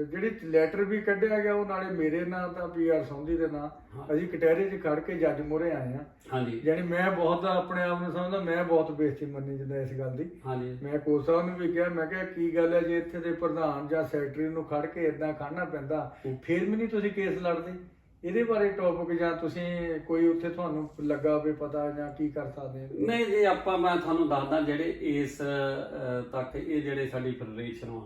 ਜਿਹੜੀ ਲੈਟਰ ਵੀ ਕੱਢਿਆ ਗਿਆ ਉਹ ਨਾਲੇ ਮੇਰੇ ਨਾਂ ਤਾਂ PR ਸੌਂਦੀ ਦੇ ਨਾਂ, ਅਸੀਂ ਕਟਹਿਰੇ 'ਚ ਖੜ ਕੇ ਜੱਜ ਮੂਹਰੇ ਆਏ ਆ। ਹਾਂਜੀ। ਯਾਨੀ ਮੈਂ ਬਹੁਤ ਆਪਣੇ ਆਪ ਨੂੰ ਸਮਝਦਾ, ਮੈਂ ਬਹੁਤ ਬੇਇੱਜ਼ਤੀ ਮੰਨੀ ਜਿੱਦਾਂ ਇਸ ਗੱਲ ਦੀ। ਹਾਂਜੀ। ਮੈਂ ਕੋਚ ਸਾਹਿਬ ਨੂੰ ਵੀ ਕਿਹਾ, ਮੈਂ ਕਿਹਾ ਕੀ ਗੱਲ ਹੈ, ਜੇ ਇੱਥੇ ਦੇ ਪ੍ਰਧਾਨ ਜਾਂ ਸੈਕਟਰੀ ਨੂੰ ਖੜ ਕੇ ਇਦਾਂ ਖੜਨਾ ਪੈਂਦਾ, ਫਿਰ ਵੀ ਨਹੀਂ ਤੁਸੀਂ ਕੇਸ ਲੜਦੇ? ਇਹਦੇ ਬਾਰੇ ਟੌਪਿਕ ਜਾਂ ਤੁਸੀਂ ਕੋਈ ਉੱਥੇ ਤੁਹਾਨੂੰ ਲੱਗਾ ਹੋਵੇ ਪਤਾ, ਜਾਂ ਕੀ ਕਰ ਸਕਦੇ ਹੋ? ਨਹੀਂ ਜੀ, ਮੈਂ ਤੁਹਾਨੂੰ ਦੱਸਦਾ, ਜਿਹੜੇ ਇਸ ਤੱਕ ਇਹ ਜਿਹੜੇ ਸਾਡੀ ਫੈਡਰੇਸ਼ਨ ਆ,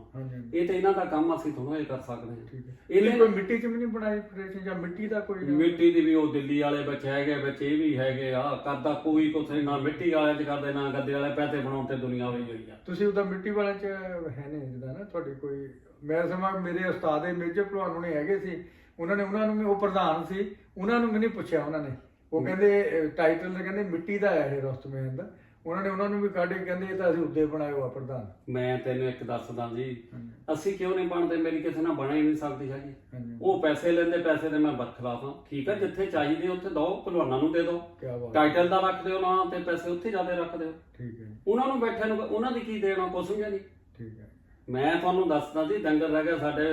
ਇਹ ਤੇ ਇਹਨਾਂ ਦਾ ਕੰਮ ਅਸੀਂ ਤੁਹਾਨੂੰ ਇਹ ਕਰ ਸਕਦੇ ਹਾਂ। ਇਹਨੇ ਕੋਈ ਮਿੱਟੀ 'ਚ ਵੀ ਨਹੀਂ ਬਣਾਈ ਫੈਡਰੇਸ਼ਨ, ਜਾਂ ਮਿੱਟੀ ਦਾ ਕੋਈ? ਮਿੱਟੀ ਦੀ ਵੀ ਉਹ ਦਿੱਲੀ ਵਾਲੇ ਵਿੱਚ ਹੈਗੇ, ਵਿੱਚ ਇਹ ਵੀ ਹੈਗੇ ਆ। ਕਰਦਾ ਕੋਈ ਕੁਛ ਨਾ ਮਿੱਟੀ ਵਾਲਿਆਂ 'ਚ ਕਰਦੇ, ਨਾ ਗੱਦੇ ਵਾਲੇ ਪੈਸੇ ਬਣਾਉਣ ਤੇ ਦੁਨੀਆ ਹੋਈ ਹੋਈ ਆ। ਤੁਸੀਂ ਉਹਦਾ ਮਿੱਟੀ ਵਾਲਿਆਂ 'ਚ ਹੈ ਨਹੀਂ ਜਿੱਦਾਂ ਨਾ ਤੁਹਾਡੀ ਕੋਈ? ਮੈਂ ਸਮਾਂ ਮੇਰੇ ਉਸਤਾਦ ਮੇਜਰ ਭਲਵਾਨ ਹੋਣੇ ਹੈਗੇ ਸੀ, ਉਹਨਾਂ ਨੂੰ ਵੀ, ਉਹ ਪ੍ਰਧਾਨ ਸੀ, ਉਹਨਾਂ ਨੂੰ ਵੀ ਨਹੀਂ ਪੁੱਛਿਆ। ਉਹਨਾਂ ਨੇ ਉਹ ਕਹਿੰਦੇ ਟਾਈਟਲ ਤੇ ਕਹਿੰਦੇ ਮਿੱਟੀ ਦਾ ਹੈ ਇਹ ਰੁਸਤਮ ਹਿੰਦ। ਉਹਨਾਂ ਨੂੰ ਵੀ ਕੱਢ ਕੇ ਕਹਿੰਦੇ ਇਹ ਤਾਂ ਅਸੀਂ ਉੱਦੇ ਬਣਾਏ ਹੋਆ ਪ੍ਰਧਾਨ। ਮੈਂ ਤੈਨੂੰ ਇੱਕ ਦੱਸਦਾ ਜੀ, ਅਸੀਂ ਕਿਉਂ ਨਹੀਂ ਬਣਦੇ? ਮੇਰੀ ਕਿਸੇ ਨਾਲ ਬਣ ਹੀ ਨਹੀਂ ਸਕਦੀ ਹੈਗੀ। ਉਹ ਪੈਸੇ ਲੈਂਦੇ, ਪੈਸੇ ਦੇ ਮੈਂ ਬਰਖਲਾਫ ਹਾਂ। ਠੀਕ ਹੈ, ਜਿੱਥੇ ਚਾਹੀਦੇ ਉੱਥੇ ਦੋ, ਭਲਵਾਨਾਂ ਨੂੰ ਦੇ ਦੋ, ਟਾਈਟਲ ਦਾ ਰੱਖ ਦਿਓ ਨਾ, ਤੇ ਪੈਸੇ ਉੱਥੇ ਜ਼ਿਆਦਾ ਰੱਖ ਦਿਓ। ਠੀਕ ਹੈ। ਉਹਨਾਂ ਨੂੰ ਬੈਠੇ ਨੂੰ ਉਹਨਾਂ ਦੀ ਕੀ ਦੇਣਾ? ਕੁਛ ਵੀ ਨਹੀਂ। ਠੀਕ ਹੈ। ਮੈਂ ਤੁਹਾਨੂੰ ਦੱਸਦਾ ਜੀ, ਡੰਗਰ ਰਹਿ ਗਿਆ ਸਾਡੇ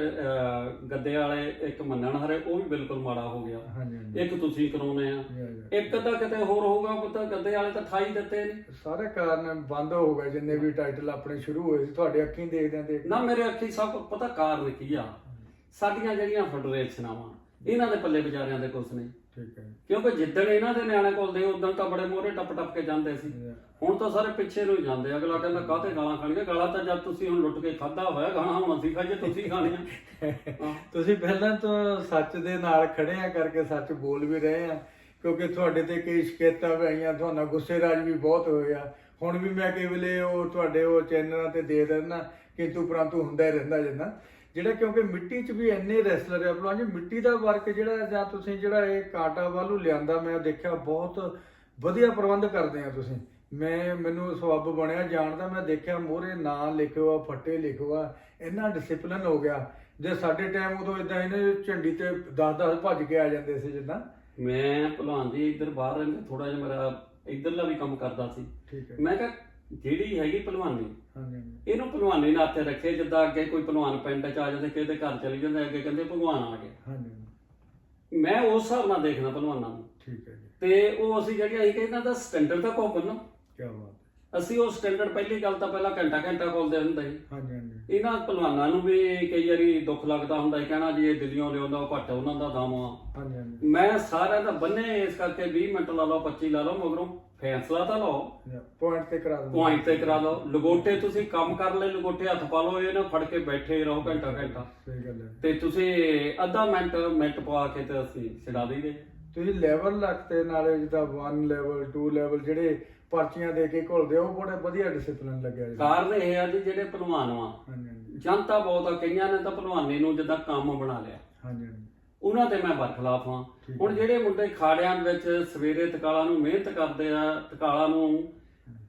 ਗੱਦੇ ਵਾਲੇ, ਇੱਕ ਮੰਨਣ ਹਰੇ, ਉਹ ਵੀ ਬਿਲਕੁਲ ਮਾੜਾ ਹੋ ਗਿਆ। ਹਾਂਜੀ ਹਾਂਜੀ ਇੱਕ ਤੁਸੀਂ ਕਰਾਉਨੇ ਆ, ਇੱਕ ਤਾਂ ਕਿਤੇ ਹੋਰ ਹੋਊਗਾ, ਪਤਾ ਗੱਦੇ ਵਾਲੇ ਤਾਂ 28 ਦਿੱਤੇ ਨੇ। ਸਾਰੇ ਕਾਰਨ ਬੰਦ ਹੋ ਗਏ ਜਿੰਨੇ ਵੀ ਟਾਈਟਲ ਆਪਣੇ ਸ਼ੁਰੂ ਹੋਏ ਸੀ, ਤੁਹਾਡੇ ਅੱਖੀਂ ਦੇਖਦਿਆਂ ਦੇਖ ਨਾ ਮੇਰੇ ਅੱਖੀ ਸਭ ਪਤਾ ਕਾਰਨ ਕੀ ਆ, ਸਾਡੀਆਂ ਜਿਹੜੀਆਂ ਫੈਡਰੇਸ਼ਨਾਂ ਵਾ ਇਹਨਾਂ ਦੇ ਪੱਲੇ ਵਿਚਾਰਿਆਂ ਦੇ ਕੁਛ ਨਹੀਂ। ਠੀਕ ਹੈ ਕਿਉਂਕਿ ਜਿੱਦਣ ਇਹਨਾਂ ਦੇ ਨਿਆਣੇ ਕੋਲ ਦੇ ਉਦੋਂ ਤਾਂ ਬੜੇ ਮੋਹਰੇ ਟੱਪ ਕੇ ਜਾਂਦੇ ਸੀ, ਹੁਣ ਤਾਂ ਸਾਰੇ ਪਿੱਛੇ ਨੂੰ ਹੀ ਜਾਂਦੇ। ਅਗਲਾ ਕਹਿੰਦਾ ਕਾਹਤੇ ਗਾਲਾਂ ਖਾਣੀਆਂ, ਗਾਲਾਂ ਤਾਂ ਜਦ ਤੁਸੀਂ ਹੁਣ ਲੁੱਟ ਕੇ ਖਾਦਾ ਹੋਇਆ, ਗਾਲਾਂ ਹੁਣ ਅਸੀਂ ਖਾਈਏ, ਤੁਸੀਂ ਖਾਣੀਆਂ। ਤੁਸੀਂ ਪਹਿਲਾਂ ਤੋਂ ਸੱਚ ਦੇ ਨਾਲ ਖੜੇ ਆ ਕਰਕੇ ਸੱਚ ਬੋਲ ਵੀ ਰਹੇ ਆ, ਕਿਉਂਕਿ ਤੁਹਾਡੇ ਤੇ ਕਈ ਸ਼ਿਕਾਇਤਾਂ ਵੀ ਆਈਆਂ, ਤੁਹਾਨੂੰ ਗੁੱਸੇ ਰਾਜ ਵੀ ਬਹੁਤ ਹੋਏ ਆ। ਹੁਣ ਵੀ ਮੈਂ ਕਈ ਵੇਲੇ ਉਹ ਤੁਹਾਡੇ ਉਹ ਚੈਨਲਾਂ ਤੇ ਦੇ ਦਿੰਦਾ ਕਿੰਤੂ ਪਰੰਤੂ ਹੁੰਦਾ ਹੀ ਰਹਿੰਦਾ ਜਿੰਨਾ ਜਿਹੜਾ, ਕਿਉਂਕਿ ਮਿੱਟੀ 'ਚ ਵੀ ਇੰਨੇ ਰੈਸਲਰ ਆ ਭਲਵਾਨ ਜੀ। ਮਿੱਟੀ ਦਾ ਵਰਕ ਜਿਹੜਾ ਜਾਂ ਤੁਸੀਂ ਜਿਹੜਾ ਇਹ ਕਾਂਟਾ ਵੱਲੋਂ ਲਿਆਂਦਾ, ਮੈਂ ਦੇਖਿਆ ਬਹੁਤ ਵਧੀਆ ਪ੍ਰਬੰਧ ਕਰਦੇ ਆ ਤੁਸੀਂ। ਮੈਨੂੰ ਸਬੱਬ ਬਣਿਆ ਜਾਣਦਾ, ਮੈਂ ਦੇਖਿਆ ਮੋਹਰੇ ਨਾਂ ਲਿਖਿਓ ਆ, ਫੱਟੇ ਲਿਖਿਓ ਆ, ਇੰਨਾ ਡਿਸਪਲਿਨ ਹੋ ਗਿਆ। ਜੇ ਸਾਡੇ ਟਾਈਮ ਉਦੋਂ ਇਦਾਂ ਇਹਨੇ ਝੰਡੀ ਤੇ 10-10 ਭੱਜ ਕੇ ਆ ਜਾਂਦੇ ਸੀ ਜਿੱਦਾਂ। ਮੈਂ ਭਲਵਾਨ ਜੀ ਇੱਧਰ ਬਾਹਰ ਰਹਿੰਦੇ, ਥੋੜਾ ਜਿਹਾ ਮੇਰਾ ਇੱਧਰਲਾ ਵੀ ਕੰਮ ਕਰਦਾ ਸੀ। ਠੀਕ ਹੈ। ਮੈਂ ਕਿਹਾ ਜਿਹੜੀ ਹੈਗੀ ਭਲਵਾਨੀ, ਹਾਂਜੀ ਇਹਨੂੰ ਭਲਵਾਨੀ ਨਾਲ ਹੱਥੇ ਰੱਖੇ। ਜਿੱਦਾਂ ਅੱਗੇ ਕੋਈ ਭਲਵਾਨ ਪਿੰਡ ਚ ਆ ਜਾਂਦੇ, ਕਿਸੇ ਦੇ ਘਰ ਚਲੀ ਜਾਂਦੇ, ਅੱਗੇ ਕਹਿੰਦੇ ਭਗਵਾਨ ਆ ਗਏ। ਹਾਂਜੀ ਮੈਂ ਉਸ ਹਿਸਾਬ ਨਾਲ ਦੇਖਦਾ ਭਲਵਾਨਾਂ ਨੂੰ। ਠੀਕ ਹੈ ਜੀ। ਤੇ ਉਹ ਅਸੀਂ ਜਿਹੜੀ ਅਸੀਂ ਕਹਿੰਦਾ ਤਾਂ ਸਟੈਂਡਰਡ ਤਾਂ ਕੋ ਕਰਨਾ। ਕੀ ਬਾਤ। ਅਸੀਂ ਉਹ ਸਟੈਂਡਰਡ ਪਹਿਲੀ ਗੱਲ ਤਾਂ ਪਹਿਲਾਂ ਘੰਟਾ ਕੋਲਦੇ ਹੁੰਦੇ ਸੀ। ਹਾਂਜੀ ਹਾਂਜੀ ਇਹਨਾਂ ਭਲਵਾਨਾਂ ਨੂੰ ਵੀ ਕਈ ਵਾਰੀ ਦੁੱਖ ਲੱਗਦਾ ਹੁੰਦਾ, ਕਹਿਣਾ ਜੀ ਇਹ ਦਿੱਲੀੋਂ ਲਿਆਉਂਦਾ, ਉਹ ਘੱਟ ਉਹਨਾਂ ਦਾ ਦਾਮ ਆ। ਹਾਂਜੀ ਹਾਂਜੀ ਮੈਂ ਸਾਰਿਆਂ ਦਾ ਬੰਨੇ ਇਸ ਕਰਕੇ 20 ਮਿੰਟ ਲਾ ਲਓ, 25 ਲਾ ਲਓ, ਮਗਰੋਂ ਫੈਸਲਾ ਤਾਂ ਲਓ, ਪੁਆਇੰਟ ਤੇ ਕਰਾ ਦਿੰਦੇ। ਪੁਆਇੰਟ ਤੇ ਕਰਾ ਲਓ। ਲਗੋਟੇ ਤੁਸੀਂ ਕੰਮ ਕਰ ਲੈ, ਲਗੋਟੇ ਹੱਥ ਪਾ ਲਓ, ਇਹ ਨਾ ਫੜ ਕੇ ਬੈਠੇ ਰਹੋ ਘੰਟਾ। ਸਹੀ ਗੱਲ ਹੈ। ਤੇ ਤੁਸੀਂ ਅੱਧਾ ਮਿੰਟ ਪਵਾ ਕੇ ਤੇ ਅਸੀਂ ਛਡਾ ਦਈਦੇ। ਤੁਸੀਂ ਲੈਵਲ ਰੱਖਤੇ ਨਾਲੇ, ਜਿੱਦਾਂ 1 ਲੈਵਲ 2 ਲੈਵਲ ਜਿਹੜੇ ਪਰਚੀਆਂ ਦੇ ਕੇ ਘੁਲਦੇ, ਉਹ ਬੜੇ ਵਧੀਆ ਡਿਸਪਲਿਨ ਲੱਗਿਆ ਜੀ। ਕਾਰਨ ਇਹ ਆ ਜੀ, ਜਿਹੜੇ ਭਲਵਾਨ ਆ ਹਾਂਜੀ ਹਾਂਜੀ ਜਨਤਾ ਬਹੁਤ ਆ, ਕਈਆਂ ਨੇ ਤਾਂ ਭਲਵਾਨੀ ਨੂੰ ਜਿੱਦਾਂ ਕੰਮ ਬਣਾ ਲਿਆ, ਹਾਂਜੀ ਹਾਂਜੀ ਉਹਨਾਂ ਤੇ ਮੈਂ ਬਰਖਲਾਫ ਹਾਂ। ਠੀਕ ਹੁਣ ਜਿਹੜੇ ਮੁੰਡੇ ਖਾੜਿਆਂ ਵਿੱਚ ਸਵੇਰੇ ਤਕਾਲਾਂ ਨੂੰ ਮਿਹਨਤ ਕਰਦੇ ਆ, ਤਕਾਲਾਂ ਨੂੰ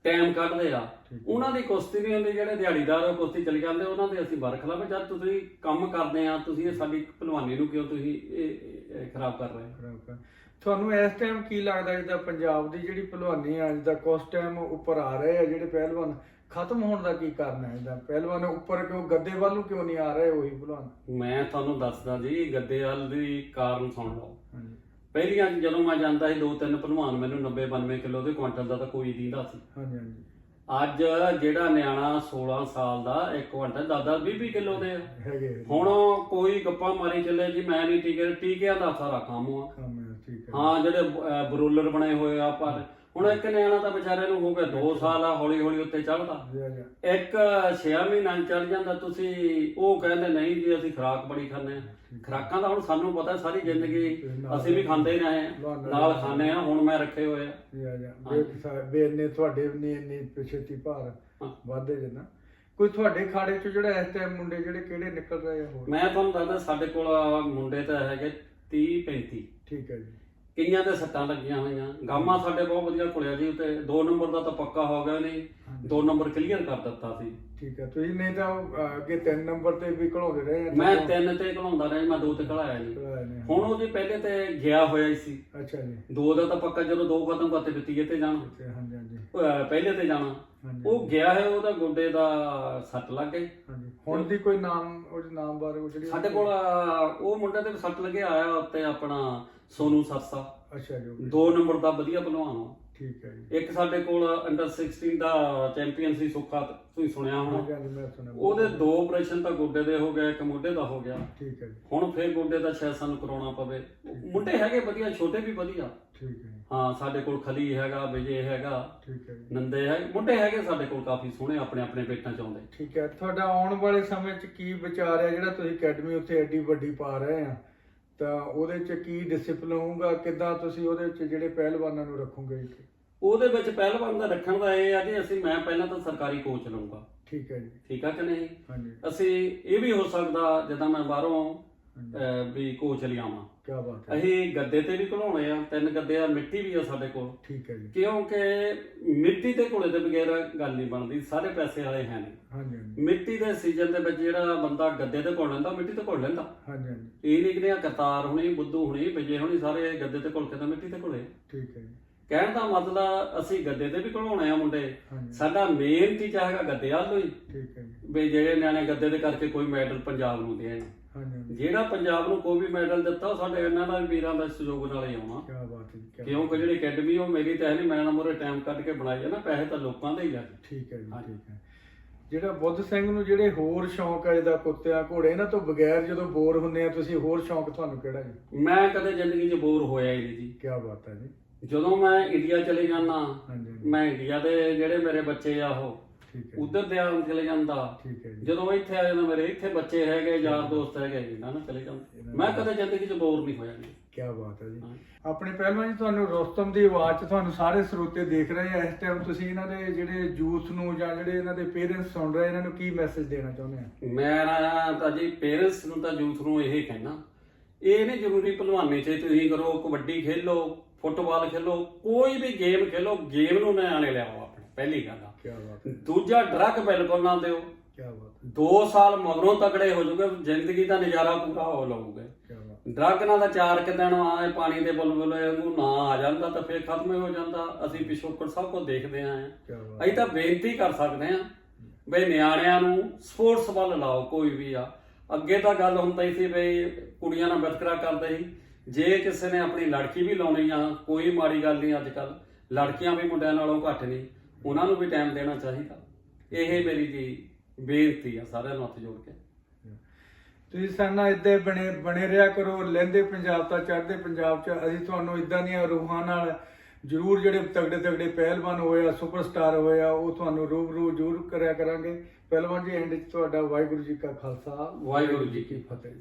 ਟਾਈਮ ਕੱਢਦੇ ਆ, ਉਹਨਾਂ ਦੀ ਕੁਸ਼ਤੀ ਨਹੀਂ ਹੁੰਦੀ। ਜਿਹੜੇ ਦਿਹਾੜੀਦਾਰ ਉਹ ਕੁਸ਼ਤੀ ਚਲੀ ਜਾਂਦੇ, ਉਹਨਾਂ ਦੇ ਅਸੀਂ ਬਰਖਲਾਫ। ਜਦ ਤੁਸੀਂ ਕੰਮ ਕਰਦੇ ਆ, ਤੁਸੀਂ ਇਹ ਸਾਡੀ ਭਲਵਾਨੀ ਨੂੰ ਕਿਉਂ ਤੁਸੀਂ ਇਹ ਖਰਾਬ ਕਰ ਰਹੇ ਹੋ? ਖਰਾਬ ਕਰ। ਤੁਹਾਨੂੰ ਇਸ ਟਾਈਮ ਕੀ ਲੱਗਦਾ ਜਿੱਦਾਂ ਪੰਜਾਬ ਦੀ ਜਿਹੜੀ ਭਲਵਾਨੀ ਆ, ਜਿੱਦਾਂ ਕੁਛ ਟਾਈਮ ਉੱਪਰ ਆ ਰਹੇ ਆ ਜਿਹੜੇ ਪਹਿਲਵਾਨ, ਖਤਮ ਹੋਣ ਦਾ ਕੀ ਕਾਰਨ ਹੈ? ਜਿੱਦਾਂ ਪਹਿਲਵਾਨ ਉੱਪਰ ਕਿਉਂ, ਗੱਦੇ ਵੱਲ ਨੂੰ ਕਿਉਂ ਨਹੀਂ ਆ ਰਹੇ ਉਹੀ ਭਲਵਾਨ? ਮੈਂ ਤੁਹਾਨੂੰ ਦੱਸਦਾ ਜੀ, ਗੱਦੇ ਵੱਲ ਦੀ ਕਾਰਨ ਸੁਣ ਲਓ। ਹਾਂਜੀ ਪਹਿਲੀਆਂ ਜਦੋਂ ਮੈਂ ਜਾਂਦਾ ਸੀ 2-3 ਭਲਵਾਨ ਮੈਨੂੰ 90-92 ਕਿਲੋ ਦੇ ਕੁਆਂਟਲ ਦਾ ਤਾਂ ਕੋਈ ਦਿੰਦਾ ਸੀ। ਹਾਂਜੀ ਹਾਂਜੀ ਅੱਜ ਜਿਹੜਾ ਨਿਆਣਾ 16 ਸਾਲ ਦਾ 1 ਕੁਆਂਟਲ 10-20 ਕਿਲੋ ਦੇ ਆ। ਹੈਗੇ ਹੁਣ ਕੋਈ ਗੱਪਾਂ ਮਾਰੀ ਚੱਲੇ ਜੀ, ਮੈਂ ਨਹੀਂ ਟੀਕਿਆਂ ਦਾ ਸਾਰਾ ਕੰਮ ਆ। ਕੰਮ ਹੈ। ਠੀਕ ਹੈ। ਹਾਂ, ਜਿਹੜੇ ਬਰੋਲਰ ਬਣੇ ਹੋਏ ਆ, ਪਰ ਹੁਣ ਇੱਕ ਨਿਆਣਾ ਤਾਂ ਵਿਚਾਰੇ ਨੂੰ ਹੋ ਗਿਆ 2 ਸਾਲ ਆ, ਹੌਲੀ ਹੌਲੀ ਉੱਤੇ ਚੜਦਾ। ਇੱਕ 6 ਮਹੀਨਿਆਂ ਚੜ ਜਾਂਦਾ। ਤੁਸੀਂ ਉਹ ਕਹਿੰਦੇ ਨਹੀਂ ਜੀ ਅਸੀਂ ਖੁਰਾਕ ਬੜੀ ਖਾਂਦੇ ਆ। ਖੁਰਾਕਾਂ ਦਾ ਹੁਣ ਸਾਨੂੰ ਪਤਾ, ਸਾਰੀ ਜ਼ਿੰਦਗੀ ਅਸੀਂ ਵੀ ਖਾਂਦੇ ਹੀ ਰਹੇ ਆ, ਨਾਲ ਖਾਂਦੇ ਆ। ਹੁਣ ਮੈਂ ਰੱਖੇ ਹੋਏ ਆ ਬੇਨੇ ਤੁਹਾਡੇ ਵੀ ਨਹੀਂ ਇੰਨੀ ਛੇਤੀ ਭਾਰ ਵੱਧਦੇ ਜਿੰਨਾ। ਕੋਈ ਤੁਹਾਡੇ ਖਾੜੇ ਚ ਜਿਹੜਾ ਇਸ ਟਾਈਮ ਮੁੰਡੇ ਜਿਹੜੇ ਕਿਹੜੇ ਨਿਕਲ ਰਹੇ ਆ ਹੋਰ? ਮੈਂ ਤੁਹਾਨੂੰ ਦੱਸਦਾ, ਸਾਡੇ ਕੋਲ ਮੁੰਡੇ ਤਾਂ ਹੈਗੇ 30-35। ਠੀਕ ਹੈ ਜੀ। ਕਈਆਂ ਤੇ ਸੱਟਾਂ ਲੱਗੀਆਂ ਹੋਈਆਂ। ਗਾਮਾ ਸਾਡੇ ਬਹੁਤ ਵਧੀਆ ਘੁਲਿਆ ਜੀ, ਤੇ 2 ਨੰਬਰ ਦਾ ਤਾਂ ਪੱਕਾ ਹੋ ਗਿਆ, ਨਹੀਂ 2 ਨੰਬਰ ਕਲੀਅਰ ਕਰ ਦਿੱਤਾ ਸੀ। ਠੀਕ ਹੈ। ਤੁਸੀਂ ਨਹੀਂ ਤਾਂ ਅੱਗੇ 3 ਨੰਬਰ ਤੇ ਵੀ ਘਲਾਉਂਦੇ ਰਹੇ? ਮੈਂ 3 ਤੇ ਘਲਾਉਂਦਾ ਰਿਹਾ, ਮੈਂ 2 ਤੇ ਘਲਾਇਆ ਨਹੀਂ। ਹੁਣ ਉਹ ਜੀ ਪਹਿਲੇ ਤੇ ਗਿਆ ਹੋਇਆ ਹੀ ਸੀ। ਅੱਛਾ ਜੀ। 2 ਦਾ ਤਾਂ ਪੱਕਾ, ਜਦੋਂ 2 ਖਤਮ ਕਰਤੇ ਫਿਰ ਤੀਏ ਤੇ ਜਾਣਾ। ਹਾਂਜੀ ਹਾਂਜੀ ਪਹਿਲੇ ਤੇ ਜਾਣਾ। ਉਹ ਗਿਆ ਹੈ, ਉਹਦਾ ਗੋਡੇ ਦਾ ਸੱਟ ਲੱਗ ਗਈ। ਹਾਂਜੀ। ਹੁਣ ਦੀ ਕੋਈ ਨਾਮ, ਉਹਦੇ ਨਾਮ ਬਾਰੇ ਉਹ ਜਿਹੜੀ ਸਾਡੇ ਕੋਲ ਉਹ ਮੁੰਡੇ ਤੇ ਸੱਟ ਲੱਗੇ ਆਇਆ ਉੱਤੇ ਆਪਣਾ ਸੋਨੂ ਸਰਸਾ। ਅੱਛਾ ਜੀ। 2 ਨੰਬਰ ਦਾ ਵਧੀਆ ਭਲਵਾਨ ਆ। ਠੀਕ ਹੈ ਜੀ। ਇੱਕ ਸਾਡੇ ਕੋਲ ਅੰਡਰ 16 ਦਾ ਚੈਂਪੀਅਨ ਸੀ ਸੁੱਖਾ, ਤੁਸੀਂ ਸੁਣਿਆ ਹੋਣਾ। ਉਹਦੇ 2 ਆਪਰੇਸ਼ਨ ਤਾਂ ਗੋਡੇ ਦੇ ਹੋ ਗਏ, ਇੱਕ ਮੋਢੇ ਦਾ ਹੋ ਗਿਆ। ਠੀਕ ਹੈ ਜੀ। ਹੁਣ ਫੇਰ ਗੋਡੇ ਦਾ ਸ਼ਾਇਦ ਸਾਨੂੰ ਕਰਾਉਣਾ ਪਵੇ। ਮੁੰਡੇ ਹੈਗੇ ਵਧੀਆ, ਛੋਟੇ ਵੀ ਵਧੀਆ। ਠੀਕ ਹੈ। ਹਾਂ, ਸਾਡੇ ਕੋਲ ਖਲੀ ਹੈਗਾ, ਵਿਜੇ ਹੈਗਾ, ਠੀਕ ਹੈ ਜੀ। ਨੰਦੇ ਹੈ, ਮੁੰਡੇ ਹੈਗੇ ਸਾਡੇ ਕੋਲ ਕਾਫੀ ਸੋਹਣੇ, ਆਪਣੇ ਆਪਣੇ ਪੇਟਾਂ ਚ ਆਉਂਦੇ। ਠੀਕ ਹੈ। ਤੁਹਾਡਾ ਆਉਣ ਵਾਲੇ ਸਮੇਂ 'ਚ ਕੀ ਵਿਚਾਰ ਹੈ? ਜਿਹੜਾ ਤੁਸੀਂ ਅਕੈਡਮੀ ਉੱਥੇ ਐਡੀ ਵੱਡੀ ਪਾ ਰਹੇ ਆ, ਤਾਂ ਉਹਦੇ 'ਚ ਕੀ ਡਿਸਪਲਿਨ ਹੋਊਗਾ? ਕਿੱਦਾਂ ਤੁਸੀਂ ਉਹਦੇ 'ਚ ਜਿਹੜੇ ਪਹਿਲਵਾਨਾਂ ਨੂੰ ਰੱਖੋਗੇ? ਉਹਦੇ ਵਿੱਚ ਪਹਿਲਵਾਨ ਦਾ ਰੱਖਣ ਦਾ ਇਹ ਆ ਕਿ ਮੈਂ ਪਹਿਲਾਂ ਤਾਂ ਸਰਕਾਰੀ ਕੋਚ ਲਵਾਂਗਾ। ਠੀਕ ਹੈ ਜੀ। ਠੀਕ ਆ ਕਿ ਨਹੀਂ? ਹਾਂਜੀ। ਅਸੀਂ ਇਹ ਵੀ ਹੋ ਸਕਦਾ ਜਿੱਦਾਂ ਮੈਂ ਬਾਹਰੋਂ ਵੀ ਕੋਚ ਲਿਆਵਾਂ। ਕੀ ਬਾਤ ਹੈ। ਅਸੀਂ ਗੱਦੇ ਤੇ ਵੀ ਘਲਾਉਣੇ ਆ, 3 ਗੱਦੇ ਆ, ਮਿੱਟੀ ਵੀ ਆ ਸਾਡੇ ਕੋਲ। ਠੀਕ ਹੈ ਜੀ। ਕਿਉਂਕਿ ਮਿੱਟੀ ਤੇ ਘੋਲੇ ਦੇ ਬਗੈਰ ਗੱਲ ਨਹੀਂ ਬਣਦੀ, ਸਾਰੇ ਪੈਸੇ ਵਾਲੇ ਹੈ ਨਹੀਂ। ਹਾਂਜੀ। ਮਿੱਟੀ ਦੇ ਸੀਜ਼ਨ ਦੇ ਵਿੱਚ ਜਿਹੜਾ ਬੰਦਾ ਗੱਦੇ ਤੇ ਘੋਲ ਲੈਂਦਾ, ਮਿੱਟੀ ਤੇ ਘੋਲ ਲੈਂਦਾ। ਹਾਂਜੀ। ਇਹ ਨਹੀਂ ਕਿ ਕਰਤਾਰ ਹੁਣੀ, ਬੁੱਧੂ ਹੁਣੀ, ਵਿਜੇ ਹੁਣੀ ਸਾਰੇ ਗੱਦੇ ਤੇ ਘੁਲ ਕੇ ਤਾਂ ਮਿੱਟੀ ਤੇ ਘੁਲੇ। ਠੀਕ ਹੈ ਜੀ। ਕਹਿਣ ਦਾ ਮਤਲਬ ਅਸੀਂ ਗੱਦੇ ਤੇ ਵੀ ਘਲਾਉਣੇ ਆ ਮੁੰਡੇ। ਸਾਡਾ ਮੇਨ ਟੀਚਾ ਹੈਗਾ ਗੱਦੇ ਵੱਲ ਹੀ। ਠੀਕ ਹੈ ਜੀ। ਵੀ ਜਿਹੜੇ ਨਿਆਣੇ ਗੱਦੇ ਦੇ ਕਰਕੇ ਕੋਈ ਮੈਡਲ ਪੰਜਾਬ ਨੂੰ ਦੇਣ। ਹਾਂਜੀ ਜਿਹੜਾ ਪੰਜਾਬ ਨੂੰ ਕੋਈ ਵੀ ਮੈਡਲ ਦਿੱਤਾ ਉਹ ਸਾਡੇ ਇਹਨਾਂ ਦਾ ਵੀਰਾਂ ਦਾ ਸਹਿਯੋਗ ਨਾਲ ਹੀ ਆਉਣਾ। ਕੀ ਬਾਤ ਹੈ ਜੀ, ਕਿਉਂਕਿ ਜਿਹੜੀ ਅਕੈਡਮੀ ਉਹ ਮੇਰੀ ਤਾਂ ਹੈ ਨਹੀਂ, ਮੈਂ ਨਾ ਮੋਰੇ ਟਾਈਮ ਕੱਢ ਕੇ ਬਣਾਈ ਹੈ ਨਾ, ਪੈਸੇ ਤਾਂ ਲੋਕਾਂ ਦੇ ਹੀ ਆ। ਠੀਕ ਹੈ ਜੀ, ਠੀਕ ਹੈ। ਜਿਹੜਾ ਬੁੱਧ ਸਿੰਘ ਨੂੰ ਜਿਹੜੇ ਹੋਰ ਸ਼ੌਂਕ ਆ ਜਿੱਦਾਂ ਕੁੱਤਿਆਂ ਘੋੜੇ ਇਹਨਾਂ ਤੋਂ ਬਗੈਰ ਜਦੋਂ ਬੋਰ ਹੁੰਦੇ ਆ ਤੁਸੀਂ, ਹੋਰ ਸ਼ੌਂਕ ਤੁਹਾਨੂੰ ਕਿਹੜਾ ਜੀ? ਮੈਂ ਕਦੇ ਜ਼ਿੰਦਗੀ 'ਚ ਬੋਰ ਹੋਇਆ ਹੀ ਨਹੀਂ ਜੀ। ਕੀ ਬਾਤ ਹੈ ਜੀ। ਜਦੋਂ ਮੈਂ ਇੰਡੀਆ ਚਲੇ ਜਾਂਦਾ, ਹਾਂਜੀ ਮੈਂ ਇੰਡੀਆ ਦੇ ਜਿਹੜੇ ਮੇਰੇ ਬੱਚੇ ਆ ਉਹ ਠੀਕ ਹੈ ਉਧਰ ਦੇ ਆਮ ਚਲੇ ਜਾਂਦਾ। ਠੀਕ ਹੈ ਜੀ। ਜਦੋਂ ਇੱਥੇ ਆ ਜਾਂਦਾ ਮੇਰੇ ਇੱਥੇ ਬੱਚੇ ਹੈਗੇ, ਯਾਰ ਦੋਸਤ ਹੈਗੇ, ਇਹਨਾਂ ਨਾਲ ਚਲੇ ਜਾਂਦਾ। ਮੈਂ ਕਦੇ ਜ਼ਿੰਦਗੀ 'ਚ ਬੋਰ ਨਹੀਂ ਹੋਇਆ ਜੀ। ਕੀ ਬਾਤ ਹੈ ਜੀ। ਆਪਣੇ ਪਹਿਲਵਾਨ ਜੀ, ਤੁਹਾਨੂੰ ਰੁਸਤਮ ਦੀ ਆਵਾਜ਼ 'ਚ ਤੁਹਾਨੂੰ ਸਾਰੇ ਸਰੋਤੇ ਦੇਖ ਰਹੇ ਆ ਇਸ ਟਾਈਮ, ਤੁਸੀਂ ਇਹਨਾਂ ਦੇ ਜਿਹੜੇ ਯੂਥ ਨੂੰ ਜਾਂ ਜਿਹੜੇ ਇਹਨਾਂ ਦੇ ਪੇਰੈਂਟਸ ਸੁਣ ਰਹੇ ਇਹਨਾਂ ਨੂੰ ਕੀ ਮੈਸੇਜ ਦੇਣਾ ਚਾਹੁੰਦੇ ਆ? ਮੈਂ ਤਾਂ ਜੀ ਪੇਰੈਂਟਸ ਨੂੰ ਤਾਂ ਯੂਥ ਨੂੰ ਇਹ ਕਹਿਣਾ, ਇਹ ਨਹੀਂ ਜ਼ਰੂਰੀ ਭਲਵਾਨੀ 'ਚ ਤੁਸੀਂ ਕਰੋ, ਕਬੱਡੀ ਖੇਲੋ, ਫੁੱਟਬਾਲ ਖੇਲੋ, ਕੋਈ ਵੀ ਗੇਮ ਖੇਲੋ, ਗੇਮ ਨੂੰ ਨਿਆਣੇ ਲਿਆਓ ਆਪਣੇ, ਪਹਿਲੀ ਗੱਲ ਆ। ਕੀ ਬਾਤ ਹੈ। ਦੂਜਾ ਡਰੱਗ ਬਿਲਕੁਲ ਨਾ ਦਿਓ। ਕੀ ਬਾਤ ਹੈ। 2 ਸਾਲ ਮਗਰੋਂ ਤਕੜੇ ਹੋ ਜਾਓਗੇ, ਜ਼ਿੰਦਗੀ ਦਾ ਨਜ਼ਾਰਾ ਪੂਰਾ ਹੋ ਲਓਗੇ। ਕੀ ਬਾਤ। ਡਰੱਗ ਨਾਲ ਦਾ 4 ਦਿਨ ਆਏ ਪਾਣੀ ਦੇ ਬੁਲਬੁਲੇ ਵਾਂਗੂ ਨਾ ਆ ਜਾਂਦਾ ਤਾਂ ਫਿਰ ਖਤਮ ਹੋ ਜਾਂਦਾ। ਅਸੀਂ ਪਿਛੋਕੜ ਸਭ ਕੁਝ ਦੇਖਦੇ ਆਏ ਹਾਂ। ਅਸੀਂ ਤਾਂ ਬੇਨਤੀ ਕਰ ਸਕਦੇ ਹਾਂ ਬਈ ਨਿਆਣਿਆਂ ਨੂੰ ਸਪੋਰਟਸ ਵੱਲ ਲਾਓ, ਕੋਈ ਵੀ ਆ। ਅੱਗੇ ਤਾਂ ਗੱਲ ਹੁੰਦਾ ਹੀ ਸੀ ਬਈ ਕੁੜੀਆਂ ਨਾਲ ਵਿਤਕਰਾ ਕਰਦੇ ਸੀ, ਜੇ ਕਿਸੇ ਨੇ ਆਪਣੀ ਲੜਕੀ ਵੀ ਲਾਉਣੀ ਆ ਕੋਈ ਮਾੜੀ ਗੱਲ ਨਹੀਂ। ਅੱਜ ਕੱਲ ਲੜਕੀਆਂ ਵੀ ਮੁੰਡਿਆਂ ਨਾਲੋਂ ਘੱਟ ਨਹੀਂ, ਉਹਨਾਂ ਨੂੰ ਵੀ ਟਾਈਮ ਦੇਣਾ ਚਾਹੀਦਾ। ਇਹ ਮੇਰੀ ਜੀ ਬੇਨਤੀ ਆ ਸਾਰਿਆਂ ਨੂੰ ਹੱਥ ਜੋੜ ਕੇ। ਤੁਸੀਂ ਸਾਡੇ ਨਾਲ ਏਦਾਂ ਬਣੇ ਰਿਹਾ ਕਰੋ, ਲਹਿੰਦੇ ਪੰਜਾਬ ਤੋਂ ਚੜ੍ਹਦੇ ਪੰਜਾਬ 'ਚ। ਅਸੀਂ ਤੁਹਾਨੂੰ ਇਦਾਂ ਦੀਆਂ ਰੂਹਾਂ ਨਾਲ ਜ਼ਰੂਰ, ਜਿਹੜੇ ਤਗੜੇ ਪਹਿਲਵਾਨ ਹੋਏ ਆ, ਸੁਪਰਸਟਾਰ ਹੋਏ ਆ, ਉਹ ਤੁਹਾਨੂੰ ਰੂਬਰੂ ਜ਼ਰੂਰ ਕਰਿਆ ਕਰਾਂਗੇ। ਪਹਿਲਵਾਨ ਜੀ, ਐਂਡ 'ਚ ਤੁਹਾਡਾ ਵਾਹਿਗੁਰੂ ਜੀ ਕਾ ਖਾਲਸਾ, ਵਾਹਿਗੁਰੂ ਜੀ ਕੀ ਫਤਿਹ।